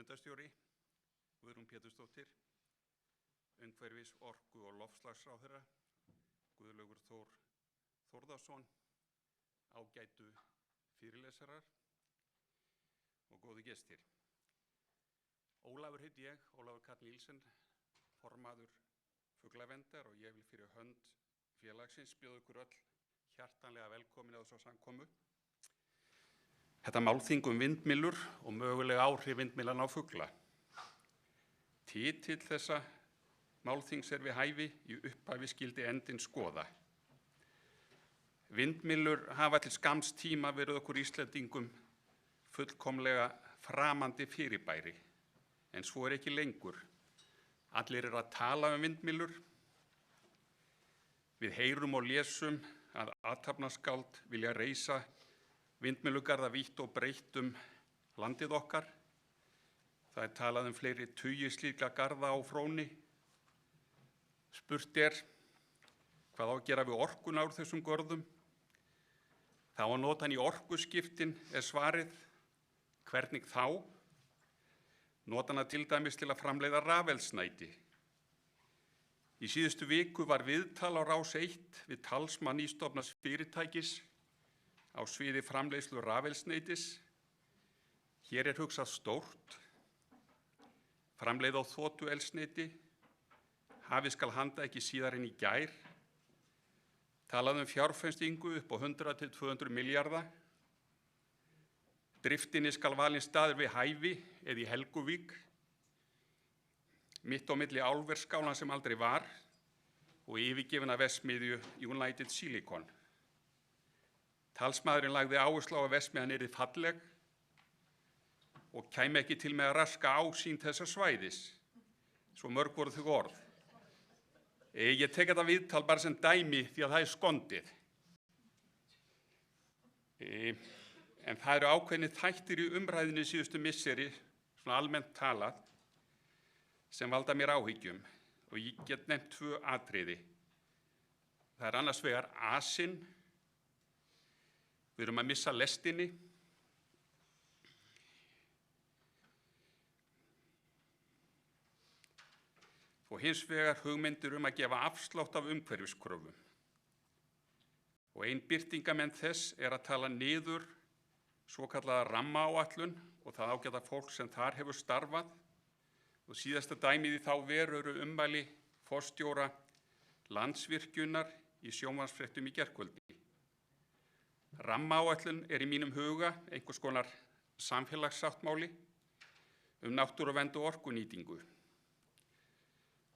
Fundarstjóri, Pétursdóttir, umhverfis-, orku- og loftslagsráðherra, Guðlaugur Þór Þórðarson, ágætu fyrirlesarar og góðu gestir. Ólafur heiti ég, Ólafur Karl Níelsen, formaður fuglaverndar, og ég vil fyrir hönd félagsins bjóða ykkur öll hjartanlega velkomin á þessa samkomu. Þetta málþing vindmyllur og mögulega áhrif vindmyllanna á fugla. Titill þessa málþings við hæfi, í upphafi skyldi endinn skoða. Vindmyllur hafa til skamms tíma verið okkur Íslendingum fullkomlega framandi fyrirbæri, en svo ekki lengur. Allir að tala vindmyllur. Við heyrum og lesum að athafnaskáld vilja reisa vindmyllugarða vítt og breitt landið okkar. Það talað fleiri tugi slíkra garða á fróni. Spurt hvað á að gera við orkuna úr þessum görðum. Það á að nota hann í orkuskiptin, svarið. Hvernig þá? Nota hana til dæmis til að framleiða rafeldsneyti. Í síðustu viku var viðtal á Rás 1 við talsmann nýstofnaðs fyrirtækis á sviði framleiðslu rafeldsneytis. Hér hugsað stórt. Framleiða á þotueldsneyti. Hafið skal handa ekki síðar en í gær. Talað fjárfestingu upp á 100 til 200 milljarða. Driftinni skal valinn staður við hæfi eða í Helguvík, mitt á milli álversskálan sem aldrei var og yfirgefna verksmiðju United Silicon. Talsmaðurinn lagði áherslu á að verksmiðjan yrði falleg og kæmi ekki til með að raska ásýnd þessa svæðis. Svo mörg voru þau orð. Ég tek þetta viðtal bara sem dæmi því að það skondið. En það eru ákveðnir þættir í umræðinni síðustu misseri, svona almennt talað, sem valda mér áhyggjum, og ég get nefnt 2 atriði. Það annars vegar asinn. Við erum að missa lestinni. Og hins vegar hugmyndir að gefa afslátt af umhverfiskröfum. Og ein birtingamenn þess að tala niður svokallaða rammaáætlun og það ágæta fólk sem þar hefur starfað. Og síðasta dæmið í þá veru eru ummæli forstjóra Landsvirkjunar í sjónvarpsfréttum í gærkvöldi. Rammaáætlun í mínum huga einhvers konar samfélagssáttmáli náttúruvernd og orkunýtingu.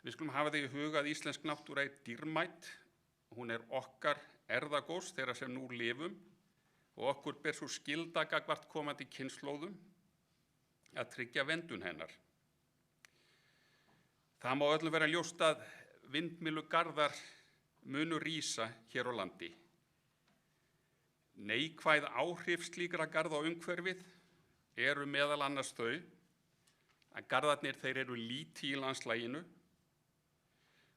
Við skulum hafa það í huga að íslensk náttúra dýrmæt. Hún okkar erfðagóss þeirra sem nú lifum og okkur ber svo skylda gagnvart komandi kynslóðum að tryggja verndun hennar. Það má öllum vera ljóst að vindmyllugarðar munu rísa hér á landi. Neikvæð áhrif slíkra garða á umhverfið eru meðal annars þau að garðarnir þeir eru lítið í landslaginu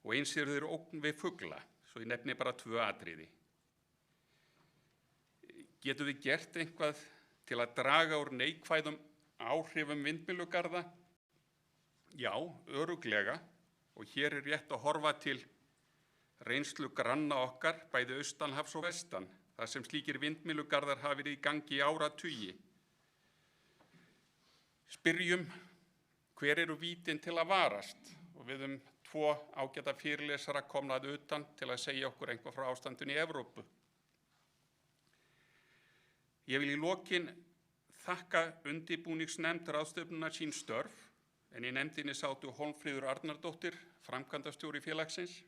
og eins eru þeir ógn við fugla, svo ég nefni bara 2 atriði. Getum við gert eitthvað til að draga úr neikvæðum áhrifum vindmyllugarða? Já, örugglega, og hér rétt að horfa til reynslu grænna okkar, bæði austanhafs og vestan, þar sem slíkir vindmyllugarðar hafa verið í gangi í áratugi. Spyrjum, hver eru vítin til að varast? Og við 2 ágæta fyrirlesara komna að utan til að segja okkur eitthvað frá ástandinu í Evrópu. Ég vil í lokin þakka undirbúningsnefnd ráðstefnunnar sín störf, en í nefndinni sátu Hólmfríður Arnardóttir, framkvæmdastjóri félagsins,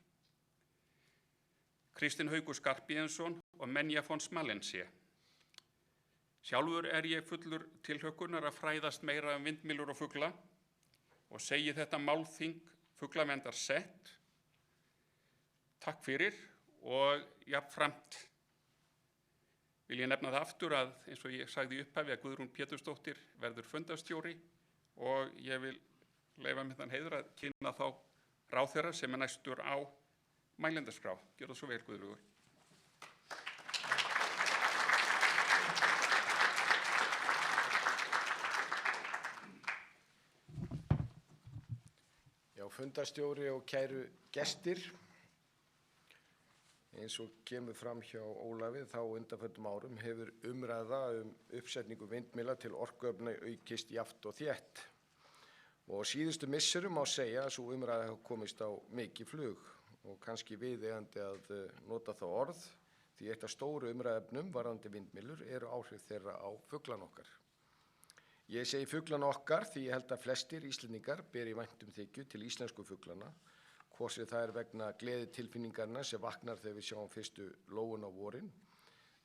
Kristinn Haukur Skarphéðinsson og Menja von Smalense. Sjálfur ég fullur tilhlökkunar að fræðast meira vindmyllur og fugla og segi þetta málþing fuglaverndar sett. Takk fyrir, og jafnframt vil ég nefna það aftur að, eins og ég sagði í upphafi, að Guðrún Pétursdóttir verður fundarstjóri og ég vil leyfa mér þann heiður að kynna þá ráðherra sem næstur á mælendaskrá. Gjörðu svo vel, Guðrún. fundarstjóri og kæru gestir. Eins og kemur fram hjá Ólafi þá undanförnum árum hefur umræða uppsetningu vindmylla til orkuöflunar aukist jafnt og þétt. Og á síðustu misserum má segja að sú umræða hafi komist á mikið flug og kannski viðeigandi að nota það orð því eitt af stóru umræðuefnum varðandi vindmyllur eru áhrif þeirra á fuglana okkar. Ég segi fuglana okkar því ég held að flestir Íslendingar beri væntum þykju til íslensku fuglana, hvort sem það vegna gleðitilfinningarinnar sem vaknar þegar við sjáum fyrstu lóun á vorin,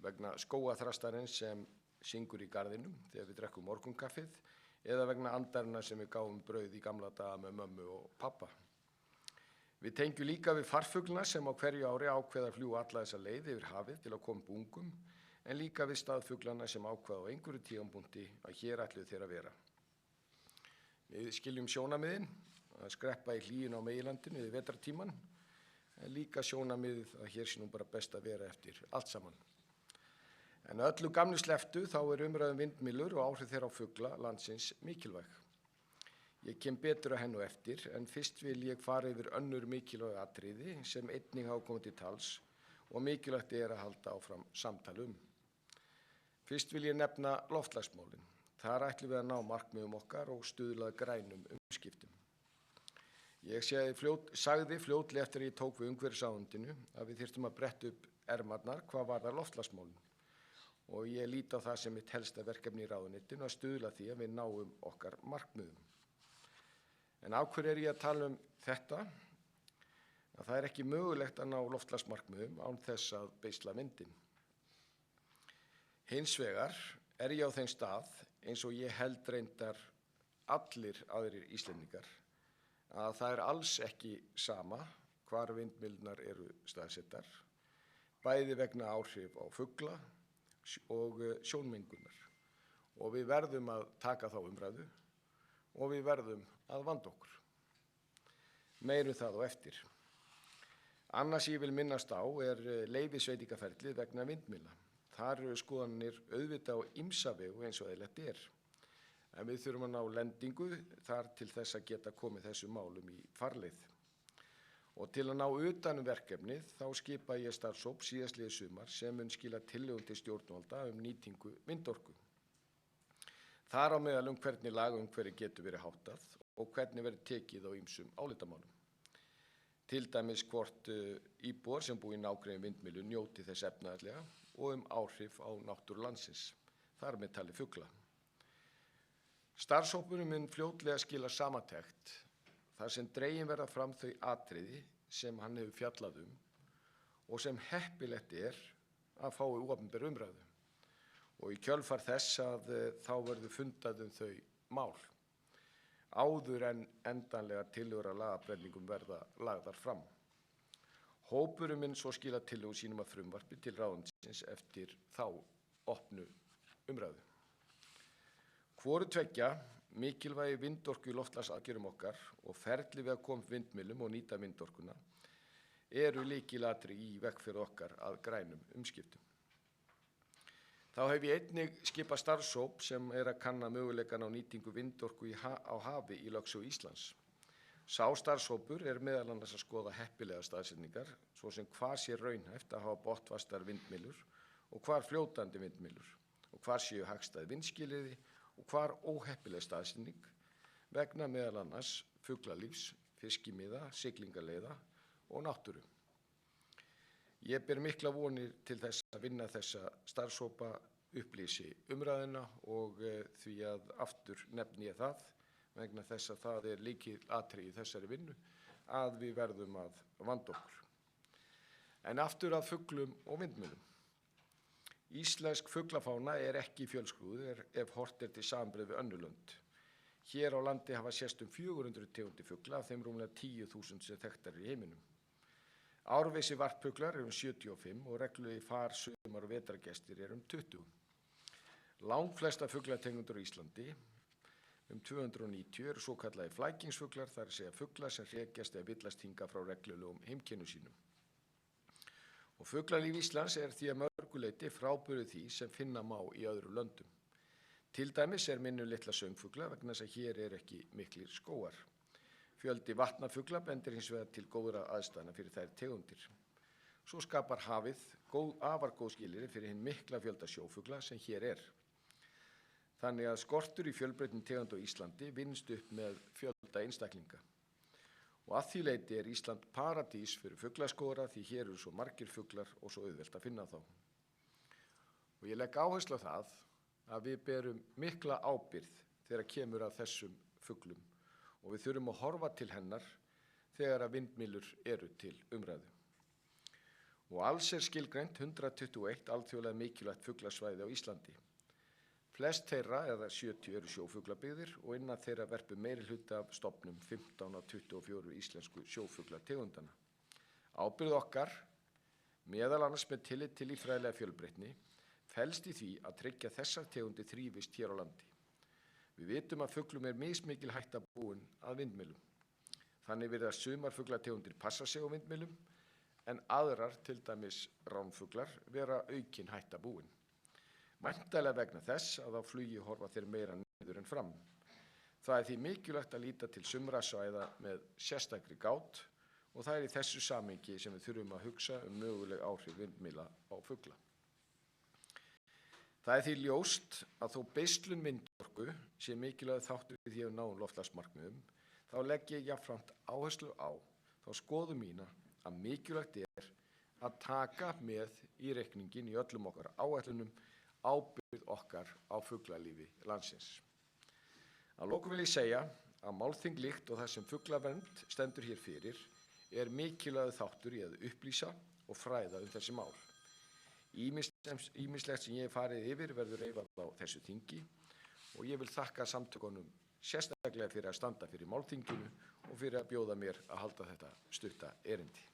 vegna skógaþrastarins sem syngur í garðinum þegar við drekkum morgunkaffið, eða vegna andarinnar sem við gáum brauð í gamla daga með mömmu og pappa. Við tengjum líka við farfuglana sem á hverju ári ákveða að fljúga alla þessa leið yfir hafið til að koma upp ungum, en líka við staðfuglana sem ákveða á einhverju tímapunkti að hér ætluðu þeir að vera. Við skiljum sjónarmiðin að skreppa í hlýjun á meginlandinu yfir vetrartíman, en líka sjónarmiðið að hér sé nú bara best að vera eftir allt saman. En öllu gamlu slepptu þá umræðum vindmyllur og áhrif þeirra á fugla landsins mikilvæg. Ég kem betur að hennu eftir, en fyrst vil ég fara yfir önnur mikilvæg atriði sem einnig hafa komið til tals og mikilvægt að halda áfram samtal Fyrst vil ég nefna loftslagsmálin. Þar ætlum við að ná markmiðum okkar og stuðla að grænum umskiptum. Ég sagði fljótlega eftir að ég tók við umhverfisráðuneytinu að við þyrftum að bretta upp ermarnar hvað varðar loftslagsmálin. Og ég lít á það sem mitt helsta verkefni í ráðuneytinu að stuðla því að við náum okkar markmiðum. En af hverju ég að tala þetta? Að það ekki mögulegt að ná loftslagsmarkmiðum án þess að beisla vindinn. Hins vegar ég á þeim stað, eins og ég held reyndar allir aðrir Íslendingar, að það alls ekki sama hvar vindmyllurnar eru staðsettar, bæði vegna áhrif á fugla og sjónmengunar. Og við verðum að taka þá umræðu og við verðum að vanda okkur. Meirum það á eftir. Annars ég vil minnast á leyfisveitingaferlið vegna vindmylla. Þar eru skoðanir auðvitað á ýmsa vegu eins og eðlilegt En við þurfum að ná lendingu þar til þess að geta komið þessum málum í farleið. Og til að ná utan verkefnið þá skipa ég starfshóp síðastliðið sumar sem mun skila tillögum til stjórnvalda nýtingu vindorku. Þar á meðal hvernig lagaumhverfi getur verið háttað og hvernig verið tekið á ýmsum álitamálum. Til dæmis hvort íbúar sem búa í nágrenni vindmyllu njóti þess efnahagslega og áhrif á náttúru landsins, þar með talið fugla. Starfshópurinn mun fljótlega skila samantekt þar sem dregin verða fram þau atriði sem hann hefur fjallað og sem heppilegt að fái opinber umræðu. Og í kjölfar þess að þá verður fundað þau mál áður en endanlega tillögur að lagabreytingum verða lagðar fram. Hópurinn mun svo skila tillögum sínum að frumvarpi til ráðuneytisins eftir þá opnu umræðu. Hvoru tveggja, mikilvægi vindorku í loftslagsaðgerðum okkar og ferli við að koma vindmyllum og nýta vindorkuna eru lykilatriði í vegferð okkar að grænum umskiptum. Þá hef ég einnig skipað starfshóp sem að kanna möguleikann á nýtingu vindorku á hafi í lögsögu Íslands. Sá starfshópur meðal annars að skoða heppilegar staðsetningar, svo sem hvar sé raunhæft að hafa botnfastar vindmyllur og hvar fljótandi vindmyllur og hvar séu hagstæð vindskilyrði og hvar óheppileg staðsetning vegna meðal annars fuglalífs, fiskimiða, siglingaleiða og náttúru. Ég ber mikla vonir til þess að vinna þessa starfshópa upplýsi umræðuna og því að aftur nefni ég það vegna þess að það lykilatriði í þessari vinnu að við verðum að vanda okkur. En aftur að fuglum og vindmyllum. Íslensk fuglafána ekki fjölskrúðug ef horft til samanburðar við önnur lönd. Hér á landi hafa sést 400 tegundir fugla af þeim rúmlega 10.000 sem þekktar í heiminum. Árvisi varppuglar 75 og reglulegi far, sumar og vetrargestir 20. Langflesta fuglategundir á Íslandi 290 eru svokallaðir flækingsfuglar, það að segja fuglar sem hrekjast eða villast hingað frá reglulegum heimkynnum sínum. Og fuglalíf Íslands því að mörgu leyti frábrugðið því sem finna má í öðrum löndum. Til dæmis minnum litla söngfugla vegna þess að hér ekki miklir skógar. Fjöldi vatnafugla bendir hins vegar til góðra aðstæðna fyrir þær tegundir. Svo skapar hafið afar góð skilyrði fyrir hinn mikla fjölda sjófugla sem hér er. Þannig að skortur í fjölbreyttum tegund á Íslandi vinnst upp með fjölda einstaklinga. Og að því leyti er Ísland paradís fyrir fuglaskoðara því hér eru svo margir fuglar og svo auðvelt að finna þá. Og ég legg áherslu á það að við berum mikla ábyrgð þegar kemur að þessum fuglum og við þurfum að horfa til hennar þegar að vindmyllur eru til umræðu. Og alls er skilgreint 121 alþjóðlega mikilvægt fuglasvæði á Íslandi. Flest þeirra, eða 70, eru sjófuglabyggðir og innan þeirra verpur meiri hluti af stofnum 15 af 24 íslensku sjófuglategundana. Ábyrgð okkar, meðal annars með tillit til líffræðilega fjölbreytni, felst í því að tryggja þessar tegundir þrífist hér á landi. Við vitum að fuglum er mismikil hætta búin að vindmyllum. Þannig virðast sumar fuglategundir passa sig á vindmyllum en aðrar, til dæmis ránfuglar, vera aukin hætta búin. Væntanlega vegna þess að á flugi horfa þeir meira niður en fram. Það er því mikilvægt að líta til sumra svæða með sérstakri gát og það er í þessu samhengi sem við þurfum að hugsa möguleg áhrif vindmylla á fugla. Það er því ljóst að þó beislun vindorku sé mikilvægur þáttur í því að ná loftslagsmarkmiðum, þá legg ég jafnframt áherslu á þá skoðun mína að mikilvægt er að taka með í reikningin í öllum okkar áætlunum ábyrgð okkar á fuglalífi landsins. Að lokum vil ég segja að Málþing líkt og það sem fuglavernd stendur hér fyrir er mikilvægur þáttur í að upplýsa og fræða þessi mál. Ýmislegt sem ég hef farið yfir verður reifað á þessu þingi og ég vil þakka samtökunum sérstaklega fyrir að standa fyrir Málþinginu og fyrir að bjóða mér að halda þetta stutta erindi.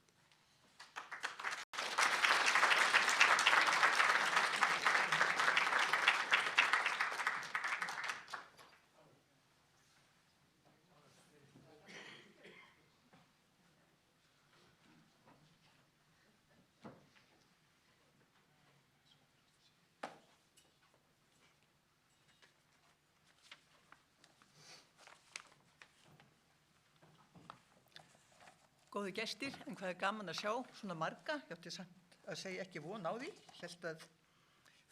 Góðu gestir, en hvað er gaman að sjá svona marga, ég átti samt að segja ekki von á því, hélt að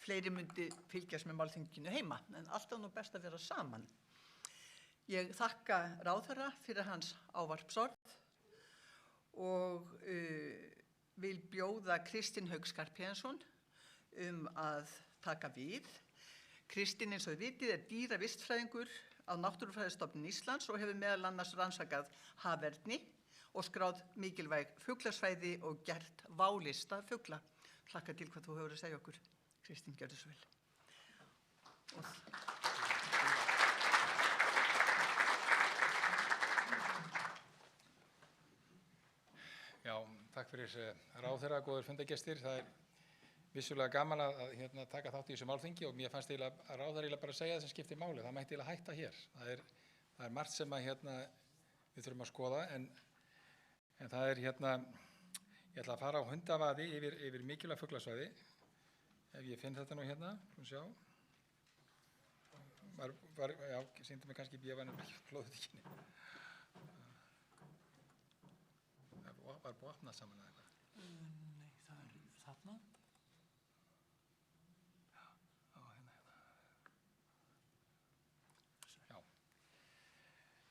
fleiri myndi fylgjast með Málþinginu heima, en alltaf nú best að vera saman. Ég þakka ráðherra fyrir hans ávarpsorð og vil bjóða Kristin Hauk Skarphéðinsson að taka við. Kristin, eins og þið vitið, er dýravistfræðingur á Náttúrufræðistofnun Íslands og hefur meðal annars rannsakað haferni og skráð mikilvæg fuglasvæði og gert válista fugla. Hlakka til hvað þú hefur að segja okkur. Kristín, gjörðu svo vel. Já, takk fyrir ráðherra, góðir fundargestir. Það er vissulega gaman að taka þátt í þessu málþingi og mér fannst að ráðherra bara segja það sem skiptir máli. Það mætti hætta hér. Það er margt sem við þurfum að skoða, en það er ég ætla að fara á hundavaði yfir mikilvæg fuglasvæði. Ef ég finn þetta nú sjá. Já, sýndi mig kannski bjöfanum hlóðutíkinni. Var búið að opna saman eða eitthvað? Nei, það er þarna. Já.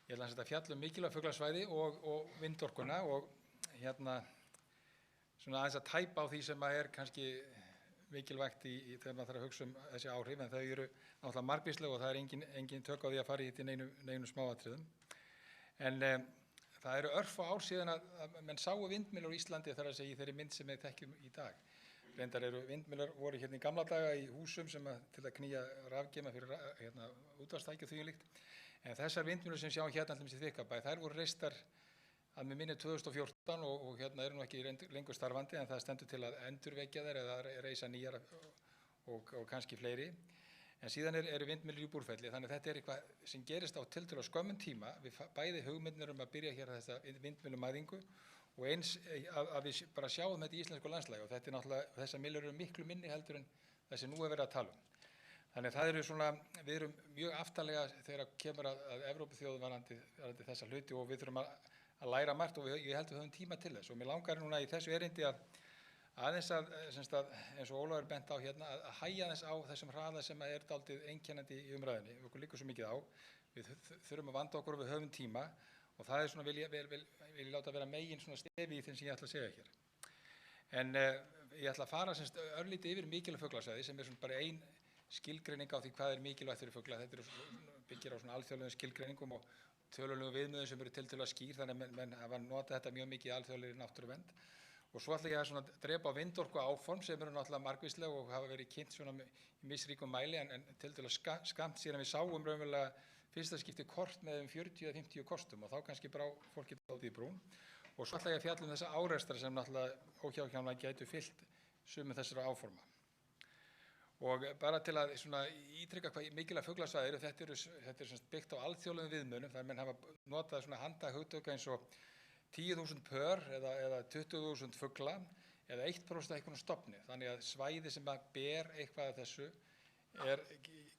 Ég ætla að fjalla mikilvæg fuglasvæði og vindorkuna og svona aðeins að tæpa á því sem er kannski mikilvægt þegar maður þarf að hugsa þessi áhrif, en þau eru náttúrulega margvísleg og það er engin tök á því að fara í þetta í neinu smáatriðum. En það eru örfá ár síðan að menn sáu vindmyllur á Íslandi, þar að segja í þeirri mynd sem við þekkjum í dag. Reyndar vindmyllur voru í gamla daga í húsum sem til að knýja rafgeyma fyrir útvarpstæki og því um líkt. En þessar vindmyllur sem sjáum til í Þykkabæ, þær voru reistar að mig minni 2014 og eru nú ekki lengur starfandi, en það stendur til að endurvekja þær eða reisa nýjar og kannski fleiri. En síðan eru vindmyllur í Búrfelli, þannig að þetta er eitthvað sem gerist á tiltölulega skömmum tíma. Við bæði hugmyndir að byrja hér þessa vindmyllumæðingu og eins að við bara sjáum þetta í íslensku landslagi, og þetta er náttúrulega, þessar myllur eru miklu minni heldur en þessi nú er verið að tala um. Þannig að það eru svona, við erum mjög aftarlega þegar kemur að Evrópuþjóðum varðandi þessa hluti og við þurfum að læra margt og ég held við höfum tíma til þess og mér langar núna í þessu erindi aðeins eins og Ólafur bent á hérna, að hægja aðeins á þessum hraða sem er dálítið einkennandi í umræðinni. Okkur liggur svo mikið á, við þurfum að vanda okkur og við höfum tíma og það er svona, vil ég láta vera megin svona stefi í þeim sem ég ætla að segja hér. En ég ætla að fara örlítið yfir mikilvæg fuglasvæði sem er svona bara ein skilgreining á því hvað er mikilvægt fyrir fugla. Þetta byggir á svona alþjóðlegum skilgreiningum og tölulegum viðmiðum sem eru tiltölulega skýr, þannig að menn hafa notað þetta mjög mikið í alþjóðlegri náttúruvernd. Og svo ætla ég að svona drepa á vindorku áform sem eru náttúrulega margvísleg og hafa verið kynnt svona í misríkum mæli en tiltölulega skamt síðan við sáum raunverulega fyrsta skipti kort með 40 eða 50 kostum og þá kannski brá fólki dálítið í brún. Og svo ætla ég að fjalla þessa árekstrar sem náttúrulega óhjákvæmilega gætu fylgt sumum þessara áforma. Og bara til að ítrykka hvað mikilvæg fuglasvæði eru, þetta er byggt á alþjóðlegum viðmiðum, þar menn hafa notað svona handahugtök eins og 10.000 pör eða 20.000 fugla eða 1% af einhvern stofni. Þannig að svæði sem ber eitthvað af þessu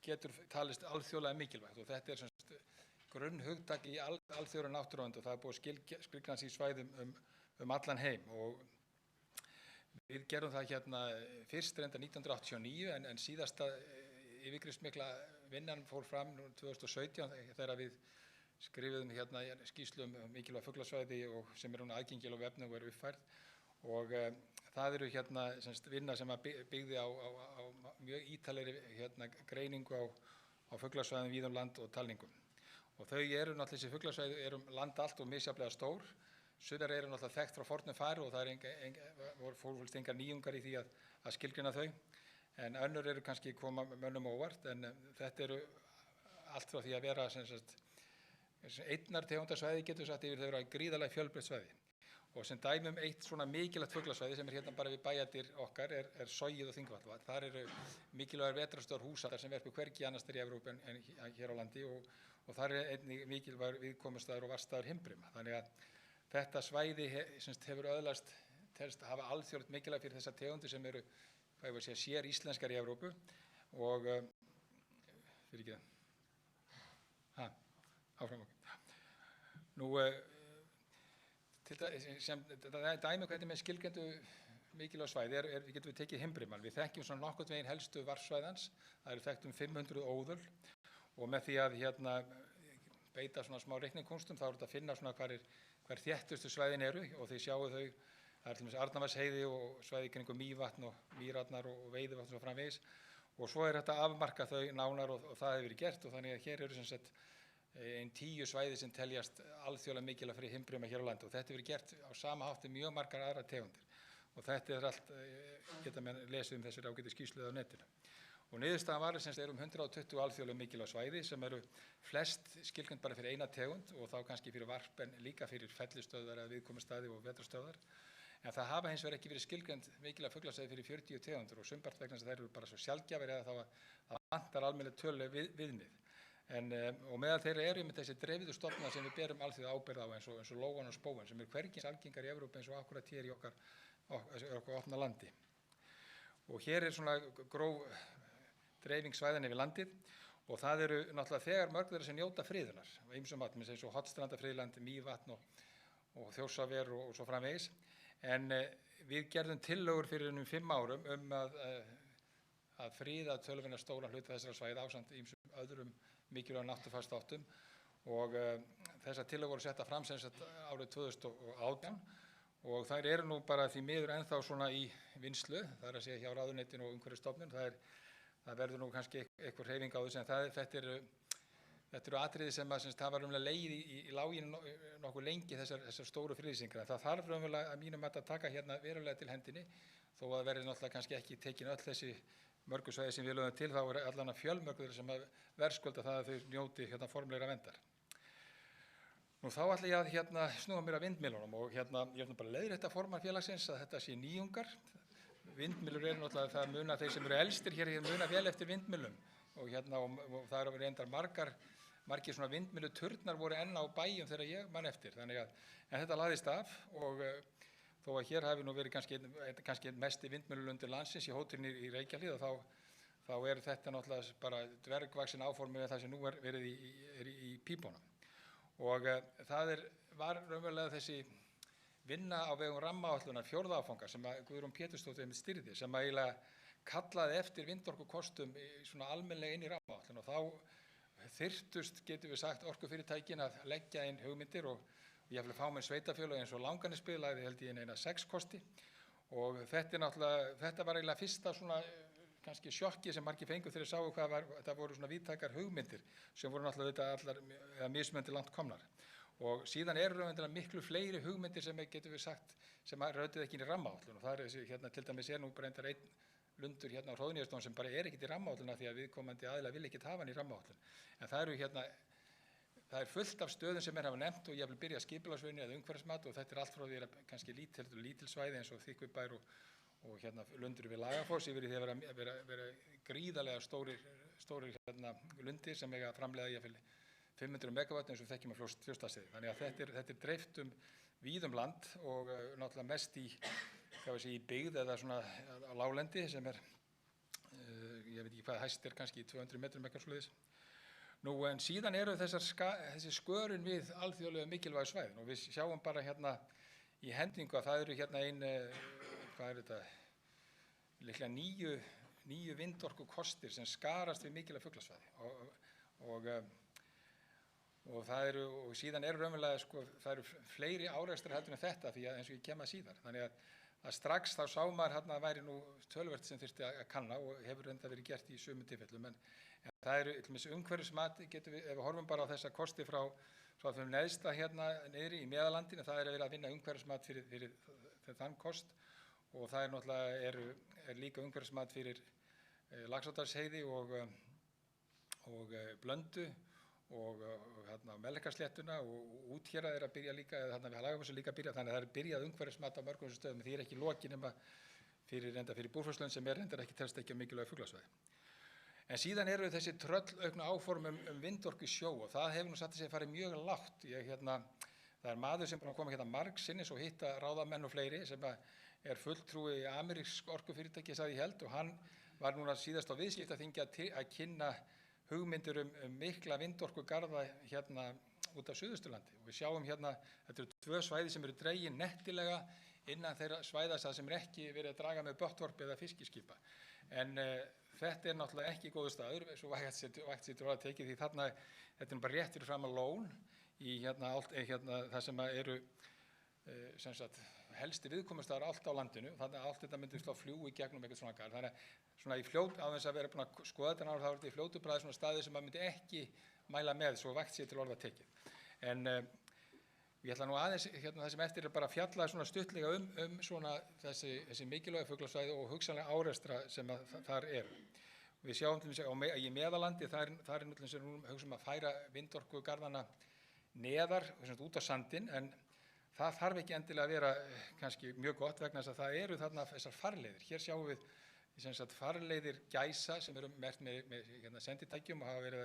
getur talist alþjóðlega mikilvægt og þetta er grunnhugtak í alþjóðlegri náttúruvernd og það er búið að skilgreina í svæðum allan heim. Og við gerum það hérna fyrst reynda 1989 en síðasta yfirgripsmikla vinnan fór fram 2017 þegar við skrifuðum hérna skýrslu mikilvæg fuglasvæði og sem er aðgengileg á vefnum og er uppfærð og það eru hérna vinna sem byggði á mjög ítarlegri greiningu á fuglasvæðum víðum land og talningum. Og þau eru náttúrulega þessi fuglasvæði eru land allt og misjafnlega stór. Sumar eru náttúrulega þekkt frá fornu fari og það fólst engar nýjungar í því að skilgreina þau en önnur eru kannski koma mönnum óvart en þetta eru allt frá því að vera einnar tegundasvæði getur sagt yfir þau eru gríðarlega fjölbreytt svæði. Og sem dæmi eitt svona mikilvægt fuglasvæði sem er hérna bara við bæjardyr okkar er Sogið og Þingvallavatn. Þar eru mikilvægar vetrarstöðvar húsar sem verpa hvergi annars staðar í Evrópu en hér á landi og þar er einnig mikilvægur viðkomustaður og varpstaður himbrima. Þannig að þetta svæði hefur telst hafa alþjóðlegt mikilvægt fyrir þessar tegundir sem eru sér íslenskar í Evrópu og fyrir ekki það. Áfram okkur. Nú, dæmi hvernig með skilgreindu mikilvæg svæði getum við tekið himbrimann. Við þekkjum svona nokkurn veginn helstu varpsvæðans. Það eru þekkt 500 óðul og með því að beita svona smá reiknikúnstum þá þetta að finna svona hver þéttustu svæðin eru og þið sjáu þau. Það er til dæmis Arnarvatnsheiði og svæði kringum Mývatn og Mýrarnar og Veiðivatn og svo framvegis. Og svo er þetta að afmarka þau nánar og það hefur verið gert og þannig að hér eru 10 svæði sem teljast alþjóðlega mikilvæg fyrir himbrima hér á landi og þetta hefur verið gert á sama hátt mjög margar aðrar tegundir og þetta er allt, geta menn lesið þessari ágætu skýrslu á netinu. Og niðurstaðan var 120 alþjóðlega mikilvæg svæði sem eru flest skilgreind bara fyrir eina tegund og þá kannski fyrir varp en líka fyrir fellistöðvar eða viðkomustaði og vetrarstöðvar. En það hafa hins vegar ekki verið skilgreind mikilvæg fuglasvæði fyrir 40 tegundur og sumpart vegna þess að þær eru bara svo sjaldgæfir eða þá að það vantar almennileg töluleg viðmið. Og meðal þeirra eru með þessi dreifiðu stofnar sem við berum alþjóða ábyrgð á eins og lóan og spóin sem hvergi algengar í Evrópu eins og akkurat hér í okkar opna landi. Og hér er svona gróf dreifing svæðan yfir landið og það eru náttúrulega þegar mörg þeirra sem njóta friðunar á ýmsum vatnum eins og Hornstrandafriðland, Mývatn og Þjórsárver og svo framvegis. En við gerðum tillögur fyrir 5 árum að friða töluverða stóran hluta þessara svæða ásamt ýmsum öðrum mikilvægum náttúrufarsþáttum og þessar tillögur voru settar fram árið 2018 og þær eru nú bara því miður ennþá svona í vinnslu, það er að segja hjá ráðuneytinu og Umhverfisstofnun, það verður nú kannski einhver hreyfing á þessu en þetta eru atriði sem það var legið í láginu nokkuð lengi þessar stóru friðlýsingar en það þarf raunverulega að mínum að taka hérna verulega til hendinni þó að það verði náttúrulega kannski ekki tekin öll þessi mörgu svæði sem við lögum til þá er allan að fjölmörgur sem verðskulda það að þau njóti formlegra verndar. Nú þá ætla ég að snúa mér að vindmyllunum og ég ætla bara að leiðrétta formann félagsins að þetta sé nýjungar. Vindmyllur eru náttúrulega það muna þeir sem eru elstir hér muna vel eftir vindmyllum og það eru reyndar margir svona vindmylluturnar voru enn á bæjum þegar ég man eftir þannig að en þetta laðist af og þó að hér hafi nú verið kannski mesti vindmyllulundur landsins í hótelinu í Reykjahlíð og þá þetta náttúrulega bara dvergvaxin áformi með það sem nú verið í pípunum. Og það var raunverulega þessi vinna á vegum rammaáætlunar 4. áfanga sem Guðrún Pétursdóttir stýrði, sem eiginlega kallaði eftir vindorkukostum svona almennilega inn í rammaáætlun, og þá þyrftust, getum við sagt, orkufyrirtækin að leggja inn hugmyndir, og jafnvel fámenn sveitarfélög eins og Langanesbyggð lagði held ég inn eina 6 kosti, og þetta var eiginlega fyrsta svona kannski sjokki sem margir fengu þegar sáu hvað þetta voru svona víðtækar hugmyndir sem voru náttúrulega allar eða mismunandi langt komnar. Og síðan raunverulega miklu fleiri hugmyndir sem getum við sagt sem rötuð ekki inn í rammaáætlun, og það þessi til dæmis nú bara reyndar einn lundur á Hróðnýjastón sem bara ekkert í rammaáætlun því að viðkomandi aðilar vil ekkert hafa hann í rammaáætlun. En það fullt af stöðum sem hafa nefnt og jafnvel byrjað skipulagsvinnu eða umhverfismat, og þetta allt frá því kannski lítil svæði eins og Þykkvibær og lundur við Lagafoss yfir í því að vera gríðarlega stórir lundir sem eiga að framleiða jafnvel 500 megawatt eins og þekkjum á Fljótsdalsheiði. Þannig að þetta dreift víðum land og náttúrulega mest í byggð eða svona á láglendi sem ég veit ekki hvað hæst kannski 200 metrum eitthvað svoleiðis. Nú en síðan þessi skörun við alþjóðlega mikilvægu svæðin, og við sjáum bara í hendingu að það hvað þetta, líklega 9 vindorkukostir sem skarast við mikilvæg fuglasvæði, og síðan raunverulega það fleiri árekstrar heldur en þetta, því að eins og ég kem að síðar, þannig að strax þá sá maður að væri nú töluvert sem þyrfti að kanna og hefur enda verið gert í sumum tilfellum, en það umhverfismat, ef við horfum bara á þessa kosti frá þeim neðsta niðri í Meðallandinu, það verið að vinna umhverfismat fyrir þann kost, og það náttúrulega líka umhverfismat fyrir Laxárdalsheiði og Blöndu og Melrakkasléttuna, og Úthérað að byrja líka, eða við Lagafossi líka að byrja, þannig að það byrjað umhverfismat á mörgum þessum stöðum, því ekki lokið nema fyrir Búrfellslund sem reyndar telst ekki mikilvæg fuglasvæði. En síðan þessi tröllauknu áform vindorku í sjó, og það hefur nú satt sig að fara mjög lágt. Það maður sem koma margsinnis og hitta ráðamenn og fleiri, sem fulltrúi amerísk orkufyrirtæki, sagði ég held, og hann var núna síðast á viðskiptaþingi að kynna hugmyndir mikla vindorkugarða út af Suðausturlandi. Og við sjáum þetta eru 2 svæði sem eru dregin nettilega innan þeirra svæðastað sem ekki verið að draga með botnvarp eða fiskiskipa. En þetta náttúrulega ekki góður staður, svo vægt sér að tekið, því þetta bara rétt fyrir fram að lón í það sem eru helsti viðkomustaðar allt á landinu, þannig að allt þetta myndi fljúga í gegnum eitthvað svona garð. Þannig að svona í á þess að vera búin að skoða þetta þá þetta í fljótu bragði svona staði sem maður myndi ekki mæla með, svo vægt sér til orða tekið. En ég ætla nú aðeins það sem eftir bara að fjalla svona stuttlega svona þessi mikilvægu fuglasvæði og hugsanlega árekstra sem þar eru. Við sjáum til dæmis í Meðallandi, þar náttúrulega sem við hugsum að færa vindorkugarðana neðar út á sandinn, en það þarf ekki endilega að vera kannski mjög gott vegna þess að það eru þarna þessar farleiðir. Hér sjáum við farleiðir gæsa sem eru merkt með senditækjum og hafa verið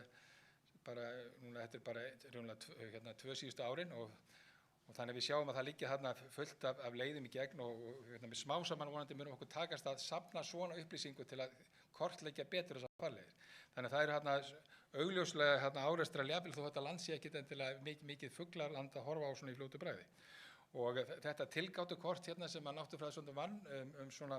bara, núna þetta bara rúmlega 2 síðustu árin, og þannig að við sjáum að það liggja þarna fullt af leiðum í gegn, og með smá saman vonandi munum okkur takast að safna svona upplýsingu til að kortleggja betur þessar farleiðir. Þannig að það eru þarna augljóslega árekstrar jafnvel þó þetta land sé ekkert endilega mikið fuglarland að horfa á svona í fljótu bragði. Og þetta tilgáttukort sem að Náttúrufræðistofnun vann svona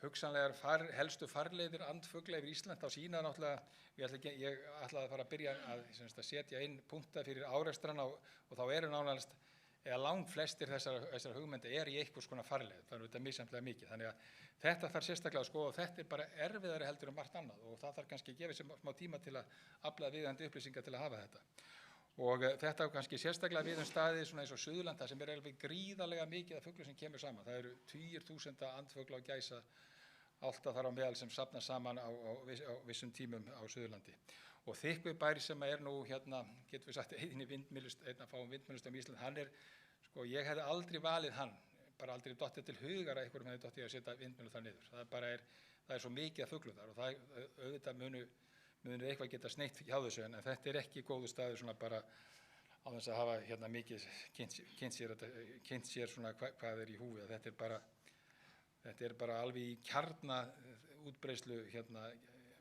hugsanlegar helstu farleiðir andfugla yfir Ísland, þá sýna náttúrulega, ég ætlaði að fara að byrja að setja inn punkta fyrir árekstrana, og þá eru nánast eða langt flestir þessar hugmynda í einhvers konar farleið, það þetta misjafnlega mikið. Þannig að þetta þarf sérstaklega að skoða, og þetta bara erfiðari heldur en margt annað, og það þarf kannski að gefa sér smá tíma til að afla viðeigandi upplýsingar til að hafa þetta. Og þetta kannski sérstaklega við staði svona eins og Suðurland, þar sem alveg gríðarlega mikið af fuglum sem kemur saman. Það eru tugir þúsunda andfugla og gæsa alltaf þar á meðal sem safna saman á vissum tímum á Suðurlandi. Og Þykkvibær sem nú getum við sagt einn af fáum vindmyllustöðum í Ísland, hann ég hefði aldrei valið hann, bara aldrei dottið til hugar að einhverjum hefði dottið að setja vindmyllu þar niður. Það svo mikið af fuglum þar, og það auðvitað munir eitthvað geta sneitt hjá þessu, en þetta ekki góðu staður svona bara á þess að hafa mikið kynnt sér svona hvað í húfi. Þetta bara alveg í kjarna útbreiðslu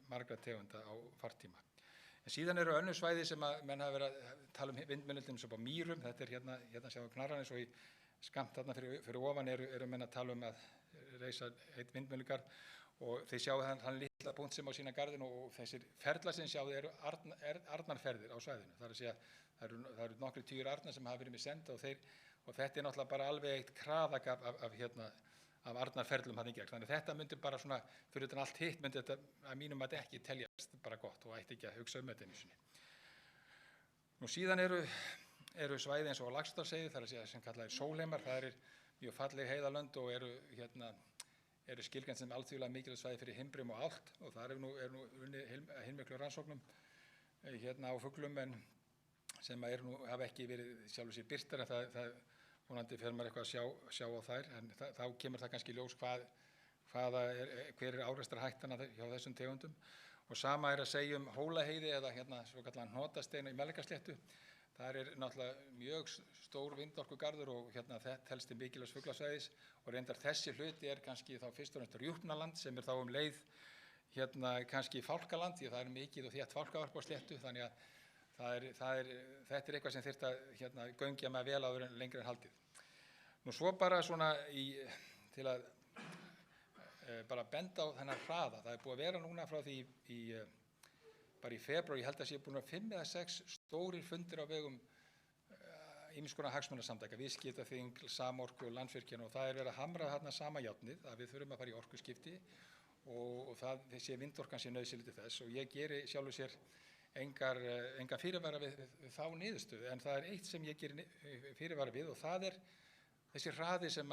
margra tegunda á fartíma. En síðan eru önnur svæði sem að menn hafa verið að tala vindmyllur eins og á mýrum, þetta hérna sjáum knarran eins og í skammt þarna fyrir ofan eru menn að tala að reisa eitt vindmyllugarð og þeir sjáu hann litla punkt sem á sína garðin og þessir ferlar sem sjáu eru arnarferðir á svæðinu. Það er að segja, það eru nokkri tugir arnar sem hafa verið með senda og þetta er náttúrulega bara alveg eitt kraðak af arnarferðlum hann í gegn. Þannig að þetta myndi bara svona, fyrir utan allt hitt myndi þetta að mínum að ekki teljast bara gott og ætti ekki að hugsa þetta einu sinni. Nú síðan eru svæði eins og á Laxárdalsheiði, það er að segja sem kallað sólheimar, það mjög falleg heiðalönd og eru skilgreind sem alþjóðlega mikilvægt svæði fyrir himbrim og ált og það er nú unnið heilmiklu rannsóknum á fuglum en sem hafa ekki verið sjálfur sér birtar en það vonandi fer maður eitthvað að sjá á þær en þá kemur það kannski í ljós hver árekstrarhættan hjá þessum tegundum og sama er að segja Hólaheiði eða svokallaðan Hnotastein í Melrakkasléttu. Það er náttúrulega mjög stór vindorkugarður og það telst til mikilvægs fuglasvæðis og reyndar þessi hluti kannski þá fyrst og fremst rjúpnaland sem þá leið kannski fálkaland því það mikið og þétt fálkavarp á sléttu þannig að þetta er eitthvað sem þyrfti að göngja með vel áður en lengra en haldið. Nú svo bara svona til að bara benda á þennan hraða, það er búið að vera núna frá því bara í febrúar, ég held að sé búin að 5 eða 6 stórir fundir á vegum ýmiss konar hagsmunasamtaka, viðskiptaþing, Samorku og Landsvirkjun og það verið að hamra þarna sama járnið að við þurfum að fara í orkuskipti og þessi vindorkan sé nauðsynleg til þess og ég geri sjálfur sér enga fyrirvara við þá niðurstöðu en það er eitt sem ég geri fyrirvara við og það er þessi hraði sem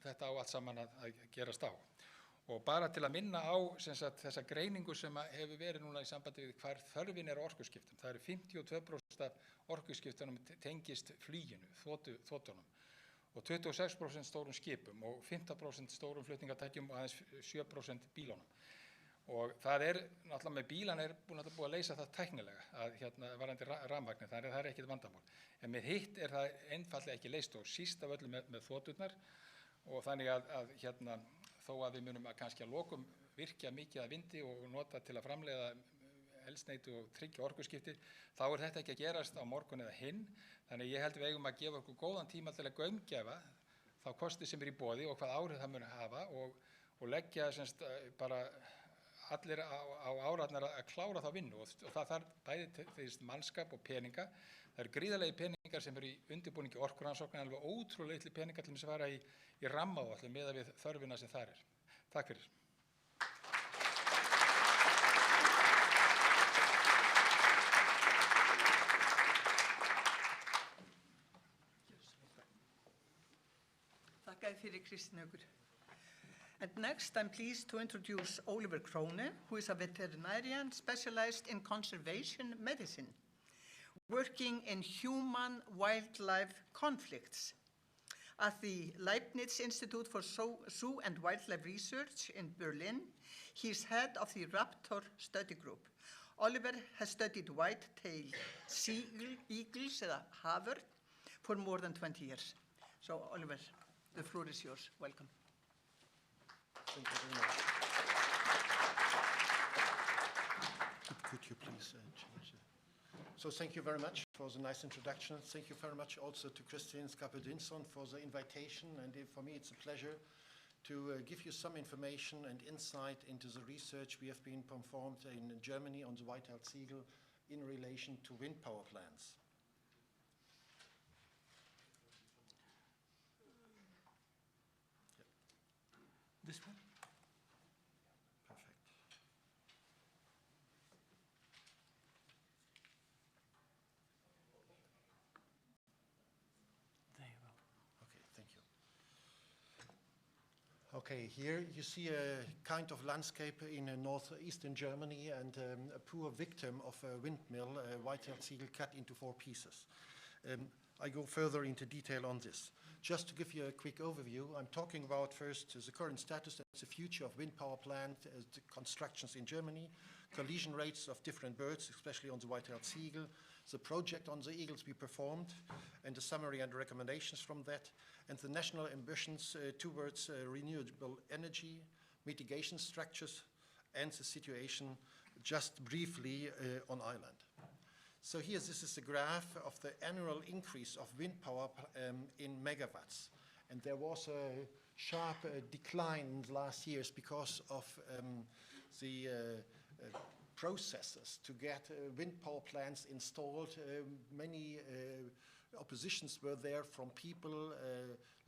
þetta á allt saman að gerast á. Og bara til að minna á þessa greiningu sem hefur verið núna í sambandi við hvar þörfin á orkuskiptum. Það eru 52% af orkuskiptunum tengist fluginu, þotunum og 26% stórum skipum og 15% stórum flutningatækjum og aðeins 7% bílunum. Og það náttúrulega með bílana búið að leysa það tæknilega að varðandi rafmagni, það er ekkert vandamál. En með hitt það einfaldlega ekki leyst og síst af öllu með þoturnar og þannig að þó að við munum kannski að lokum virkja mikið af vindi og nota til að framleiða eldsneyti og tryggja orkuskipti, þá þetta ekki að gerast á morgun eða hinn. Þannig ég held við eigum að gefa okkur góðan tíma til að gaumgæfa þá kosti sem í boði og hvað áhrif það mun hafa og leggja bara allir á áratnar að klára þá vinnu og það þarf bæði mannskap og peninga. Það eru gríðarlegi peningar sem eru í undirbúningi orkurannsókna, alveg ótrúlega litli peningar til að fara í rammaáætlun miðað við þörfina sem þar er. Takk fyrir. Þakka þér fyrir Kristín Haukur. And next, I'm pleased to introduce Oliver Krone, who is a veterinarian specialized in conservation medicine, working in human-wildlife conflicts. At the Leibniz Institute for Zoo and Wildlife Research in Berlin, he is head of the Raptor study group. Oliver has studied white-tailed sea eagles, haförn, for more than 20 years. So, Oliver, the floor is yours. Welcome. Thank you very much. Could you please change? So thank you very much for the nice introduction. Thank you very much also to Christine Skapedinson for the invitation. And for me, it's a pleasure to give you some information and insight into the research we have been performed in Germany on the white-tailed seagull in relation to wind power plants. This one? Perfect. There you go. Okay, thank you. Okay, here you see a kind of landscape in northeastern Germany and a poor victim of a windmill, a white-tailed seagull cut into 4 pieces. I go further into detail on this. Just to give you a quick overview, I'm talking about first the current status and the future of wind power plant the constructions in Germany, collision rates of different birds, especially on the white-tailed seagull, the project on the eagles we performed, and the summary and recommendations from that, and the national ambitions towards renewable energy, mitigation structures, and the situation just briefly on island. So here, this is a graph of the annual increase of wind power in megawatts. And there was a sharp decline in the last years because of the processes to get wind power plants installed. Many oppositions were there from people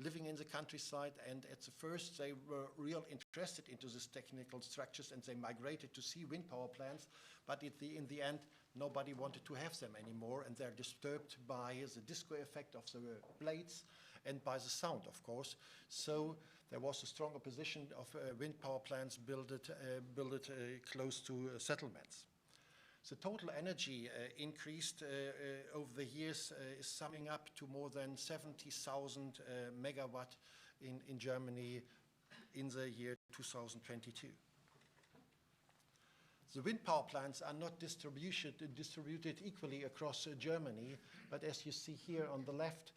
living in the countryside, and at the first they were real interested into these technical structures and they migrated to see wind power plants, but in the end nobody wanted to have them anymore, and they're disturbed by the disco effect of the blades and by the sound, of course. So there was a strong opposition of wind power plants built close to settlements. The total energy increased over the years is summing up to more than 70,000 megawatt in Germany in the year 2022. The wind power plants are not distributed equally across Germany, but as you see here on the left,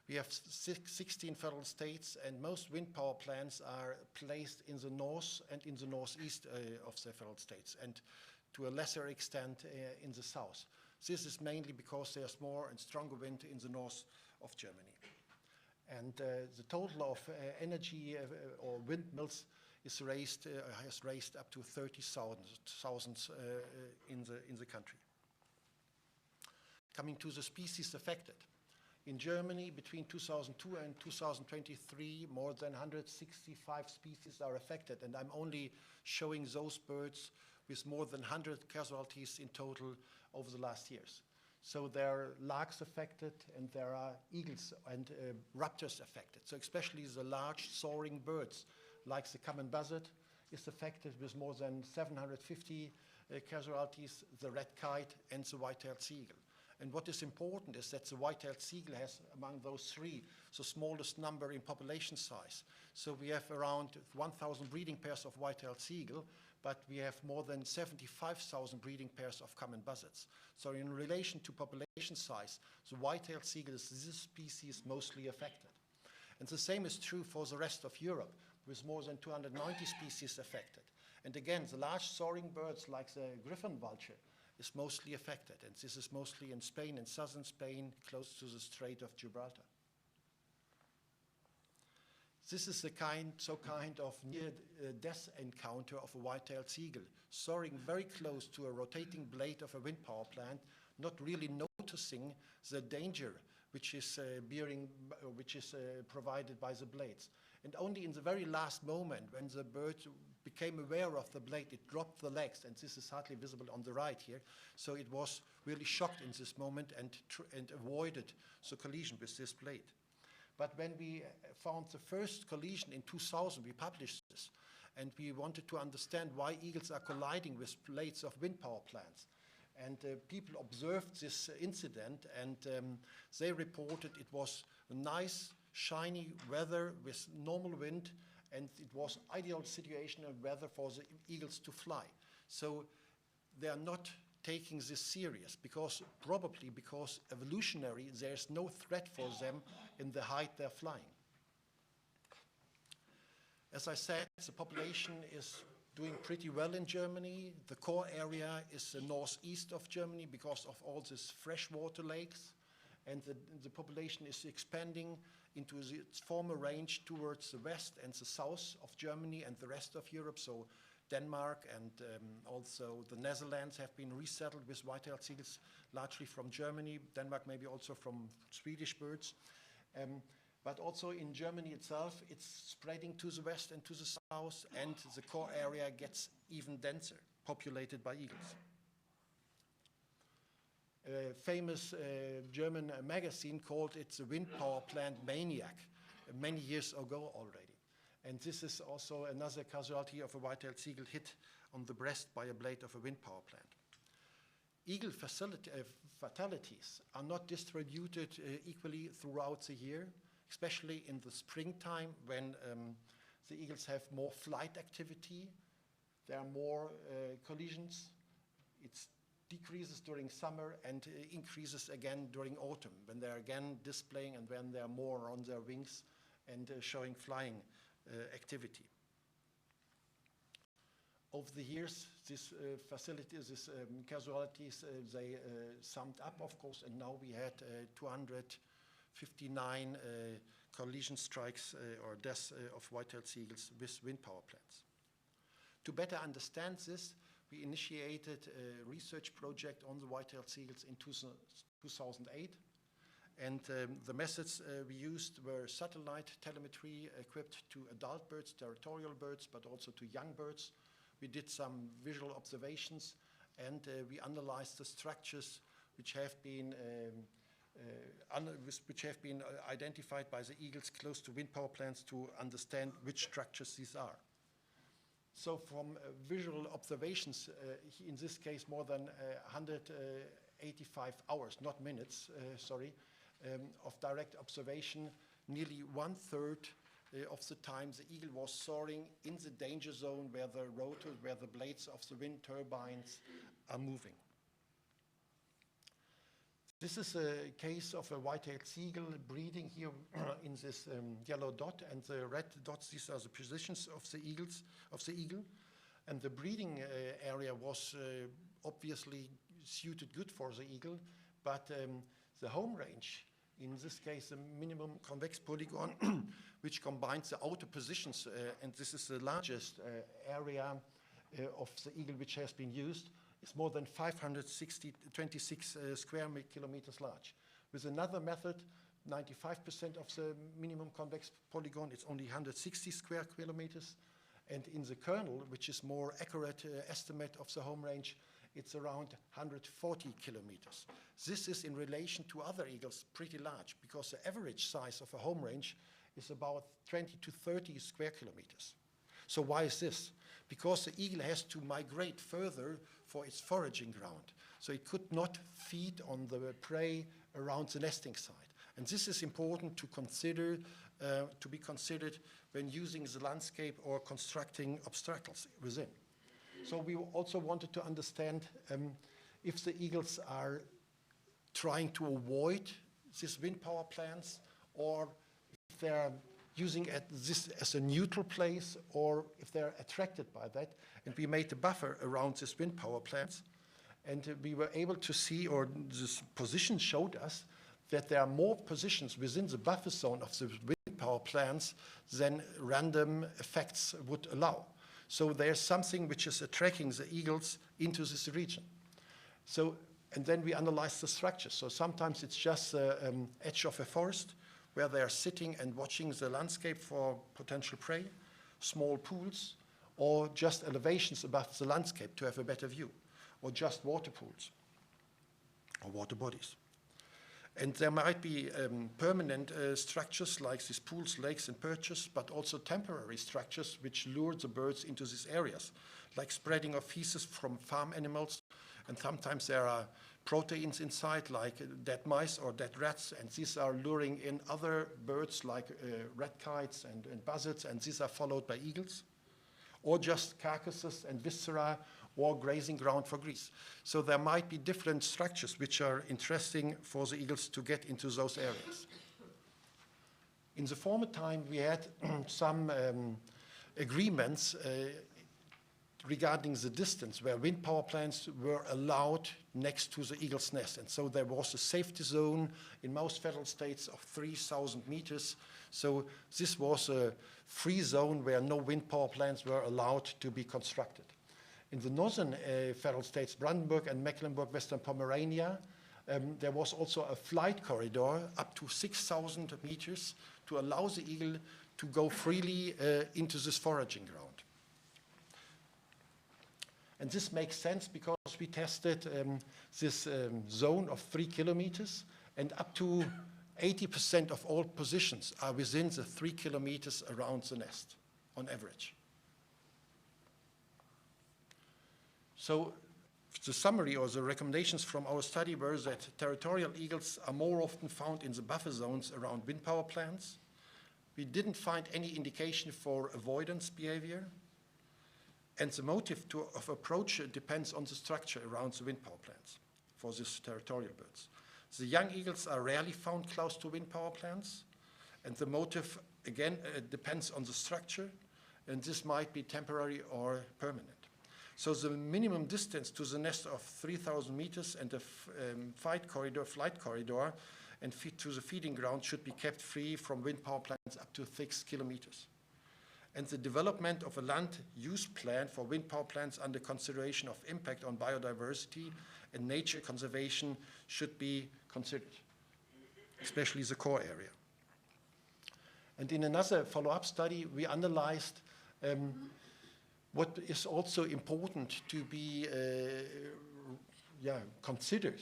we have 16 federal states, and most wind power plants are placed in the north and in the northeast of the federal states, and to a lesser extent in the south. This is mainly because there's more and stronger wind in the north of Germany. And the total of energy or windmills is has raised up to 30,000 in the country. Coming to the species affected. In Germany, between 2002 and 2023, more than 165 species are affected, and I'm only showing those birds with more than 100 casualties in total over the last years. So there are larks affected, and there are eagles and raptors affected. So especially the large soaring birds, like the common buzzard, is affected with more than 750 casualties, the red kite and the white-tailed seagull. And what is important is that the white-tailed seagull has, among those three, the smallest number in population size. So we have around 1,000 breeding pairs of white-tailed seagull, but we have more than 75,000 breeding pairs of common buzzards. So in relation to population size, the white-tailed seagull is this species mostly affected. And the same is true for the rest of Europe, with more than 290 species affected. And again, the large soaring birds like the griffon vulture is mostly affected, and this is mostly in Spain, in southern Spain, close to the Strait of Gibraltar. This is the kind of near-death encounter of a white-tailed seagull, soaring very close to a rotating blade of a wind power plant, not really noticing the danger which is provided by the blades. And only in the very last moment, when the bird became aware of the blade, it dropped the legs, and this is hardly visible on the right here. So it was really shocked in this moment and avoided the collision with this blade. But when we found the first collision in 2000, we published this, and we wanted to understand why eagles are colliding with blades of wind power plants. And people observed this incident, and they reported it was a nice, shiny weather with normal wind, and it was ideal situation and weather for the eagles to fly. So they are not taking this serious, probably because evolutionary, there's no threat for them in the height they're flying. As I said, the population is doing pretty well in Germany. The core area is the northeast of Germany because of all these freshwater lakes, and the population is expanding into its former range towards the west and the south of Germany and the rest of Europe. So Denmark and also the Netherlands have been resettled with white-tailed seagulls, largely from Germany, Denmark maybe also from Swedish birds. But also in Germany itself, it's spreading to the west and to the south, and the core area gets even denser, populated by eagles. A famous German magazine called it the wind power plant maniac many years ago already. And this is also another casualty of a white-tailed seagull hit on the breast by a blade of a wind power plant. Eagle fatalities are not distributed equally throughout the year, especially in the springtime when the eagles have more flight activity. There are more collisions. It decreases during summer and increases again during autumn, when they're again displaying and when they're more on their wings and showing flying activity. Over the years, this facilities, these casualties, they summed up, of course, and now we had 259 collision strikes or deaths of white-tailed seagulls with wind power plants. To better understand this, we initiated a research project on the white-tailed seagulls in 2008. And the methods we used were satellite telemetry equipped to adult birds, territorial birds, but also to young birds. We did some visual observations, and we analyzed the structures which have been identified by the eagles close to wind power plants to understand which structures these are. So from visual observations, in this case more than 185 hours, not minutes, of direct observation, nearly 1/3 of the time the eagle was soaring in the danger zone where the rotor, where the blades of the wind turbines are moving. This is a case of a white-tailed seagull breeding here in this yellow dot, and the red dots, these are the positions of the eagle. And the breeding area was obviously suited good for the eagle, but the home range, in this case, the minimum convex polygon, which combines the outer positions, and this is the largest area of the eagle which has been used, is more than 526 square kilometers large. With another method, 95% of the minimum convex polygon, it's only 160 square kilometers. And in the kernel, which is more accurate estimate of the home range, it's around 140 kilometers. This is in relation to other eagles pretty large, because the average size of a home range is about 20 to 30 square kilometers. So why is this? Because the eagle has to migrate further for its foraging ground. So it could not feed on the prey around the nesting site. And this is important to consider, to be considered when using the landscape or constructing obstacles within. So we also wanted to understand if the eagles are trying to avoid these wind power plants, or if they're using this as a neutral place, or if they're attracted by that. And we made a buffer around these wind power plants, and we were able to see, or this position showed us, that there are more positions within the buffer zone of the wind power plants than random effects would allow. So there's something which is attracting the eagles into this region. So, and then we analyze the structures. So sometimes it's just the edge of a forest where they are sitting and watching the landscape for potential prey, small pools, or just elevations above the landscape to have a better view, or just water pools or water bodies. And there might be permanent structures like these pools, lakes, and perches, but also temporary structures which lure the birds into these areas, like spreading of feces from farm animals. And sometimes there are proteins inside, like dead mice or dead rats, and these are luring in other birds like red kites and buzzards, and these are followed by eagles, or just carcasses and viscera, or grazing ground for grease. So there might be different structures which are interesting for the eagles to get into those areas. In the former time, we had some agreements regarding the distance where wind power plants were allowed next to the eagle's nest. And so there was a safety zone in most federal states of 3,000 meters. So this was a free zone where no wind power plants were allowed to be constructed. In the northern federal states, Brandenburg and Mecklenburg-Western Pomerania, there was also a flight corridor up to 6,000 meters to allow the eagle to go freely into this foraging ground. And this makes sense because we tested this zone of 3 kilometers, and up to 80% of all positions are within the 3 kilometers around the nest on average. So the summary or the recommendations from our study were that territorial eagles are more often found in the buffer zones around wind power plants. We didn't find any indication for avoidance behavior. And the motive of approach depends on the structure around the wind power plants for these territorial birds. The young eagles are rarely found close to wind power plants. And the motive, again, depends on the structure. And this might be temporary or permanent. So the minimum distance to the nest of 3,000 meters and the flight corridor, and to the feeding ground should be kept free from wind power plants up to 6 kilometers. And the development of a land use plan for wind power plants under consideration of impact on biodiversity and nature conservation should be considered, especially the core area. And in another follow-up study, we analyzed what is also important to be considered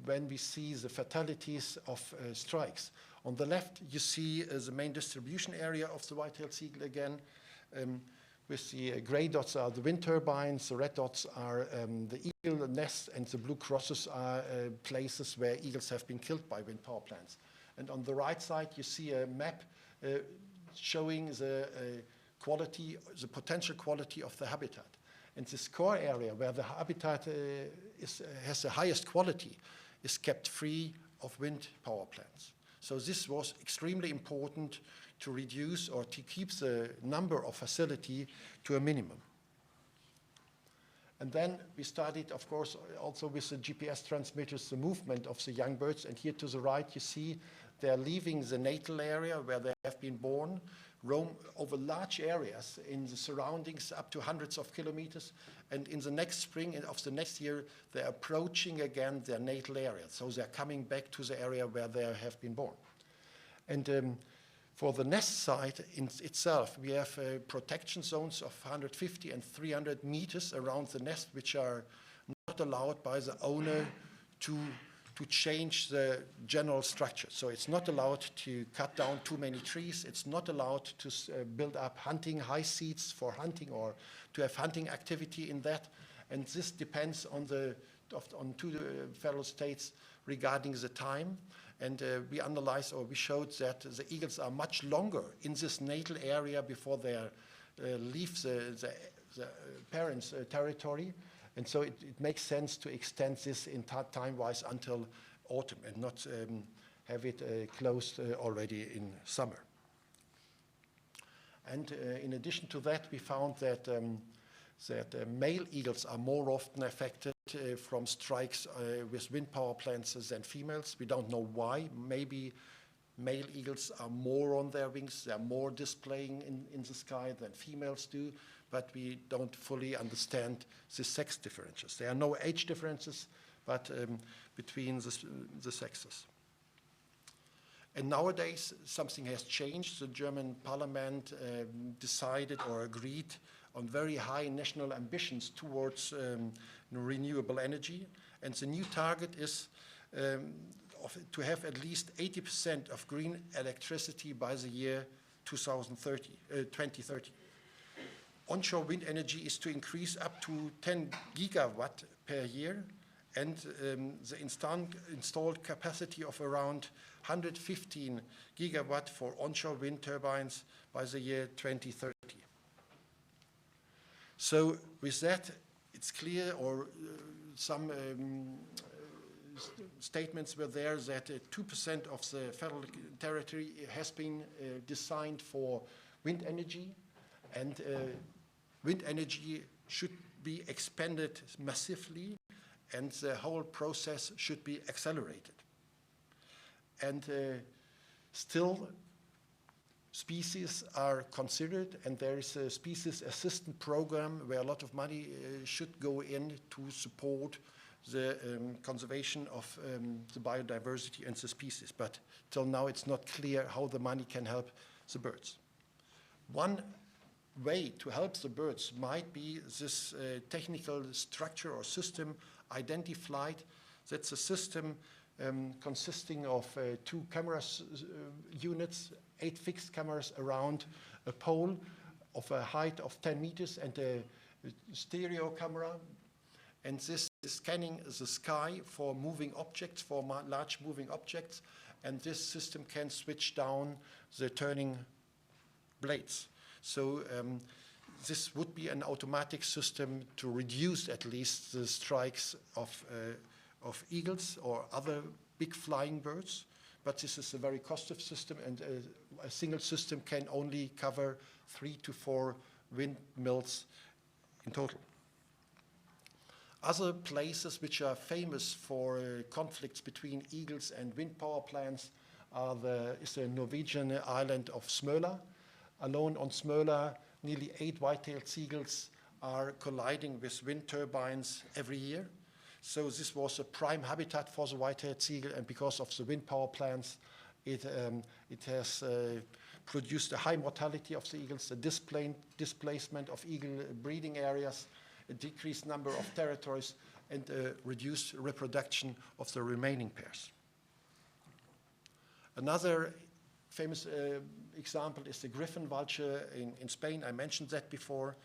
when we see the fatalities of strikes. On the left, you see the main distribution area of the white-tailed seagull again. With the gray dots are the wind turbines, the red dots are the eagle nests, and the blue crosses are places where eagles have been killed by wind power plants. And on the right side, you see a map showing the quality, the potential quality of the habitat. And this core area where the habitat has the highest quality is kept free of wind power plants. So this was extremely important to reduce or to keep the number of facility to a minimum. And then we studied, of course, also with the GPS transmitters, the movement of the young birds. And here to the right, you see they're leaving the natal area where they have been born, roam over large areas in the surroundings up to hundreds of kilometers. And in the next spring of the next year, they're approaching again their natal area. So they're coming back to the area where they have been born. And for the nest site in itself, we have protection zones of 150 and 300 meters around the nest, which are not allowed by the owner to change the general structure. So it's not allowed to cut down too many trees. It's not allowed to build up hunting high seats for hunting or to have hunting activity in that. And this depends on two federal states regarding the time. And we analyzed, or we showed that the eagles are much longer in this natal area before they leave the parents' territory. And so it makes sense to extend this in time-wise until autumn and not have it closed already in summer. And in addition to that, we found that male eagles are more often affected from strikes with wind power plants than females. We don't know why. Maybe male eagles are more on their wings, they're more displaying in the sky than females do, but we don't fully understand the sex differences. There are no age differences, but between the sexes. And nowadays, something has changed. The German parliament decided or agreed on very high national ambitions towards renewable energy. And the new target is to have at least 80% of green electricity by the year 2030. Onshore wind energy is to increase up to 10 gigawatt per year, and the installed capacity of around 115 gigawatt for onshore wind turbines by the year 2030. So with that, it's clear, or some statements were there, that 2% of the federal territory has been designed for wind energy, and wind energy should be expanded massively, and the whole process should be accelerated. And still, species are considered, and there is a species assistance program where a lot of money should go in to support the conservation of the biodiversity and the species. But till now, it's not clear how the money can help the birds. One way to help the birds might be this technical structure or system identified. That's a system consisting of 2 camera units, 8 fixed cameras around a pole of a height of 10 meters and a stereo camera. And this is scanning the sky for moving objects, for large moving objects. And this system can switch down the turning blades. So this would be an automatic system to reduce at least the strikes of eagles or other big flying birds. But this is a very costly system, and a single system can only cover 3 to 4 windmills in total. Other places which are famous for conflicts between eagles and wind power plants is the Norwegian island of Smøla. Alone on Smøla, nearly 8 white-tailed seagulls are colliding with wind turbines every year. So this was a prime habitat for the white-tailed seagull, and because of the wind power plants, it has produced a high mortality of the eagles, a displacement of eagle breeding areas, a decreased number of territories, and a reduced reproduction of the remaining pairs. Another famous example is the griffon vulture in Spain. I mentioned that before.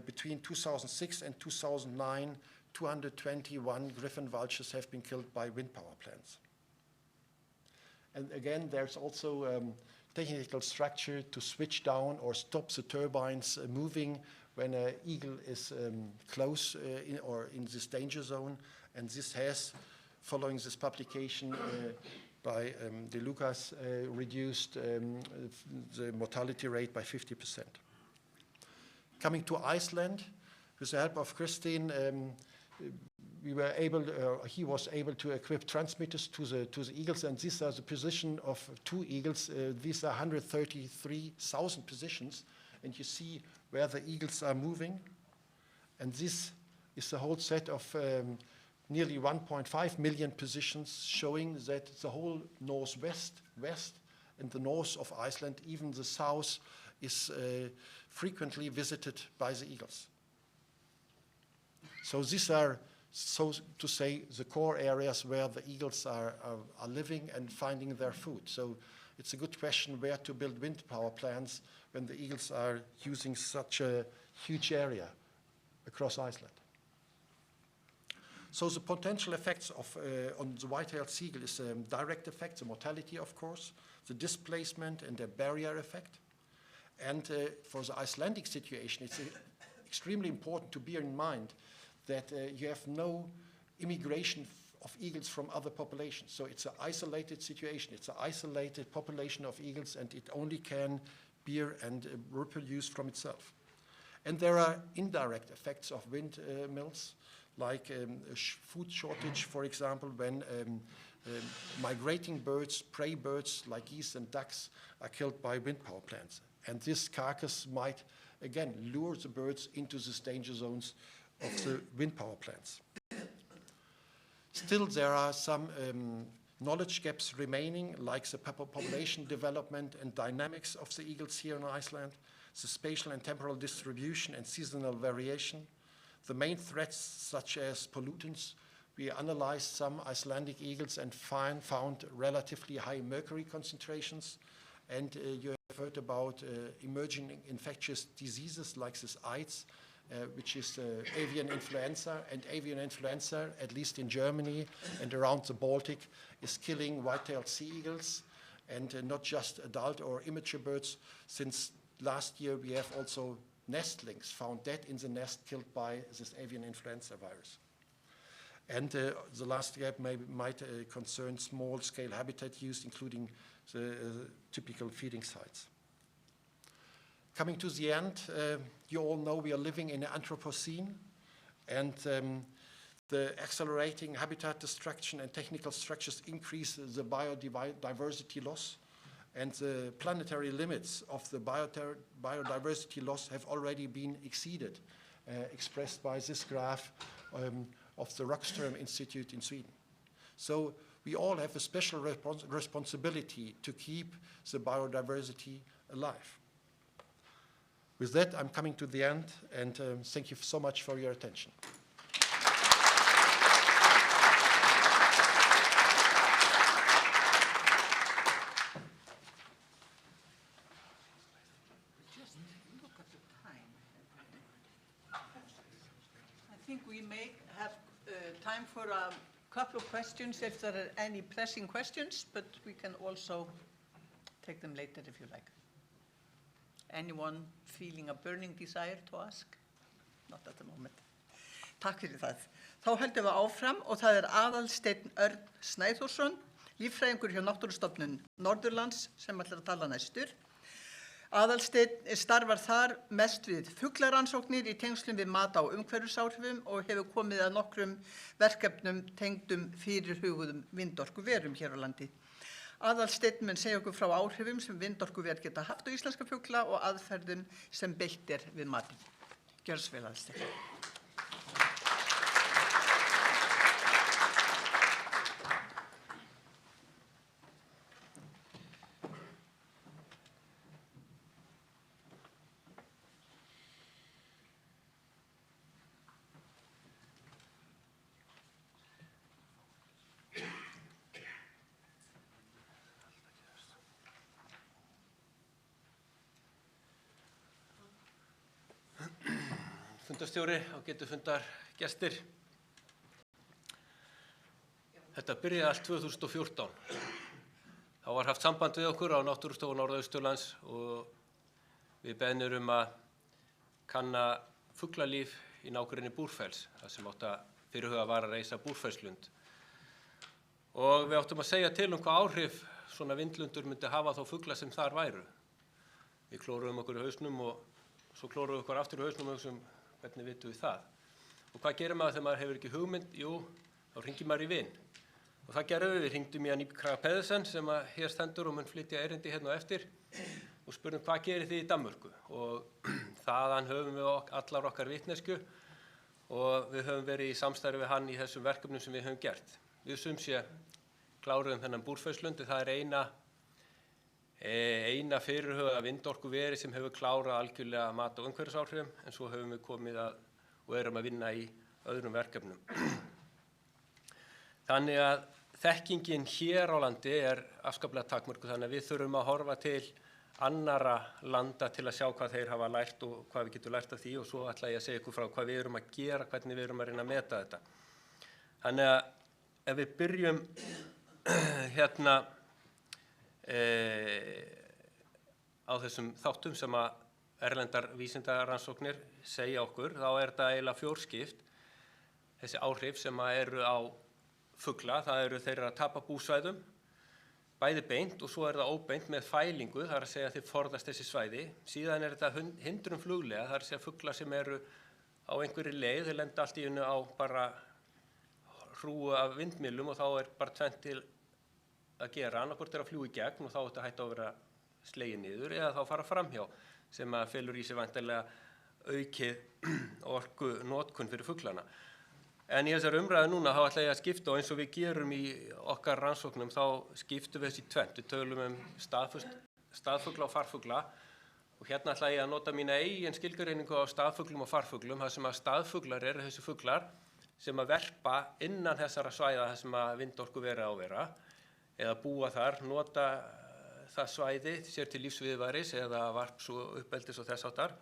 Between 2006 and 2009, 221 griffon vultures have been killed by wind power plants. And again, there's also technical structure to switch down or stop the turbines moving when an eagle is close in this danger zone. And this has, following this publication by De Lucas, reduced the mortality rate by 50%. Coming to Iceland, with the help of Christine, he was able to equip transmitters to the eagles, and these are the position of 2 eagles. These are 133,000 positions, and you see where the eagles are moving. And this is the whole set of nearly 1.5 million positions, showing that the whole northwest, west, and the north of Iceland, even the south, is frequently visited by the eagles. So these are, so to say, the core areas where the eagles are living and finding their food. So it's a good question where to build wind power plants when the eagles are using such a huge area across Iceland. So the potential effects on the white-tailed seagull is a direct effect, the mortality, of course, the displacement and the barrier effect. And for the Icelandic situation, it's extremely important to bear in mind that you have no immigration of eagles from other populations. So it's an isolated situation. It's an isolated population of eagles, and it only can bear and reproduce from itself. And there are indirect effects of windmills, like a food shortage, for example, when migrating birds, prey birds like geese and ducks, are killed by wind power plants. And this carcass might, again, lure the birds into these danger zones of the wind power plants. Still, there are some knowledge gaps remaining, like the population development and dynamics of the eagles here in Iceland, the spatial and temporal distribution and seasonal variation, the main threats such as pollutants. We analyzed some Icelandic eagles and found relatively high mercury concentrations. And you have heard about emerging infectious diseases like this AIDS, which is avian influenza. And avian influenza, at least in Germany and around the Baltic, is killing white-tailed sea eagles, and not just adult or immature birds. Since last year, we have also nestlings found dead in the nest, killed by this avian influenza virus. And the last gap might concern small-scale habitat use, including the typical feeding sites. Coming to the end, you all know we are living in an Anthropocene, and the accelerating habitat destruction and technical structures increase the biodiversity loss, and the planetary limits of the biodiversity loss have already been exceeded, expressed by this graph of the Rockström Institute in Sweden. So we all have a special responsibility to keep the biodiversity alive. With that, I'm coming to the end, and thank you so much for your attention. Just look at the time. I think we may have time for a couple of questions if there are any pressing questions, but we can also take them later if you like. Anyone feeling a burning desire to ask? Not at the moment. Takk fyrir það. Þá höldum við áfram og það er Aðalsteinn Örn Snæþórsson, líffræðingur hjá Náttúrustofnun Norðurlands, sem ætlar að tala næstur. Aðalsteinn starfar þar mest við fuglarannsóknir í tengslum við mat á umhverfisáhrifum og hefur komið að nokkrum verkefnum tengdum fyrirhuguðum vindorkuverum hér á landi. Aðalsteinn mun segja okkur frá áhrifum sem vindorkuver geta haft á íslenska fugla og aðferðum sem beitt við matinn. Gjörðu svo vel, Aðalsteinn. Fundarstjóri og getur fundar gestir. Þetta byrjaði allt 2014. Þá var haft samband við okkur á Náttúrustofu Norðausturlands og við beðnir að kanna fuglalíf í nágrenni Búrfells, þar sem átti að fyrirhuga var að reisa Búrfellslund. Og við áttum að segja til hvað áhrif svona vindlundur myndi hafa þá fugla sem þar væru. Við klóruðum okkur í hausnum og svo klóruðum við okkur aftur í hausnum og hugsaum hvernig vitum við það. Og hvað gerir maður þegar maður hefur ekki hugmynd? Jú, þá hringir maður í vin. Og það gerðum við hringdum í hann í sem hér stendur og mun flytja erindi hérna á eftir og spurðum hvað gerir þið í Danmörku. Og þaðan höfum við allar okkar vitneskju og við höfum verið í samstarfi við hann í þessum verkefnum sem við höfum gert. Við sumsé kláruðum þennan Búrfellslundi, það er eina fyrirhugaða vindorkuveri sem hefur klárað algjörlega mat á umhverfisáhrifum, en svo höfum við komið og erum að vinna í öðrum verkefnum. Þannig að þekkingin hér á landi er afskaplega takmörkuð, þannig að við þurfum að horfa til annarra landa til að sjá hvað þeir hafa lært og hvað við getum lært af því og svo ætla ég að segja ykkur frá hvað við erum að gera, hvernig við erum að reyna að meta þetta. Þannig að ef við byrjum hérna á þessum þáttum sem að erlendar vísindarannsóknir segja okkur, þá er þetta eiginlega fjórskipt, þessi áhrif sem eru á fugla, það eru þeirra að tapa búsvæðum, bæði beint og svo er það óbeint með fælingu, það er að segja að þið forðast þessi svæði, síðan er þetta hindrun fluglega, það er að segja fugla sem eru á einhverri leið, þeir lenda allt í einu á bara hrúgu af vindmyllum og þá er bara tvennt til að gera, annarkvort er að fljúga í gegn og þá þetta hætti að vera slegið niður eða þá fara framhjá sem að felur í sig væntanlega aukið orku notkun fyrir fuglana. En í þessari umræðu núna þá ætla ég að skipta og eins og við gerum í okkar rannsóknum þá skiptum við þessi tvennt. Við tölum staðfugla og farfugla og hérna ætla ég að nota mína eigin skilgreiningu á staðfuglum og farfuglum, þar sem að staðfuglar eru þessi fuglar sem að verpa innan þessara svæða þar sem að vindorkuver á að vera eða búa þar, nota það svæði sér til lífsviðurværis eða varps og uppeldis og þess háttar.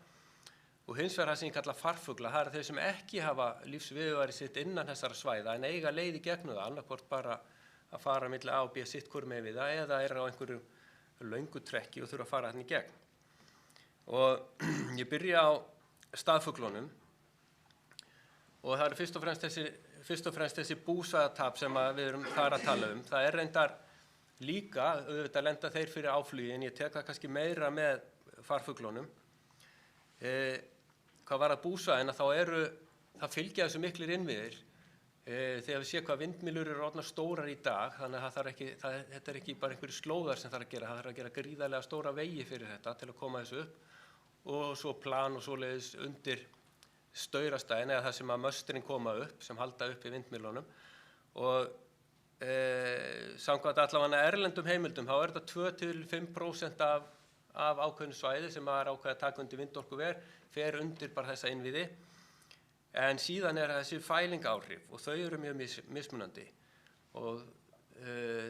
Og hins vegar það sem ég kalla farfugla, það eru þeir sem ekki hafa lífsviðurværi sitt innan þessara svæða en eiga leið í gegnum það, annarkvort bara að fara milli A og B sitt hvor megin við það eða eru á einhverju löngu trekki og þurfa að fara hann í gegn. Og ég byrja á staðfuglunum og það eru fyrst og fremst þessi búsvæðatap sem við erum þar að tala um. Það er reyndar líka, auðvitað lenda þeir fyrir áflugi en ég tek það kannski meira með farfuglunum. Hvað var að búsvæðina þá það fylgja þessu miklir innviðir. Þegar við séum hvað vindmyllur eru orðnar stórar í dag, þannig að þetta er ekki bara einhverju slóðar sem þarf að gera, það þarf að gera gríðarlega stóra vegi fyrir þetta til að koma þessu upp og svo plan og svoleiðis undir staurastæðin eða það sem að möstrin koma upp, sem halda upp í vindmyllunum og samkvæmt allavega erlendum heimildum þá er þetta 2–5% af ákveðnu svæði sem er ákveðið að taka undir vindorkuver fer undir bara þessa innviði en síðan er þessi fælingáhrif og þau eru mjög mismunandi og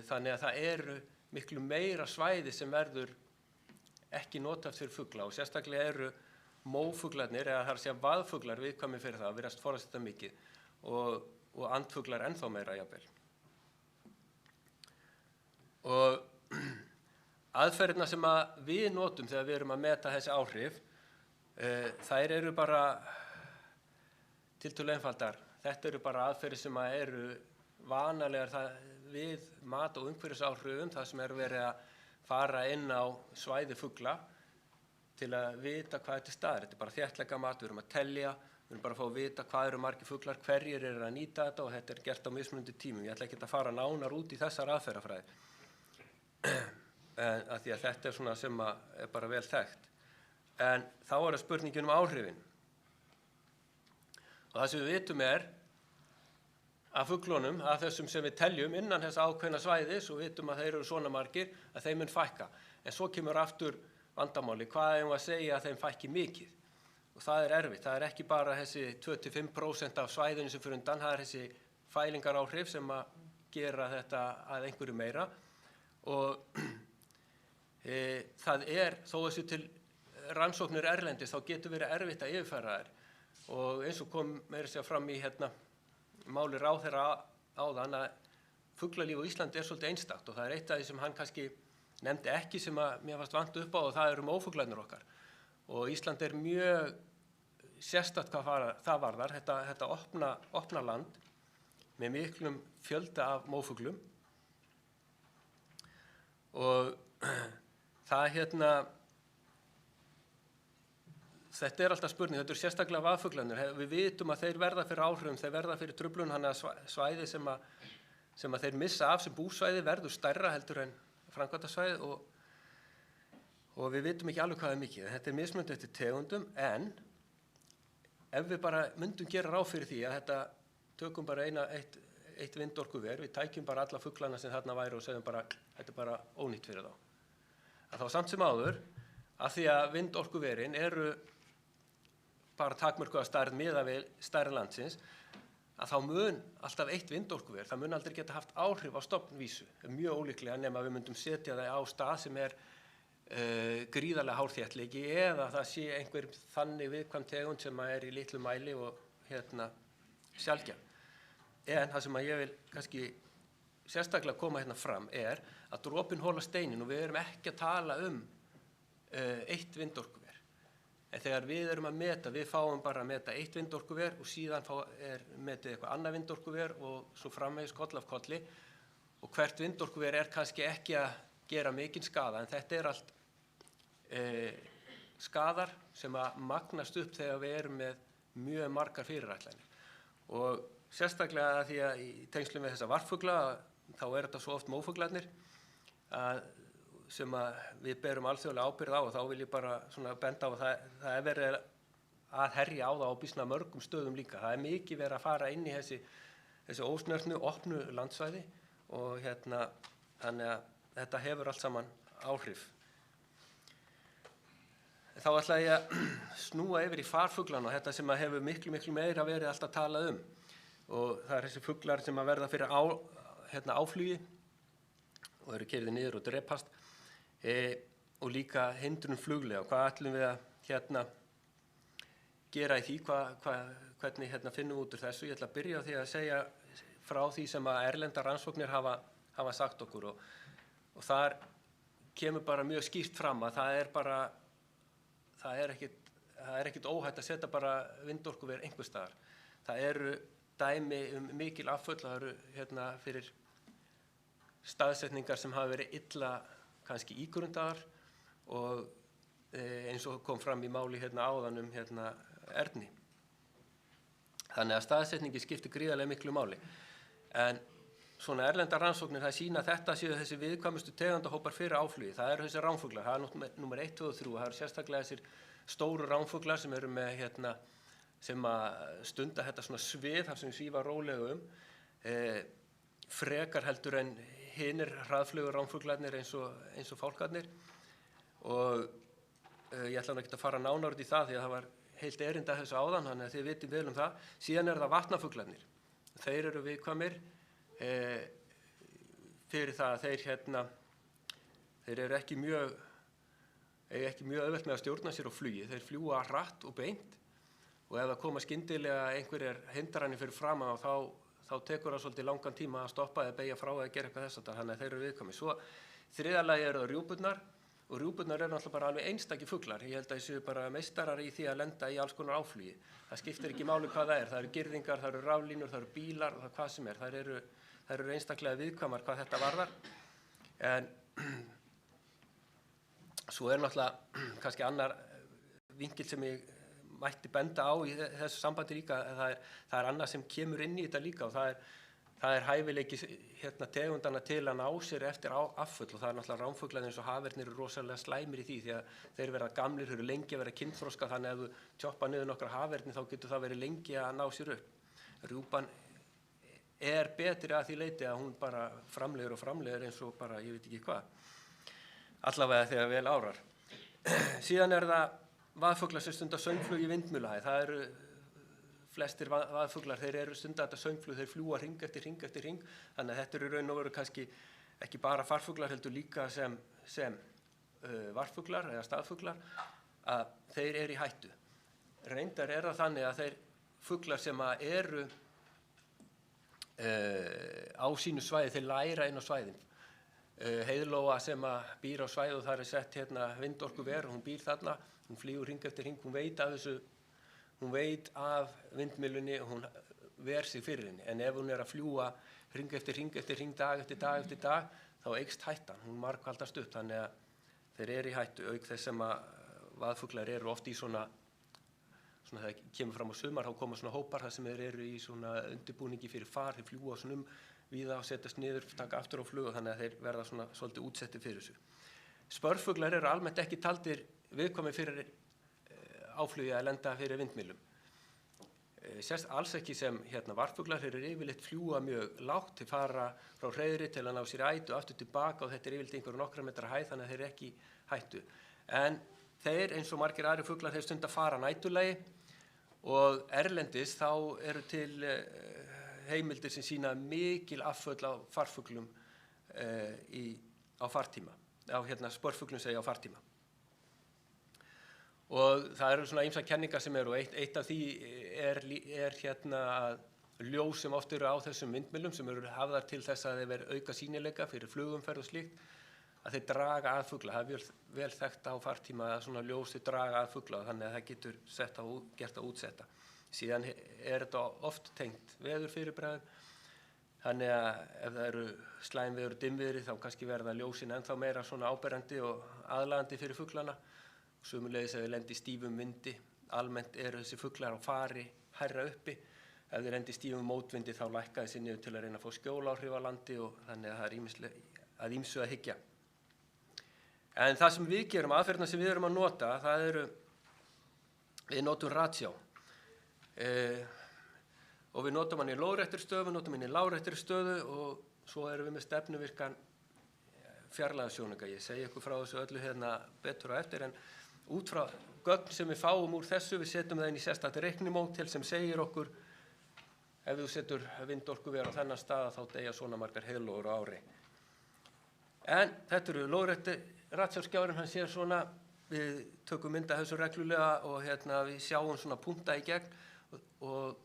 þannig að það eru miklu meira svæði sem verður ekki notað fyrir fugla og sérstaklega eru mófuglarnir eða það er að segja vaðfuglar viðkvæmir fyrir það, virðast forðast þetta mikið og andfuglar ennþá meira jafnvel. Og aðferðina sem við notum þegar við erum að meta þessi áhrif, þær eru bara tiltölulega einfaldar. Þetta eru bara aðferðir sem eru vanalegar við mat- og umhverfisáhrifum, það sem verið að fara inn á svæði fugla til að vita hvað þetta staðar. Þetta bara þéttleika mat, við erum að telja, við erum bara að fá að vita hvað eru margir fuglar, hverjir eru að nýta þetta og þetta gert á mismunandi tímum. Ég ætla ekki að fara nánar út í þessar aðferðafræði. Af því að þetta svona sem bara vel þekkt. En þá það spurningin áhrifin. Og það sem við vitum að fuglunum, að þessum sem við teljum innan þess ákveðna svæðis og vitum að þeir eru svona margir, að þeim mun fækka. En svo kemur aftur vandamáli, hvað eigum að segja að þeim fækki mikið? Og það erfitt. Það ekki bara þessi 2-5% af svæðinu sem fyrir undan, það þessi fælingaráhrif sem að gera þetta að einhverju meira. Og það þó þessi til rannsóknir erlendis, þá getur verið erfitt að yfirfæra þær. Og eins og kom meira að segja fram í máli ráðherra áðan að fuglalíf á Íslandi svolítið einstakt og það eitt af því sem hann kannski nefndi ekki sem að mér fannst vant upp á og það eru mófuglarnir okkar. Og Ísland mjög sérstakt hvað það varðar, þetta opna land með miklum fjölda af mófuglum. Og það þetta alltaf spurning, þetta sérstaklega vaðfuglarnir. Við vitum að þeir verða fyrir áhrifum, þeir verða fyrir truflun, þannig að svæði sem að þeir missa af sem búsvæði verður stærra heldur en framkvæmdasvæði og við vitum ekki alveg hvað mikið. Þetta mismunandi eftir tegundum, en ef við bara myndum gera ráð fyrir því að þetta tökum bara eitt vindorkuver, við tækjum bara alla fuglana sem þarna væri og segjum bara, þetta bara ónýtt fyrir þá. Að þá samt sem áður, að því að vindorkuverin eru bara takmörkuð að stærð miðað við stærri landsins, að þá mun alltaf eitt vindorkuver, það mun aldrei geta haft áhrif á stofnvísu, mjög ólíklega nema við myndum setja það á stað sem gríðarlega hárþéttleiki eða það sé einhver þannig viðkvæm tegund sem í litlu mæli og sjaldgæf. En það sem ég vil kannski sérstaklega koma fram að dropinn holar steininn og við erum ekki að tala eitt vindorkuver. En þegar við erum að meta, við fáum bara að meta eitt vindorkuver og síðan metið eitthvað annað vindorkuver og svo framvegis koll af kolli og hvert vindorkuver kannski ekki að gera mikinn skaða en þetta allt skaðar sem að magnast upp þegar við erum með mjög margar fyrirætlanir. Og sérstaklega því að í tengslum við þessa varffugla þá þetta svo oft mófuglarnir sem að við berum alþjóðlega ábyrgð á og þá vil ég bara benda á að það verið að herja á það á býsna mörgum stöðum líka. Það mikið verið að fara inn í þessi ósnörnu, opnu landsvæði og þannig að þetta hefur allt saman áhrif. Þá ætla ég að snúa yfir í farfuglana og þetta sem að hefur miklu meira verið alltaf talað og það þessi fuglar sem að verða fyrir áflugi og eru keyrðir niður og drepast og líka hindrun fluglega. Hvað ætlum við að gera í því, hvernig finnum við út úr þessu? Ég ætla að byrja á því að segja frá því sem að erlendar rannsóknir hafa sagt okkur og þar kemur bara mjög skýrt fram að það ekkert óhætt að setja bara vindorkuver einhvers staðar. Það eru dæmi mikil afföll, það eru fyrir staðsetningar sem hafa verið illa kannski ígrundaðar og eins og kom fram í máli áðan erni. Þannig að staðsetningi skiptir gríðarlega miklu máli. En svona erlendar rannsóknir það sýna þetta séu þessi viðkvæmustu tegundahópar fyrir áflugi. Það eru þessi ránfuglar, það númer 1, 2 og 3. Það eru sérstaklega þessir stóru ránfuglar sem eru með sem að stunda þetta svona svið þar sem svífa rólega frekar heldur en hinir hraðflugur ránfuglarnir eins og fálkarnir og ég ætla ekki að fara nánar út í það því að það var heilt erinda þessu áðan þannig að þið vitið vel það. Síðan það vatnafuglarnir. Þeir eru viðkvæmir fyrir það að þeir eru ekki mjög auðvelt með að stjórna sér á flugi. Þeir fljúga hratt og beint og ef það koma skyndilega einhverjar hindranir fyrir framan þá tekur það svolítið langan tíma að stoppa eða beygja frá eða gera eitthvað þess að þannig að þeir eru viðkvæmir. Svo þriðja lagi eru það rjúpurnar og rjúpurnar eru náttúrulega bara alveg einstakir fuglar. Ég held að þessu bara meistarar í því að lenda í alls konar áflugi. Það skiptir ekki máli hvað það eru girðingar, það eru raflínur, það eru bílar og það hvað sem þær eru einstaklega viðkvæmar hvað þetta varðar. En svo náttúrulega kannski annar vinkil sem ég mætti benda á í þessu sambandi líka, það er annað sem kemur inn í þetta líka og það er hæfileiki tegundana til að ná sér eftir afföll og það er náttúrulega ránfuglar eins og hafernir eru rosalega slæmir í því að þeir verða gamlir, þeir eru lengi að vera kynþroska þannig að ef þú tjoppa niður nokkra hafernir þá getur það verið lengi að ná sér upp. Rjúpan er betri að því leyti að hún bara framleiðir eins og bara ég veit ekki hvað. Allavega þegar vel árar. Síðan er það vaðfuglar sem stunda söngflug í vindmyllahæð. Það eru flestir vaðfuglar, þeir eru stunda þetta söngflug, þeir fljúga hring eftir hring, þannig að þetta eru raun og veru kannski ekki bara farfuglar heldur líka sem varffuglar eða staðfuglar, að þeir eru í hættu. Reyndar er það þannig að þeir fuglar sem eru á sínu svæði, þeir læra inn á svæðin. Heiðlóa sem býr á svæði og þar er sett vindorkuver, hún býr þarna, hún flýgur hring eftir hring, hún veit af vindmyllunni og hún ver sig fyrir henni. En ef hún er að fljúga hring eftir hring, dag eftir dag, þá eykst hættan, hún margfaldast upp, þannig að þeir eru í hættu, auk þess sem að vaðfuglar eru oft í svona það kemur fram á sumar, þá koma svona hópar þar sem þeir eru í svona undirbúningi fyrir far, þeir fljúga svona víða og setjast niður, taka aftur á flug og þannig að þeir verða svona svolítið útsetti fyrir þessu. Spörfuglar eru almennt ekki taldir viðkvæmir fyrir áflugi að lenda fyrir vindmyllum. Alls ekki sem varffuglar, þeir eru yfirleitt fljúga mjög lágt, þeir fara frá hreiðri til að ná sér ætu og aftur tilbaka og þetta er yfirleitt einhverjum nokkra metra hæð þannig að þeir eru ekki hættu. En þeir eins og margir aðrir fuglar þeir stunda fara næturlagi og erlendis þá eru til heimildir sem sýna mikil afföll á farfuglum á fartíma, spörfuglum segja á fartíma. Og það eru svona ýmsar kenningar sem eru og eitt af því er að ljós sem oft eru á þessum vindmyllum sem eru hafðar til þess að þeir vera auka sýnileika fyrir flugumferð og slíkt, að þeir draga að fugla. Það er vel þekkt á fartíma að svona ljós þeir draga að fugla þannig að það getur gert að útsetta. Síðan er þetta oft tengt veðurfyrirbræðum, þannig að ef það eru slæmveður og dimmviðri þá kannski verða ljósin ennþá meira svona áberandi og aðlaðandi fyrir fuglana. Sömuleiðis ef þeir lendi í stífum vindi, almennt eru þessi fuglar á fari hærra uppi. Ef þeir lendi í stífum mótvindi þá lækka þessi niður til að reyna að fá skjóláhrif á landi og þannig að það er ýmsu að hyggja. En það sem við gerum, aðferðina sem við erum að nota, það eru, við notum ratsjá. Og við notum hann í lóðréttri stöðu, við notum hann í láréttri stöðu og svo erum við með stefnuvirkan fjarlægðarsjónauka. Ég segi ykkur frá þessu öllu betur á eftir en út frá gögn sem við fáum úr þessu, við setjum það inn í sérstakt reiknimódel sem segir okkur ef þú setur vindorkuver á þennan stað þá deyja svona margar heiðlóður á ári. En þetta eru lóðrétti ratsjárskjárinn, hann sér svona, við tökum mynda þessu reglulega og við sjáum svona punta í gegn og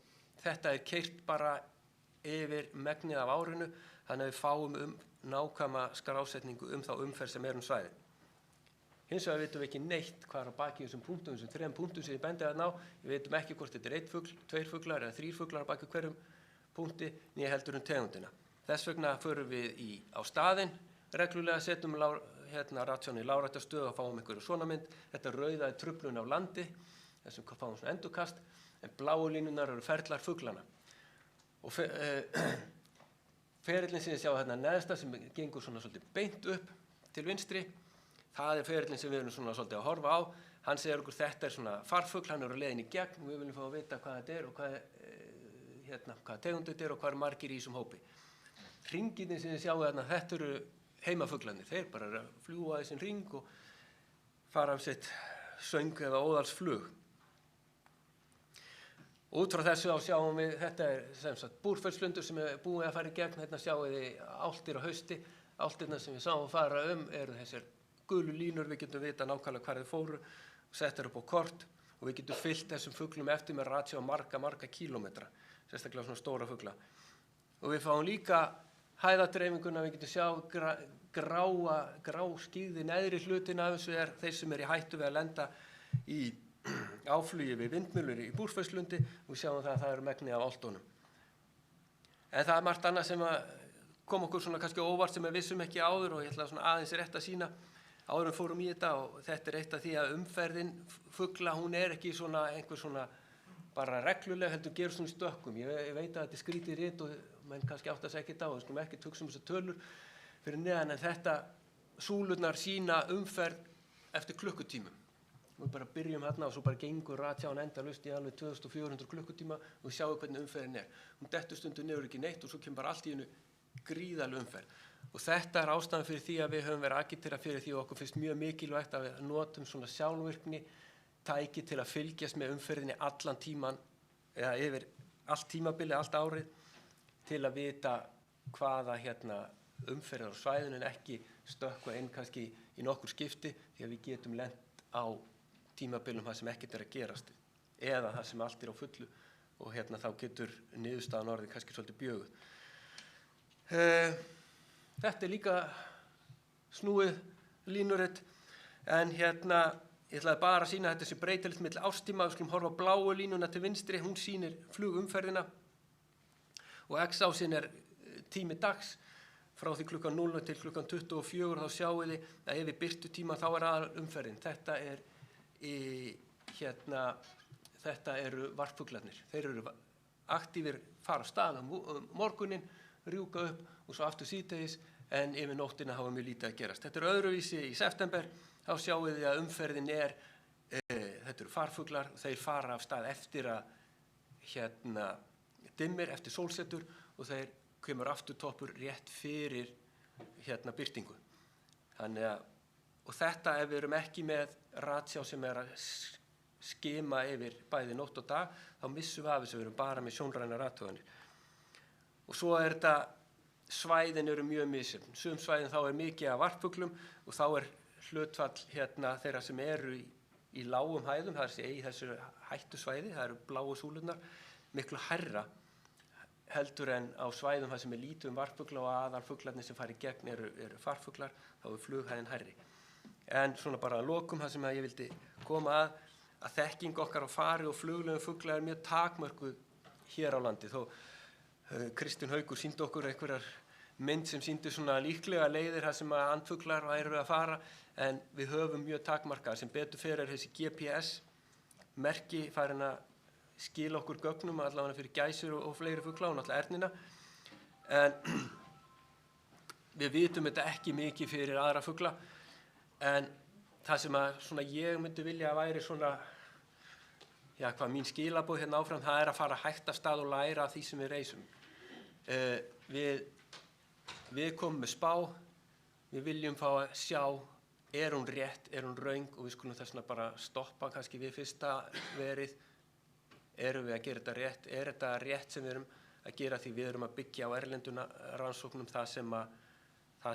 þetta er keyrt bara yfir megnið af árinu þannig að við fáum nákvæma skrásetningu þá umferð sem er svæðið. Hins vegar vitum við ekki neitt hvað er á baki þessum punktum, þessum 3 punktum sem ég bendi þarna á. Við vitum ekki hvort þetta er 1 fugl, 2 fuglar eða 3 fuglar á baki hverjum punkti, né heldur tegundina. Þess vegna förum við á staðinn, reglulega setjum ratsján í lárétta stöðu og fáum einhverju svona mynd. Þetta rauða er truflun af landi, þessum fáum svona endurkast, en bláu línunar eru ferlar fuglana. Og ferillin sem ég sjá neðsta sem gengur svona svolítið beint upp til vinstri, það er ferillin sem við erum svona svolítið að horfa á. Hann segir okkur þetta er svona farfugl, hann er á leiðinni í gegn og við viljum fá að vita hvað þetta er og hvað tegund þetta er og hvað eru margir í þessum hópi. Hringirnir sem þið sjáu þetta eru heimafuglarnir, þeir bara eru að fljúga þessum hring og fara sitt söng eða óðalsflug. Út frá þessu þá sjáum við, þetta er sem sagt búrfellslundur sem er búið að fara í gegn, sjáum við álftir á hausti, álftirna sem við sáum fara eru þessir gulu línur, við getum vita nákvæmlega hvar þeir fóru, settir upp á kort og við getum fyllt þessum fuglum eftir með ratsjá marga kílómetra, sérstaklega svona stóra fugla. Og við fáum líka hæðadreifinguna, við getum sjá gráskíði neðri hlutin af þessu er þeir sem í hættu við að lenda í áflugi við vindmyllur í búrfellslundi og við sjáum það eru megnið af álftunum. En það er margt annað sem kom okkur svona kannski óvart sem við vissum ekki áður og ég ætla svona aðeins rétt að sýna. áður en fórum í þetta og þetta eitt af því að umferðin fugla, hún ekki einhver svona bara reglulega heldur gerist hún í stökkum. Ég veit að þetta skrítið rit og menn kannski átta sig ekkert á, við skulum ekki hugsa þessar tölur fyrir neðan, en þetta súlurnar sýna umferð eftir klukkutímum. Við bara byrjum hérna og svo bara gengur ratsjáin endalaust í alveg 2400 klukkutíma og við sjáum hvernig umferðin Hún dettur stundum niður ekki neitt og svo kemur bara allt í einu gríðarleg umferð. Og þetta ástæðan fyrir því að við höfum verið að agitera fyrir því og okkur finnst mjög mikilvægt að við notum svona sjálfvirkni tæki til að fylgjast með umferðinni allan tíman eða yfir allt tímabilið, allt árið til að vita hvaða umferðar á svæðinu en ekki stökkva inn kannski í nokkur skipti því að við getum lent á tímabilum það sem ekkert að gerast eða það sem allt á fullu og þá getur niðurstaðan orðið kannski svolítið bjöguð. Þetta líka snúið línuritt en ég ætlaði bara að sýna þetta sem breytilegt milli árstíma. Við skulum horfa á bláu línuna til vinstri, hún sýnir flugumferðina og x-ásin tími dags frá því klukkan 0 til klukkan 24 þá sjáum við að yfir birtutíma þá aðalumferðin. Þetta eru varpfuglarnir. Þeir eru aktífir, fara af stað morguninn, rjúka upp og svo aftur síðdegis en yfir nóttina hafa mjög lítið að gerast. Þetta öðruvísi í september, þá sjáum við að umferðin þetta eru farfuglar og þeir fara af stað eftir að dimmir, eftir sólsetur og þeir kemur afturtoppur rétt fyrir birtingu. Og þetta ef við erum ekki með ratsjá sem að skima yfir bæði nótt og dag, þá missum við af þess að við erum bara með sjónrænar athuganir. Og svo þetta svæðin eru mjög misjöfn. Sum svæðin þá mikið af varpfuglum og þá hlutfall þeirra sem eru í lágum hæðum, það í þessu hættusvæði, það eru bláu súlurnar, miklu hærra heldur en á svæðum það sem lítið varpfugla og aðalfuglarnir sem fara í gegn eru farfuglar, þá flughæðin hærri. En svona bara að lokum það sem ég vildi koma að þekking okkar á fari og fluglegum fugla mjög takmörkuð hér á landi. Þó Kristinn Haukur sýndi okkur einhverjar mynd sem sýndi svona líklega leiðir þar sem að andfuglar væru að fara en við höfum mjög takmarkað sem betur fyrir þessi GPS merki farin að skila okkur gögnum allavega fyrir gæsir og fleiri fugla og náttúrulega ernina en við vitum þetta ekki mikið fyrir aðra fugla en það sem að svona ég myndi vilja að væri svona hvað mín skilaboð áfram það að fara hægt af stað og læra af því sem við reisum. Við komum með spá, við viljum fá að sjá hún rétt, hún röng og við skulum þess vegna bara stoppa kannski við fyrsta verið erum við að gera þetta rétt, þetta rétt sem við erum að gera því við erum að byggja á erlenduna rannsóknum það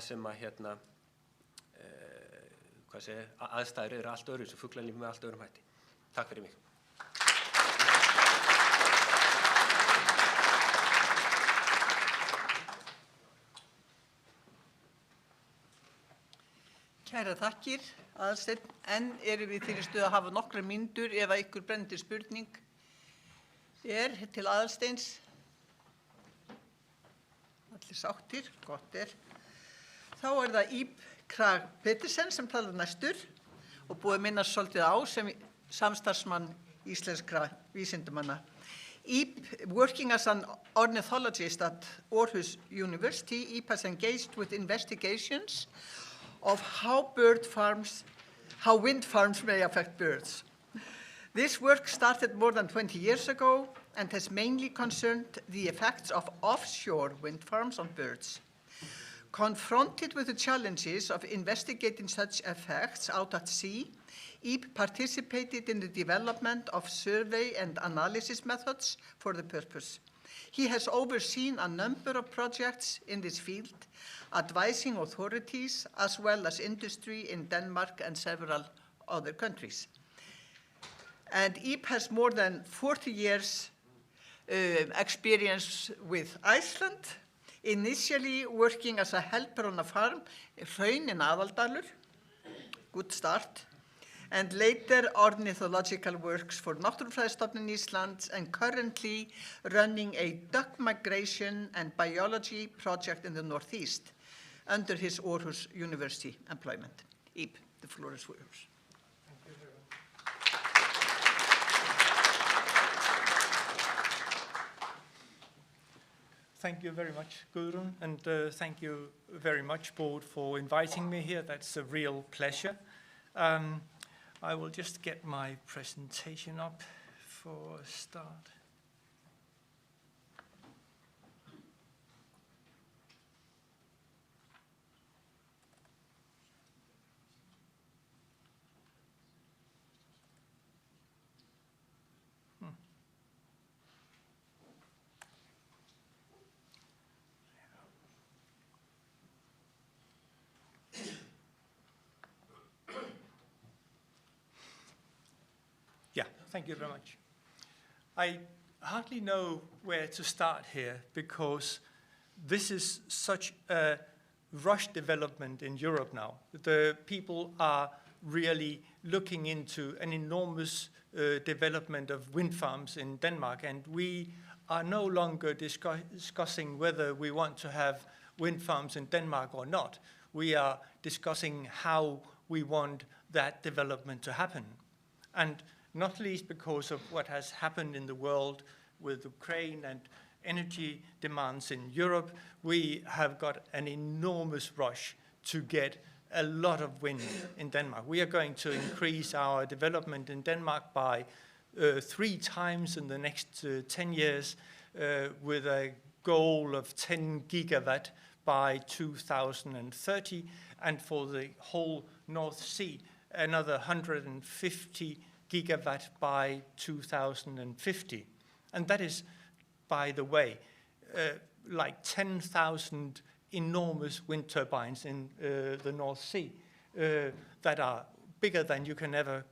sem aðstæður eru allt öðru, þessu fuglalíf með allt öðrum hætti. Takk fyrir mig. Kæra þakkir, Aðalsteinn, en erum við fyrir stuð að hafa nokkrar mínútur ef að ykkur brenndir spurning til Aðalsteins. Allir sáttir, gott Þá það Ib Krag Petersen sem talar næstur og búið minnast svolítið á sem samstarfsmann íslenskra vísindamanna. Ib, working as an ornithologist at Aarhus University, Ib has engaged with investigations of how wind farms may affect birds. This work started more than 20 years ago and has mainly concerned the effects of offshore wind farms on birds. Confronted with the challenges of investigating such effects out at sea, Ib participated in the development of survey and analysis methods for the purpose. He has overseen a number of projects in this field, advising authorities as well as industry in Denmark and several other countries. And Ib has more than 40 years experience with Iceland, initially working as a helper on a farm, Hraun in Aðaldalur, good start, and later ornithological works for Náttúrufræðistofnun Íslands and currently running a duck migration and biology project in the Northeast under his Aarhus University employment. Ib. The floor is yours. Thank you very much, Gudrun, and thank you very much, board, for inviting me here. That's a real pleasure. I will just get my presentation up for a start. Yeah, thank you very much. I hardly know where to start here because this is such a rushed development in Europe now. The people are really looking into an enormous development of wind farms in Denmark, and we are no longer discussing whether we want to have wind farms in Denmark or not. We are discussing how we want that development to happen. And not least because of what has happened in the world with Ukraine and energy demands in Europe, we have got an enormous rush to get a lot of wind in Denmark. We are going to increase our development in Denmark by 3 times in the next 10 years with a goal of 10 gigawatt by 2030, and for the whole North Sea, another 150 gigawatt by 2050. And that is, by the way, like 10,000 enormous wind turbines in the North Sea that are bigger than you can ever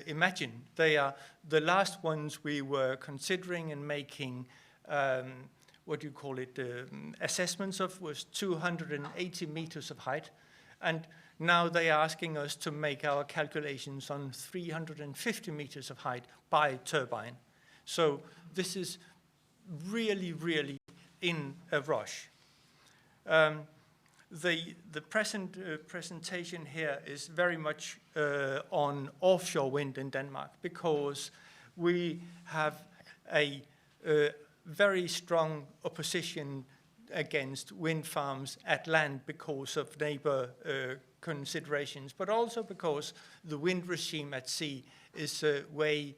imagine. They are the last ones we were considering and making, assessments of was 280 meters of height. And now they are asking us to make our calculations on 350 meters of height by turbine. So this is really, really in a rush. The present presentation here is very much on offshore wind in Denmark because we have a very strong opposition against wind farms at land because of neighbor considerations, but also because the wind regime at sea is way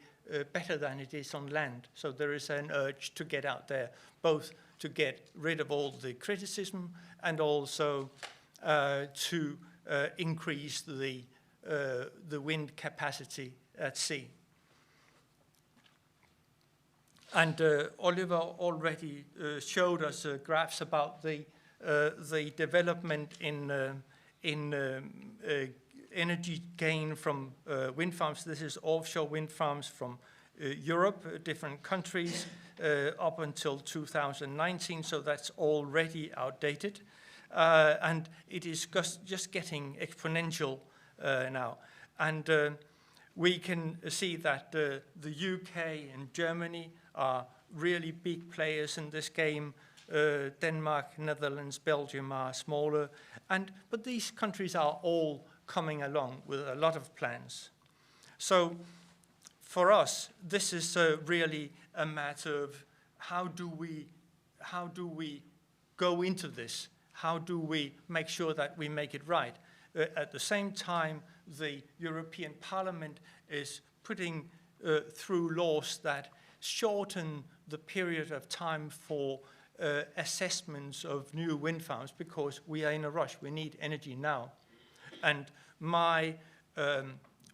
better than it is on land. So there is an urge to get out there, both to get rid of all the criticism and also to increase the wind capacity at sea. And Oliver already showed us graphs about the development in energy gain from wind farms. This is offshore wind farms from Europe, different countries, up until 2019, so that's already outdated. And it is just getting exponential now. And we can see that the UK and Germany are really big players in this game. Denmark, Netherlands, Belgium are smaller. But these countries are all coming along with a lot of plans. So for us, this is really a matter of how do we go into this? How do we make sure that we make it right? At the same time, the European Parliament is putting through laws that shorten the period of time for assessments of new wind farms because we are in a rush. We need energy now. And my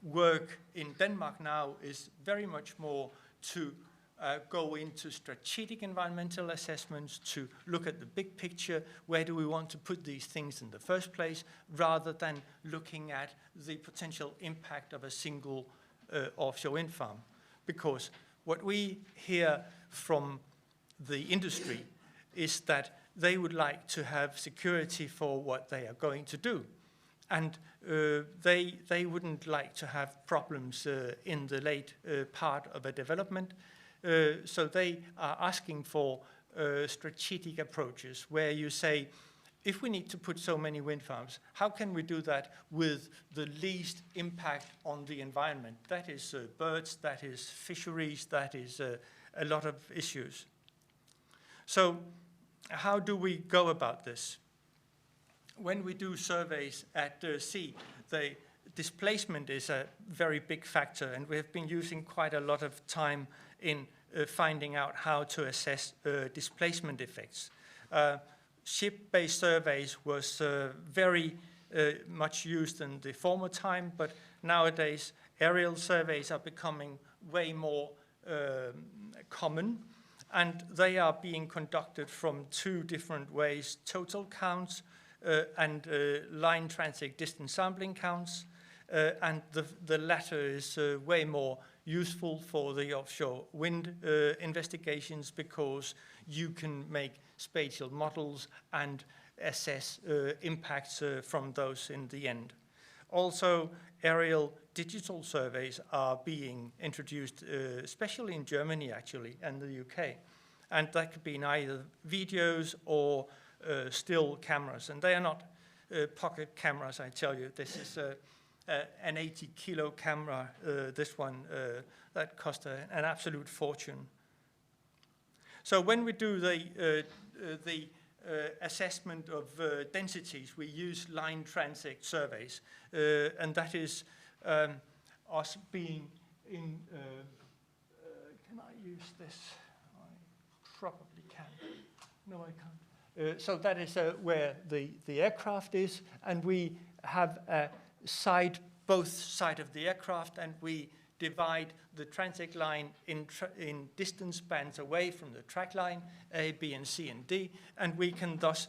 work in Denmark now is very much more to go into strategic environmental assessments, to look at the big picture, where do we want to put these things in the first place, rather than looking at the potential impact of a single offshore wind farm. Because what we hear from the industry is that they would like to have security for what they are going to do. And they wouldn't like to have problems in the late part of a development. So they are asking for strategic approaches where you say, if we need to put so many wind farms, how can we do that with the least impact on the environment? That is birds, that is fisheries, that is a lot of issues. So how do we go about this? When we do surveys at sea, the displacement is a very big factor, and we have been using quite a lot of time in finding out how to assess displacement effects. Ship-based surveys was very much used in the former time, but nowadays aerial surveys are becoming way more common, and they are being conducted from two different ways: total counts and line transect distance sampling counts, and the latter is way more useful for the offshore wind investigations, because you can make spatial models and assess impacts from those in the end. Also, aerial digital surveys are being introduced, especially in Germany actually, and the UK. And that could be in either videos or still cameras. And they are not pocket cameras, I tell you. This is an 80-kilo camera, this one, that cost an absolute fortune. So when we do the assessment of densities, we use line transect surveys, and that is us being in, can I use this? I probably can. No, I can't. So that is where the aircraft is, and we have a side, both sides of the aircraft, and we divide the transect line in distance bands away from the track line, A, B, and C, and D, and we can thus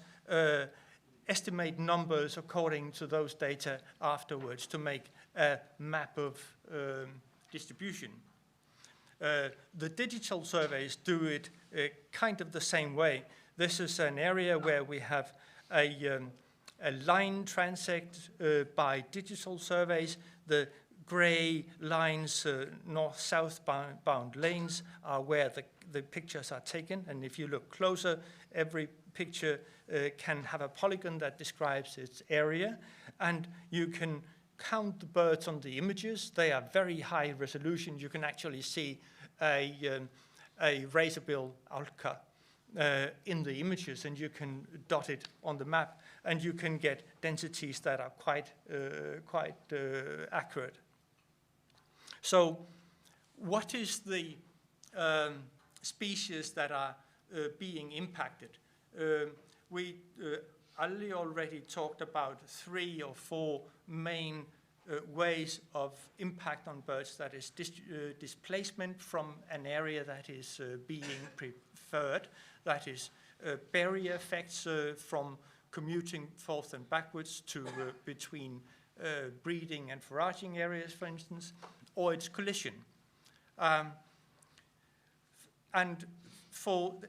estimate numbers according to those data afterwards to make a map of distribution. The digital surveys do it kind of the same way. This is an area where we have a line transect by digital surveys. The gray lines, north-south bound lanes, are where the pictures are taken. And if you look closer, every picture can have a polygon that describes its area. And you can count the birds on the images. They are very high resolution. You can actually see a razorbill alka in the images, and you can dot it on the map, and you can get densities that are quite accurate. So what is the species that are being impacted? Ali already talked about 3 or 4 main ways of impact on birds. That is displacement from an area that is being preferred. That is barrier effects from commuting forth and backwards to between breeding and foraging areas, for instance, or its collision. And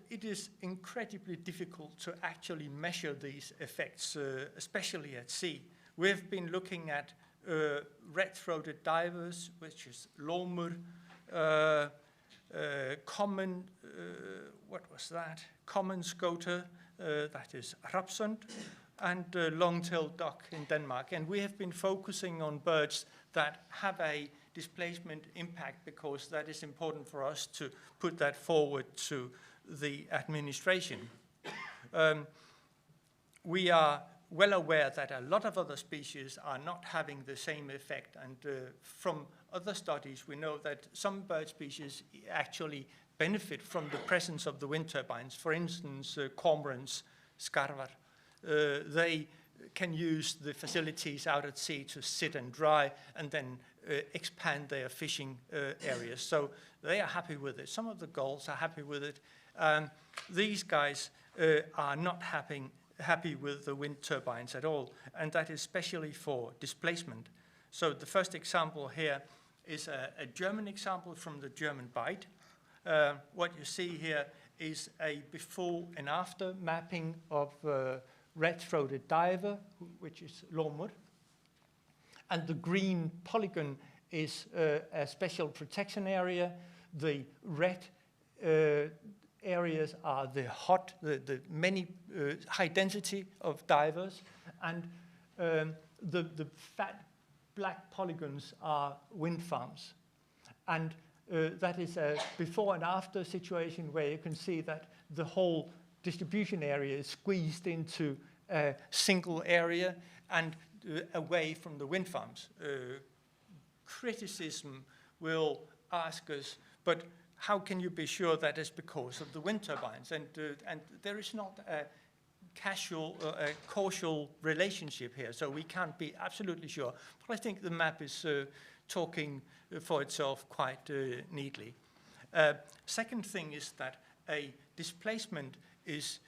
it is incredibly difficult to actually measure these effects, especially at sea. We've been looking at red-throated divers, which is hljómað, common, what was that? Common scoter, that is hrafnsund, and long-tailed duck in Denmark. And we have been focusing on birds that have a displacement impact, because that is important for us to put that forward to the administration. We are well aware that a lot of other species are not having the same effect, and from other studies we know that some bird species actually benefit from the presence of the wind turbines. For instance, cormorants, skarvar, they can use the facilities out at sea to sit and dry and then expand their fishing areas. So they are happy with it. Some of the gulls are happy with it. These guys are not happy with the wind turbines at all, and that is especially for displacement. So the first example here is a German example from the German Bite. What you see here is a before and after mapping of red-throated diver, which is hljómað. And the green polygon is a special protection area. The red areas are the many high density of divers, and the fat black polygons are wind farms. And that is a before and after situation where you can see that the whole distribution area is squeezed into a single area and away from the wind farms. Criticism will ask us, but how can you be sure that is because of the wind turbines? And there is not a causal relationship here, so we can't be absolutely sure. But I think the map is talking for itself quite neatly. Second thing is that a displacement is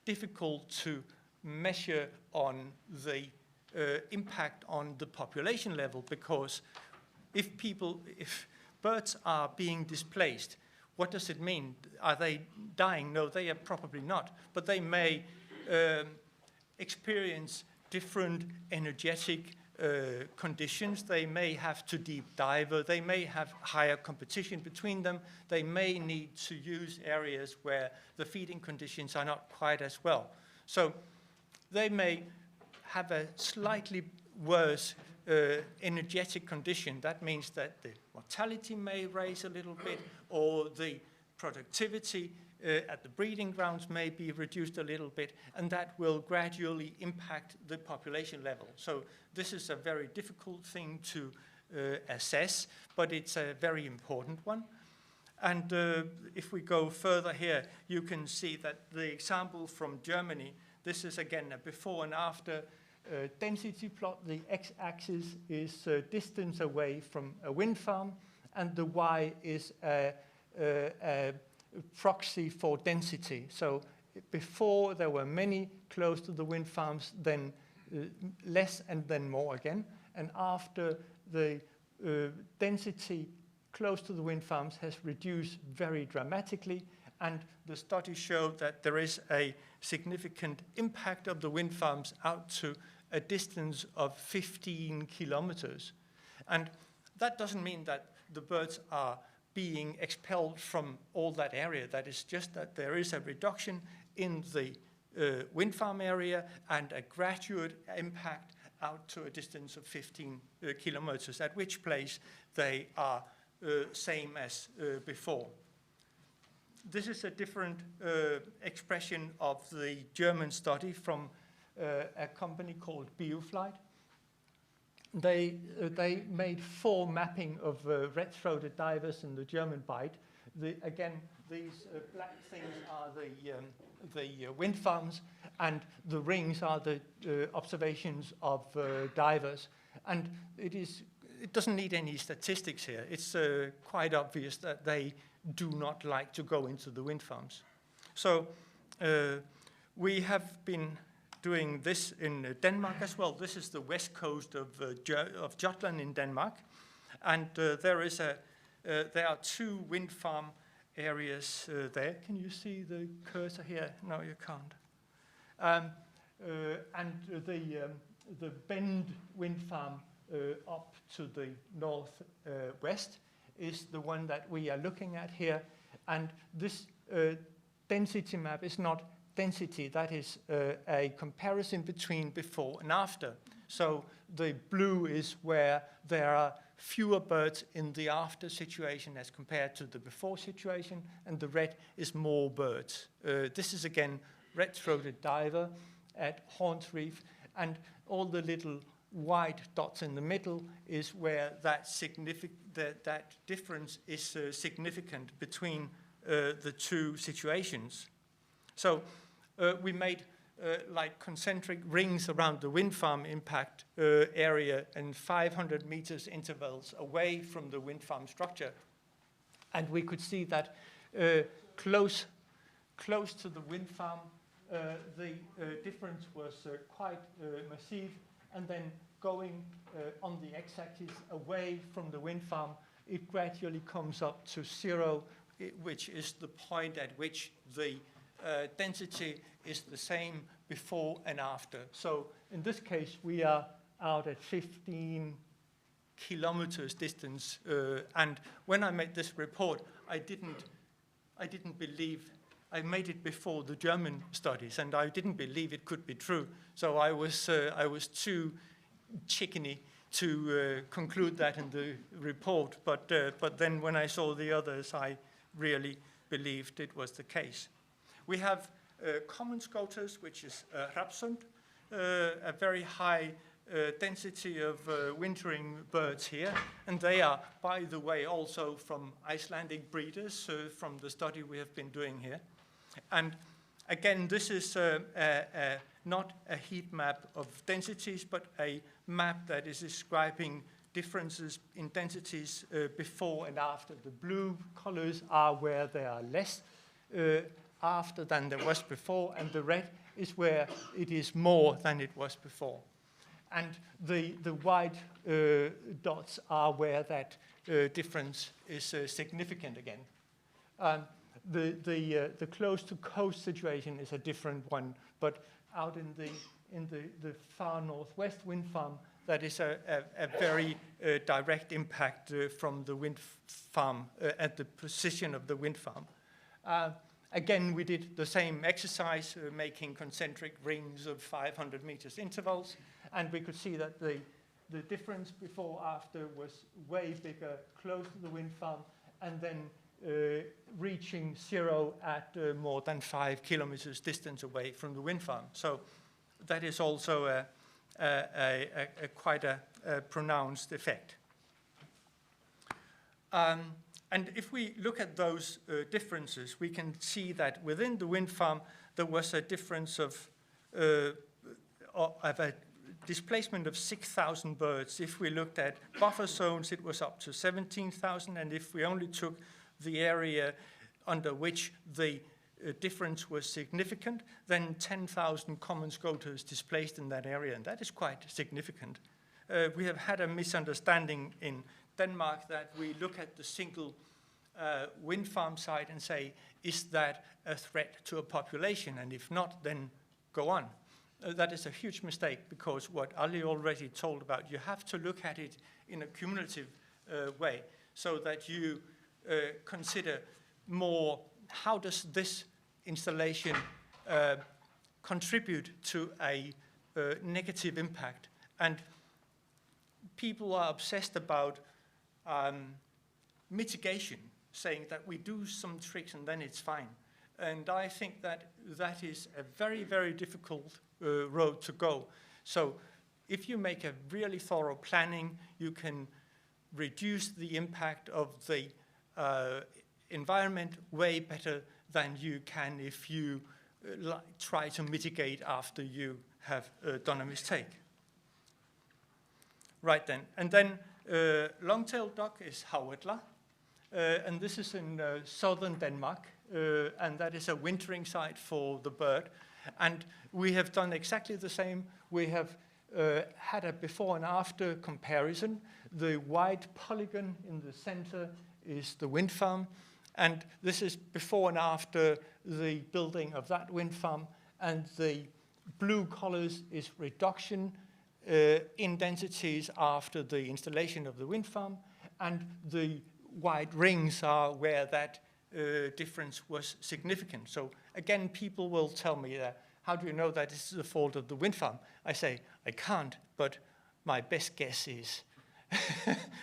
difficult to measure on the impact on the population level, because if birds are being displaced, what does it mean? Are they dying? No, they are probably not, but they may experience different energetic conditions. They may have to deep dive, or they may have higher competition between them. They may need to use areas where the feeding conditions are not quite as well. So they may have a slightly worse energetic condition. That means that the mortality may rise a little bit, or the productivity at the breeding grounds may be reduced a little bit, and that will gradually impact the population level. So this is a very difficult thing to assess, but it's a very important one. And if we go further here, you can see that the example from Germany, this is again a before and after density plot. The x-axis is distance away from a wind farm, and the y is a proxy for density. So before there were many close to the wind farms, then less, and then more again. And after, the density close to the wind farms has reduced very dramatically, and the study showed that there is a significant impact of the wind farms out to a distance of 15 kilometers. And that doesn't mean that the birds are being expelled from all that area. That is just that there is a reduction in the wind farm area and a gradual impact out to a distance of 15 kilometers, at which place they are same as before. This is a different expression of the German study from a company called Bioflight. They made 4 mapping of red-throated divers in the German bight. Again, these black things are the wind farms, and the rings are the observations of divers. And it doesn't need any statistics here. It's quite obvious that they do not like to go into the wind farms. So we have been doing this in Denmark as well. This is the west coast of Jutland in Denmark, and there are 2 wind farm areas there. Can you see the cursor here? No, you can't. And the Bend wind farm up to the northwest is the one that we are looking at here, and this density map is not density, that is a comparison between before and after. So the blue is where there are fewer birds in the after situation as compared to the before situation, and the red is more birds. This is again red-throated diver at Horns Reef, and all the little white dots in the middle is where that difference is significant between the 2 situations. So we made like concentric rings around the wind farm impact area and 500 meters intervals away from the wind farm structure. And we could see that close to the wind farm, the difference was quite massive, and then going on the x-axis away from the wind farm, it gradually comes up to 0, which is the point at which the density is the same before and after. So in this case, we are out at 15 kilometers distance. And when I made this report, I didn't I didn't believe, I made it before the German studies, and I didn't believe it could be true. So I was too chickeny to conclude that in the report. But then when I saw the others, I really believed it was the case. We have common scoters, which is rapsund, a very high density of wintering birds here, and they are, by the way, also from Icelandic breeders from the study we have been doing here. And again, this is not a heat map of densities, but a map that is describing differences in densities before and after. The blue colors are where there are less after than there was before, and the red is where it is more than it was before. And the white dots are where that difference is significant again. The close to coast situation is a different one, but out in the far northwest wind farm, that is a very direct impact from the wind farm at the position of the wind farm. Again, we did the same exercise, making concentric rings of 500 meters intervals, and we could see that the difference before after was way bigger close to the wind farm, and then reaching zero at more than 5 kilometers distance away from the wind farm. So that is also quite a pronounced effect. And if we look at those differences, we can see that within the wind farm, there was a difference of a displacement of 6,000 birds. If we looked at buffer zones, it was up to 17,000, and if we only took the area under which the difference was significant, then 10,000 common scoters displaced in that area, and that is quite significant. We have had a misunderstanding in Denmark that we look at the single wind farm site and say, is that a threat to a population? And if not, then go on. That is a huge mistake, because what Ali already told about, you have to look at it in a cumulative way, so that you consider more, how does this installation contribute to a negative impact? And people are obsessed about mitigation, saying that we do some tricks and then it's fine. And I think that that is a very, very difficult road to go. So if you make a really thorough planning, you can reduce the impact of the environment way better than you can if you try to mitigate after you have done a mistake. Right then, and then long-tailed duck is Havella, and this is in southern Denmark, and that is a wintering site for the bird. And we have done exactly the same. We have had a before and after comparison. The white polygon in the center is the wind farm, and this is before and after the building of that wind farm, and the blue colors is reduction in densities after the installation of the wind farm, and the white rings are where that difference was significant. So again, people will tell me, how do you know that this is the fault of the wind farm? I say, I can't, but my best guess is,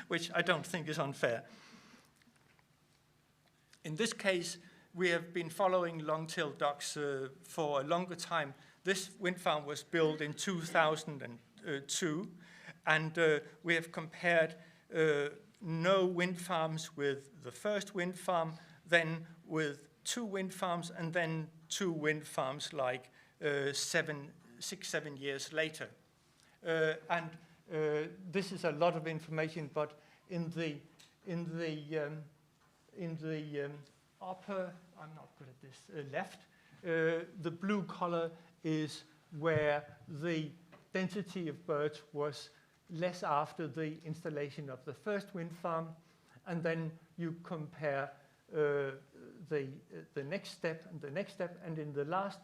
which I don't think is unfair. In this case, we have been following long-tailed ducks for a longer time. This wind farm was built in 2002, and we have compared no wind farms with the first wind farm, then with 2 wind farms, and then 2 wind farms like 6, 7 years later. And this is a lot of information, but in the upper, I'm not good at this, left, the blue color is where the density of birds was less after the installation of the first wind farm, and then you compare the next step and the next step, and in the last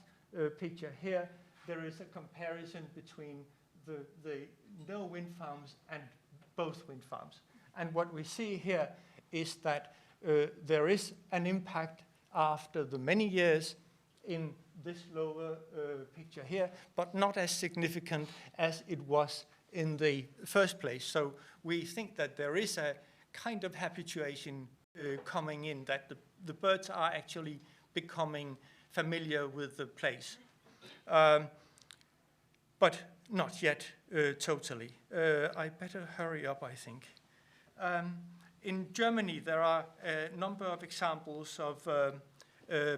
picture here, there is a comparison between the no wind farms and both wind farms. And what we see here is that there is an impact after the many years in this lower picture here, but not as significant as it was in the first place. So we think that there is a kind of habituation coming in, that the birds are actually becoming familiar with the place. But not yet totally. I better hurry up, I think. In Germany, there are a number of examples of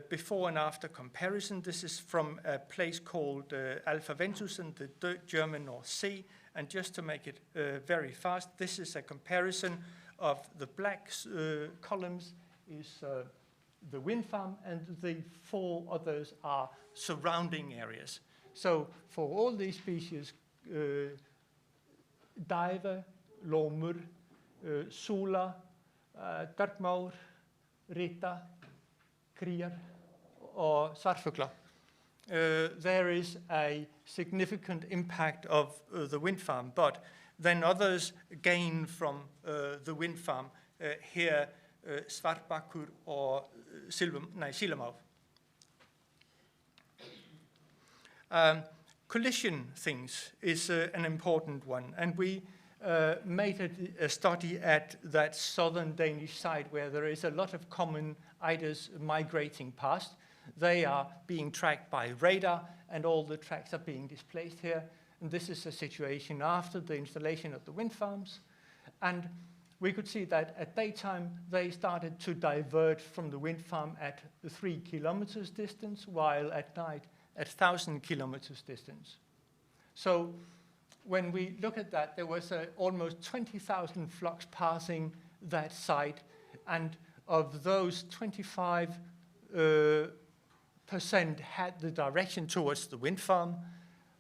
before and after comparison. This is from a place called Alpha Ventus in the German North Sea. And just to make it very fast, this is a comparison of the black columns is the wind farm, and the 4 others are surrounding areas. So for all these species, diver, lómur, súla, dvergmár, rita, kríar, or svartfugla, there is a significant impact of the wind farm, but then others gain from the wind farm. Here, svartbakkur or sílamár. Collision things is an important one, and we made a study at that southern Danish side where there is a lot of common eiders migrating past. They are being tracked by radar, and all the tracks are being displaced here. And this is a situation after the installation of the wind farms. And we could see that at daytime, they started to divert from the wind farm at 3 kilometers distance, while at night at 1,000 kilometers distance. So when we look at that, there was almost 20,000 flocks passing that site, and of those, 25% had the direction towards the wind farm.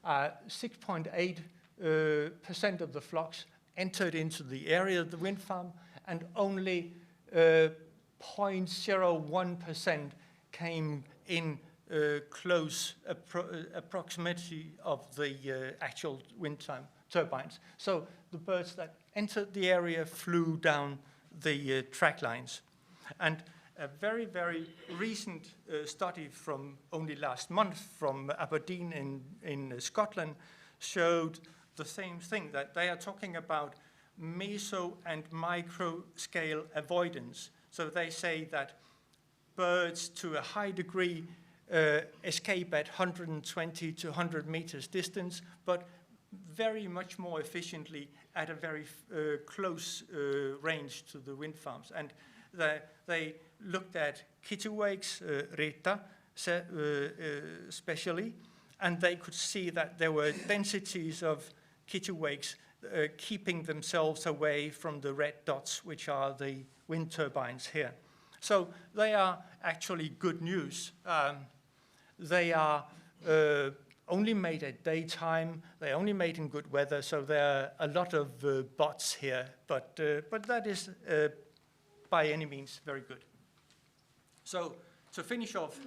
6.8% of the flocks entered into the area of the wind farm, and only 0.01% came in close approximity of the actual wind turbines. So the birds that entered the area flew down the track lines. And a very, very recent study from only last month from Aberdeen in Scotland showed the same thing, that they are talking about meso and micro scale avoidance. So they say that birds to a high degree escape at 120 to 100 meters distance, but very much more efficiently at a very close range to the wind farms. And they looked at kittiwakes, rita, especially, and they could see that there were densities of kittiwakes keeping themselves away from the red dots, which are the wind turbines here. So they are actually good news. They are only made at daytime. They're only made in good weather, so there are a lot of bots here, but that is by any means very good. So to finish off,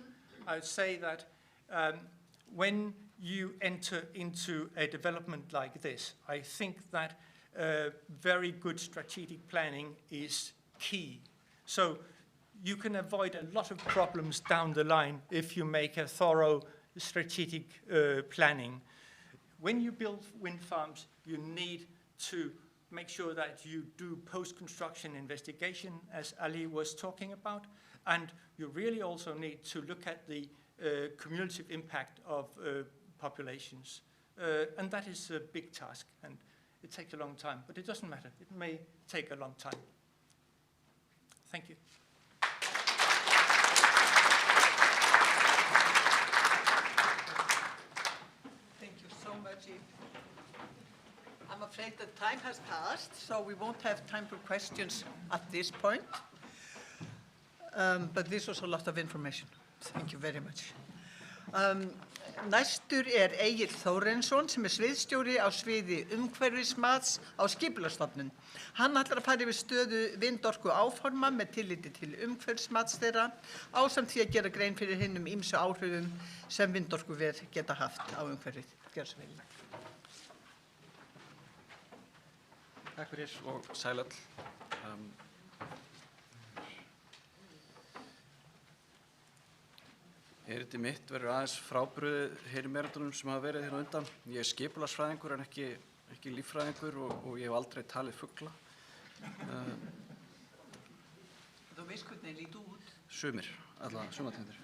I would say that when you enter into a development like this, I think that very good strategic planning is key. So you can avoid a lot of problems down the line if you make a thorough strategic planning. When you build wind farms, you need to make sure that you do post-construction investigation, as Ali was talking about, and you really also need to look at the cumulative impact of populations. And that is a big task, and it takes a long time, but it doesn't matter. It may take a long time. Thank you. Thank you so much. I'm afraid the time has passed, so we won't have time for questions at this point. But this was a lot of information. Thank you very much. Næstur Egill Þórarinsson, sem sviðsstjóri á sviði umhverfismats á Skipulagsstofnun. Hann ætlar að fara yfir stöðu vindorku áforma með tilliti til umhverfismats þeirra, ásamt því að gera grein fyrir hinum ýmsu áhrifum sem vindorkuver geta haft á umhverfið. Gjörðu svo vel. Takk fyrir og sæl öll. Erindi mitt verður aðeins frábrugðið hinum erindunum sem hafa verið hérna á undan. Ég er skipulagsfræðingur en ekki líffræðingur og ég hef aldrei talið fugla. Þú veist hvernig þeir líta út? Sumir, alla sumategundir.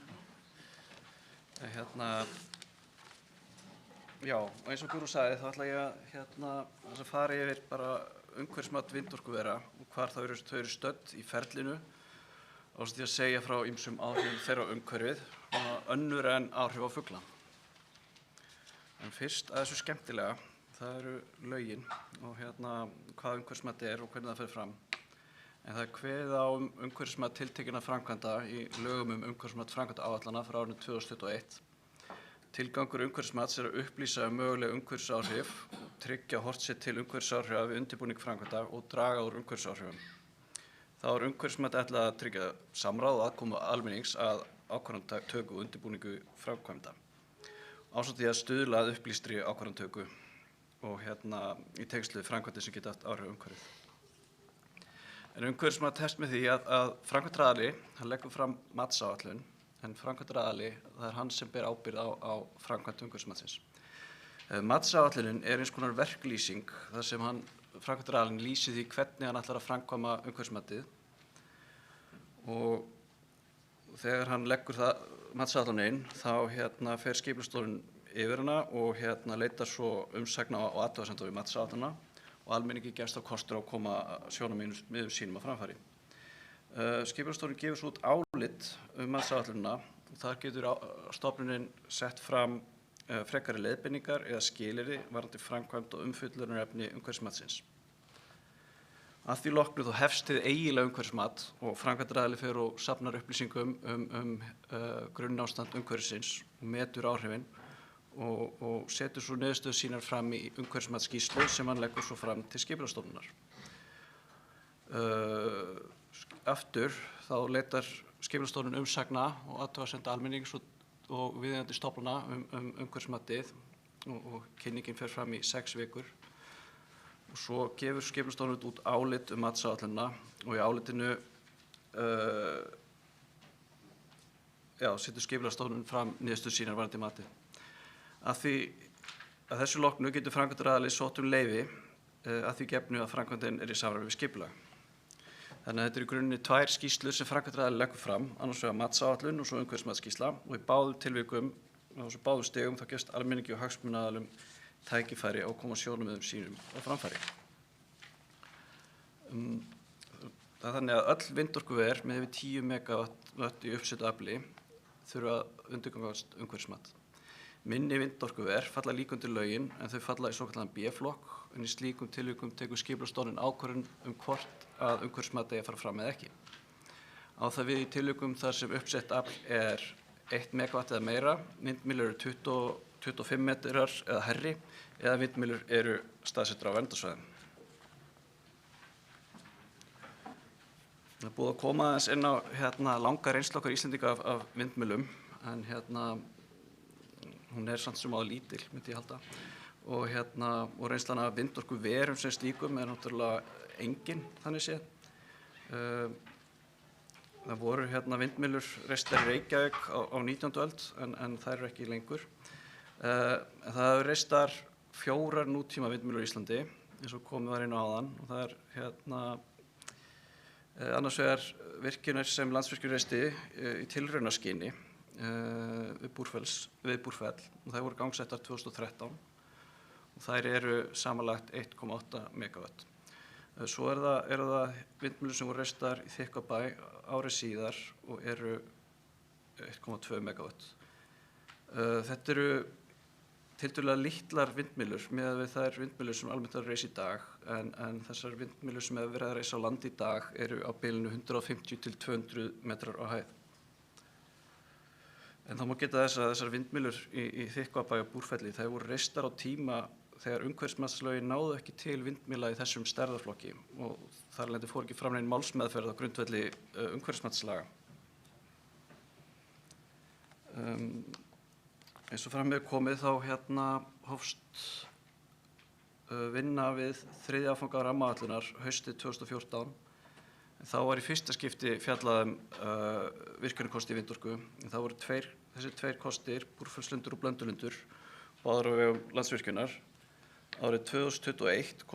Já, og eins og Guðrún sagði þá ætla ég að fara yfir bara umhverfismat vindorkuvera og hvar þau eru stödd í ferlinu ásamt því að segja frá ýmsum áhrifum þeirra á umhverfið önnur en áhrif á fugla. En fyrst að þessu skemmtilega, það eru lögin og hvað umhverfismat er og hvernig það fer fram. En það er kveðið á umhverfismat tiltekinna framkvæmda í lögum umhverfismat framkvæmdaáætlana frá árinu 2021. Tilgangur umhverfismats er að upplýsa möguleg umhverfisáhrif, tryggja horft sér til umhverfisáhrifa við undirbúning framkvæmda og draga úr umhverfisáhrifum. Þá er umhverfismat ætlað að tryggja samráð og aðkomu almennings að ákvarðanatöku og undirbúningu framkvæmda. Ásamt því að stuðla að upplýstri ákvarðanatöku og í tengslu við framkvæmdir sem geta haft áhrif á umhverfið. En umhverfismat hefst með því að framkvæmdaraðili leggur fram matsáætlun, en framkvæmdaraðili, það er hann sem ber ábyrgð á framkvæmd umhverfismatsins. Matsáætlunin er eins konar verklýsing þar sem framkvæmdaraðilinn lýsir því hvernig hann ætlar að framkvæma umhverfismatið og þegar hann leggur matsáætlunina inn þá fer skipulagsstofnun yfir hana og leitar svo umsagna og athugasemda við matsáætlunina og almenningi gefst þá kostur á að koma sjónarmiðum sínum á framfæri. Skipulagsstofnun gefur svo út álit matsáætlunina og þar getur stofnunin sett fram frekari leiðbeiningar eða skilyrði varðandi framkvæmd og umfjöllunarefni umhverfismatsins. Að því loknu þá hefst hið eiginlega umhverfismat og framkvæmdaraðili fer og safnar upplýsingum grunnástand umhverfisins og metur áhrifin og setur svo niðurstöður sínar fram í umhverfismatsskýrslu sem hann leggur svo fram til skipulagsstofnunar. Aftur þá leitar skipulagsstofnun umsagna og athugasemda almennings og viðeigandi stofnana umhverfismatið og kynningin fer fram í 6 vikur. Og svo gefur skipulagsstofnun út álit matsáætlunina og í álitinu setur skipulagsstofnun fram niðurstöður sínar varðandi matið. Að þessu loknu getur framkvæmdaraðili sótt leyfi að því gefnu að framkvæmdin er í samræmi við skipulag. Þannig að þetta eru í grunninn 2 skýrslur sem framkvæmdaraðili leggur fram, annars vegar matsáætlun og svo umhverfismatsskýrsla og í báðum tilvikum, á þessu báðum stigum, þá gefst almenningi og hagsmunaaðilum tækifæri á að koma sjónarmiðum sínum á framfæri. Það er þannig að öll vindorkuver með yfir 10 megawatt í uppsettu afli þurfa að undirgangast umhverfismat. Minni vindorkuver falla líka undir lögin en þau falla í svokallaðan B-flokk en í slíkum tilvikum tekur skipulagsstofnun ákvörðun hvort að umhverfismat eigi að fara fram eða ekki. Á það við í tilvikum þar sem uppsett afl er 1 megawatt eða meira, vindmyllur eru 25 metrar eða hærri eða vindmyllur eru staðsettar á verndarsvæðum. Það er búið að koma aðeins inn á langa reynslu okkar Íslendinga af vindmyllum en hún er samt sem áður lítil, myndi ég halda. Og reynslan af vindorkuverum sem slíkum er náttúrulega engin, þannig séð. Það voru vindmyllur reistar í Reykjavík á 19. öld en þær eru ekki lengur. En það eru reistar 4 nútíma vindmyllur í Íslandi, eins og komið var inn á áðan. Og það er annars vegar virkjunir sem Landsvirkjun reisti í tilraunaskyni við Búrfell og þær voru gangsettar 2013 og þær eru samanlagt 1,8 megawatt. Svo eru það vindmyllur sem voru reistar í Þykkvabæ ári síðar og eru 1,2 megawatt. Þetta eru tiltölulega litlar vindmyllur miðað við þær vindmyllur sem almennt er að reisa í dag en þessar vindmyllur sem hefur verið að reisa á land í dag eru á bilinu 150 til 200 metrar á hæð. En þá má geta þess að þessar vindmyllur í Þykkvabæ og Búrfelli þær voru reistar á tíma þegar umhverfismatslögin náðu ekki til vindmylla í þessum stærðarflokki og þar af leiðandi fór ekki fram nein málsmeðferð á grundvelli umhverfismatslaga. Eins og fram hefur komið þá hófst vinna við 3. áfanga rammaáætlunar haustið 2014 Þá var í fyrsta skipti fjallað virkjunarkosti í vindorku. En það voru þessi tveir kostir, Búrfellslundur og Blöndulundur, báðar á vegum Landsvirkjunar. Árið 2021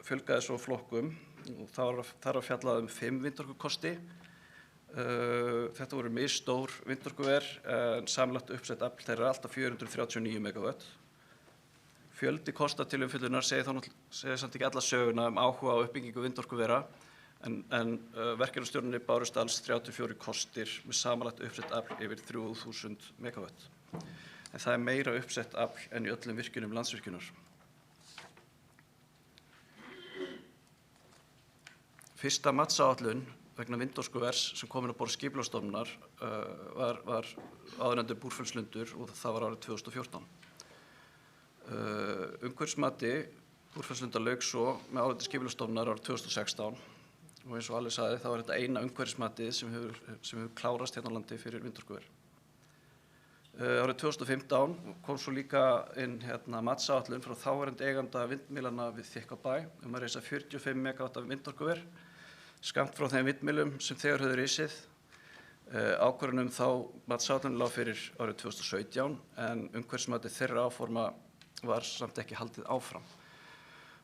fjölgaði svo flokkum og þar var fjallað 5 vindorkukosti. Þetta voru misstór vindorkuver en samlagt uppsett afl þeirra alltaf 439 megawatt. Fjöldi kosta til umfjöllunar segir samt ekki alla söguna áhuga á uppbyggingu vindorkuvera en verkefnastjórninni bárust alls 34 kostir með samanlagt uppsett afl yfir 3000 megawatt. En það meira uppsett afl en í öllum virkjunum Landsvirkjunar. Fyrsta matsáætlun vegna vindorkuvers sem komin á borð Skipulagsstofnunar var áðurnefndur Búrfellslundur og það var árið 2014. Umhverfismati Búrfellslundar lauk svo með áliti Skipulagsstofnunar árið 2016 og eins og Alli sagði þá var þetta eina umhverfismatið sem hefur klárast hérna á landi fyrir vindorkuver. Árið 2015 kom svo líka inn matsáætlun frá þáverandi eiganda vindmyllanna við Þykkvabæ að reisa 45 megawatt af vindorkuver skammt frá þeim vindmyllum sem þegar höfðu risið. Ákvörðun þá matsáætlun lá fyrir árið 2017 en umhverfismatið þeirra áforma var samt ekki haldið áfram.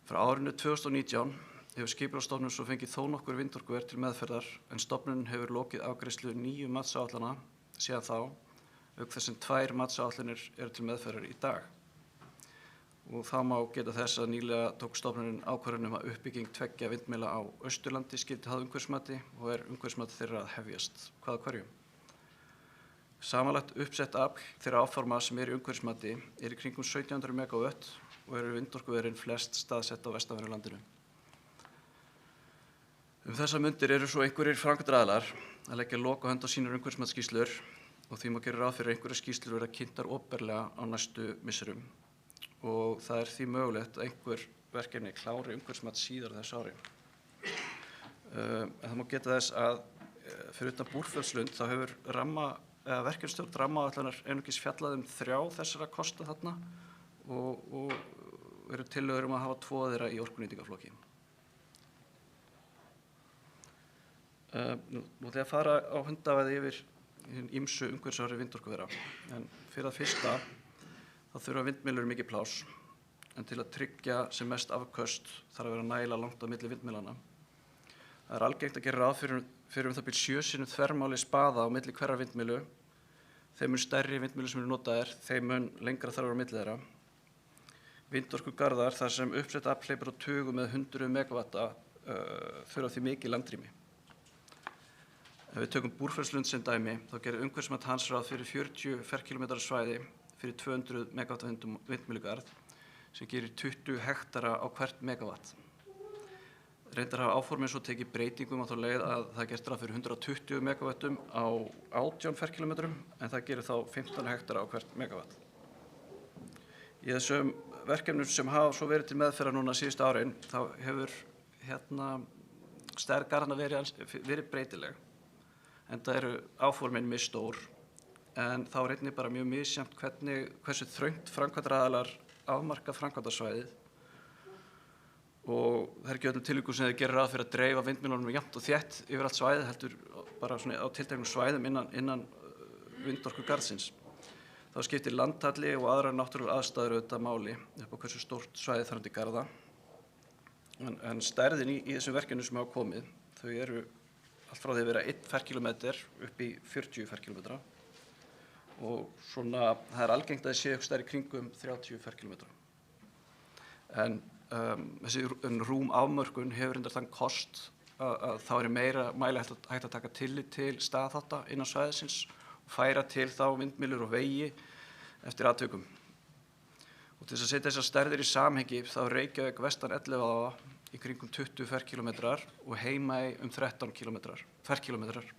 Frá árinu 2019 hefur Skipulagsstofnun svo fengið þó nokkur vindorkuver til meðferðar en stofnunin hefur lokið afgreiðslu 9 matsáætlana síðan þá, auk þess sem 2 matsáætlanir eru til meðferðar í dag. Og þá má geta þess að nýlega tók stofnunin ákvörðun að uppbygging 2 vindmylla á Austurlandi skyldi hafa umhverfismati og umhverfismati þeirra að hefjast hvað hverju. Samanlagt uppsett afl þeirra áforma sem í umhverfismati í kringum 1700 megawatt og eru vindorkuverin flest staðsett á vestanverðu landinu. Þessar mundir eru svo einhverjir framkvæmdaraðilar að leggja lokahönd á sínar umhverfismatsskýrslur og því má gera ráð fyrir einhverjar skýrslur verða kynntar opinberlega á næstu misserum. Og það því mögulegt að einhver verkefni klári umhverfismat síðar þessu ári. En það má geta þess að fyrir utan Búrfellslund þá hefur verkefnisstjórn rammaáætlunar einungis fjallað 3 þessara kosta þarna og eru tillögur að hafa 2 þeirra í orkunýtingarflokki. Nú þegar fara á hundavæði yfir ýmsu umhverfisáhrif vindorkuvera. En fyrir það fyrsta þá þurfa vindmyllur mikið pláss, en til að tryggja sem mest afköst þarf að vera nægilega langt á milli vindmyllanna. Það algengt að gera ráð fyrir það bil 7 sinnum þvermáli spaða á milli hverrar vindmyllu. Þeim mun stærri vindmyllu sem eru notaðir, þeim mun lengra þarf að vera á milli þeirra. Vindorkugarðar þar sem uppsett afl hleypur á tugum með 100 megawatta þurfa því mikið landrými. Ef við tökum Búrfellslund sem dæmi, þá gerir umhverfismat hans ráð fyrir 40 ferkílómetra svæði fyrir 200 megawatt vindmyllugarð sem gerir 20 hektara á hvert megawatt. Reyndar hafa áformin svo tekið breytingum á þá leið að það gert ráð fyrir 120 megawattum á 18 ferkílómetrum en það gerir þá 15 hektara á hvert megawatt. Í þessum verkefnum sem hafa svo verið til meðferðar núna síðustu árin þá hefur stærð garðanna verið breytileg. Enda eru áformin misstór en þá er einnig bara mjög misjafnt hversu þröngt framkvæmdaraðilar afmarka framkvæmdarsvæðið og það ekki öllum tilvikum sem þeir gera ráð fyrir að dreifa vindmyllunum jafnt og þétt yfir allt svæðið heldur bara svona á tilteknum svæðum innan vindorkugarðsins. Þá skiptir landhalli og aðrar náttúrulegar aðstæður auðvitað máli upp á hversu stórt svæði þarf til garða. En stærðin í þessum verkefnum sem hafa komið, þau eru allt frá því að vera 1 ferkílómetr upp í 40 ferkílómetra og svona það algengt að það sé eitthvað stærri kringum 30 ferkílómetra. En þessi rúm afmörkun hefur reyndar þann kost að þá meira mæli hægt að taka tillit til staðhátta innan svæðisins og færa til þá vindmyllur og vegi eftir atvikum. Og til þess að setja þessar stærðir í samhengi þá er Reykjavík vestan 11 í kringum 20 ferkílómetrar og Heimey 13 ferkílómetrar.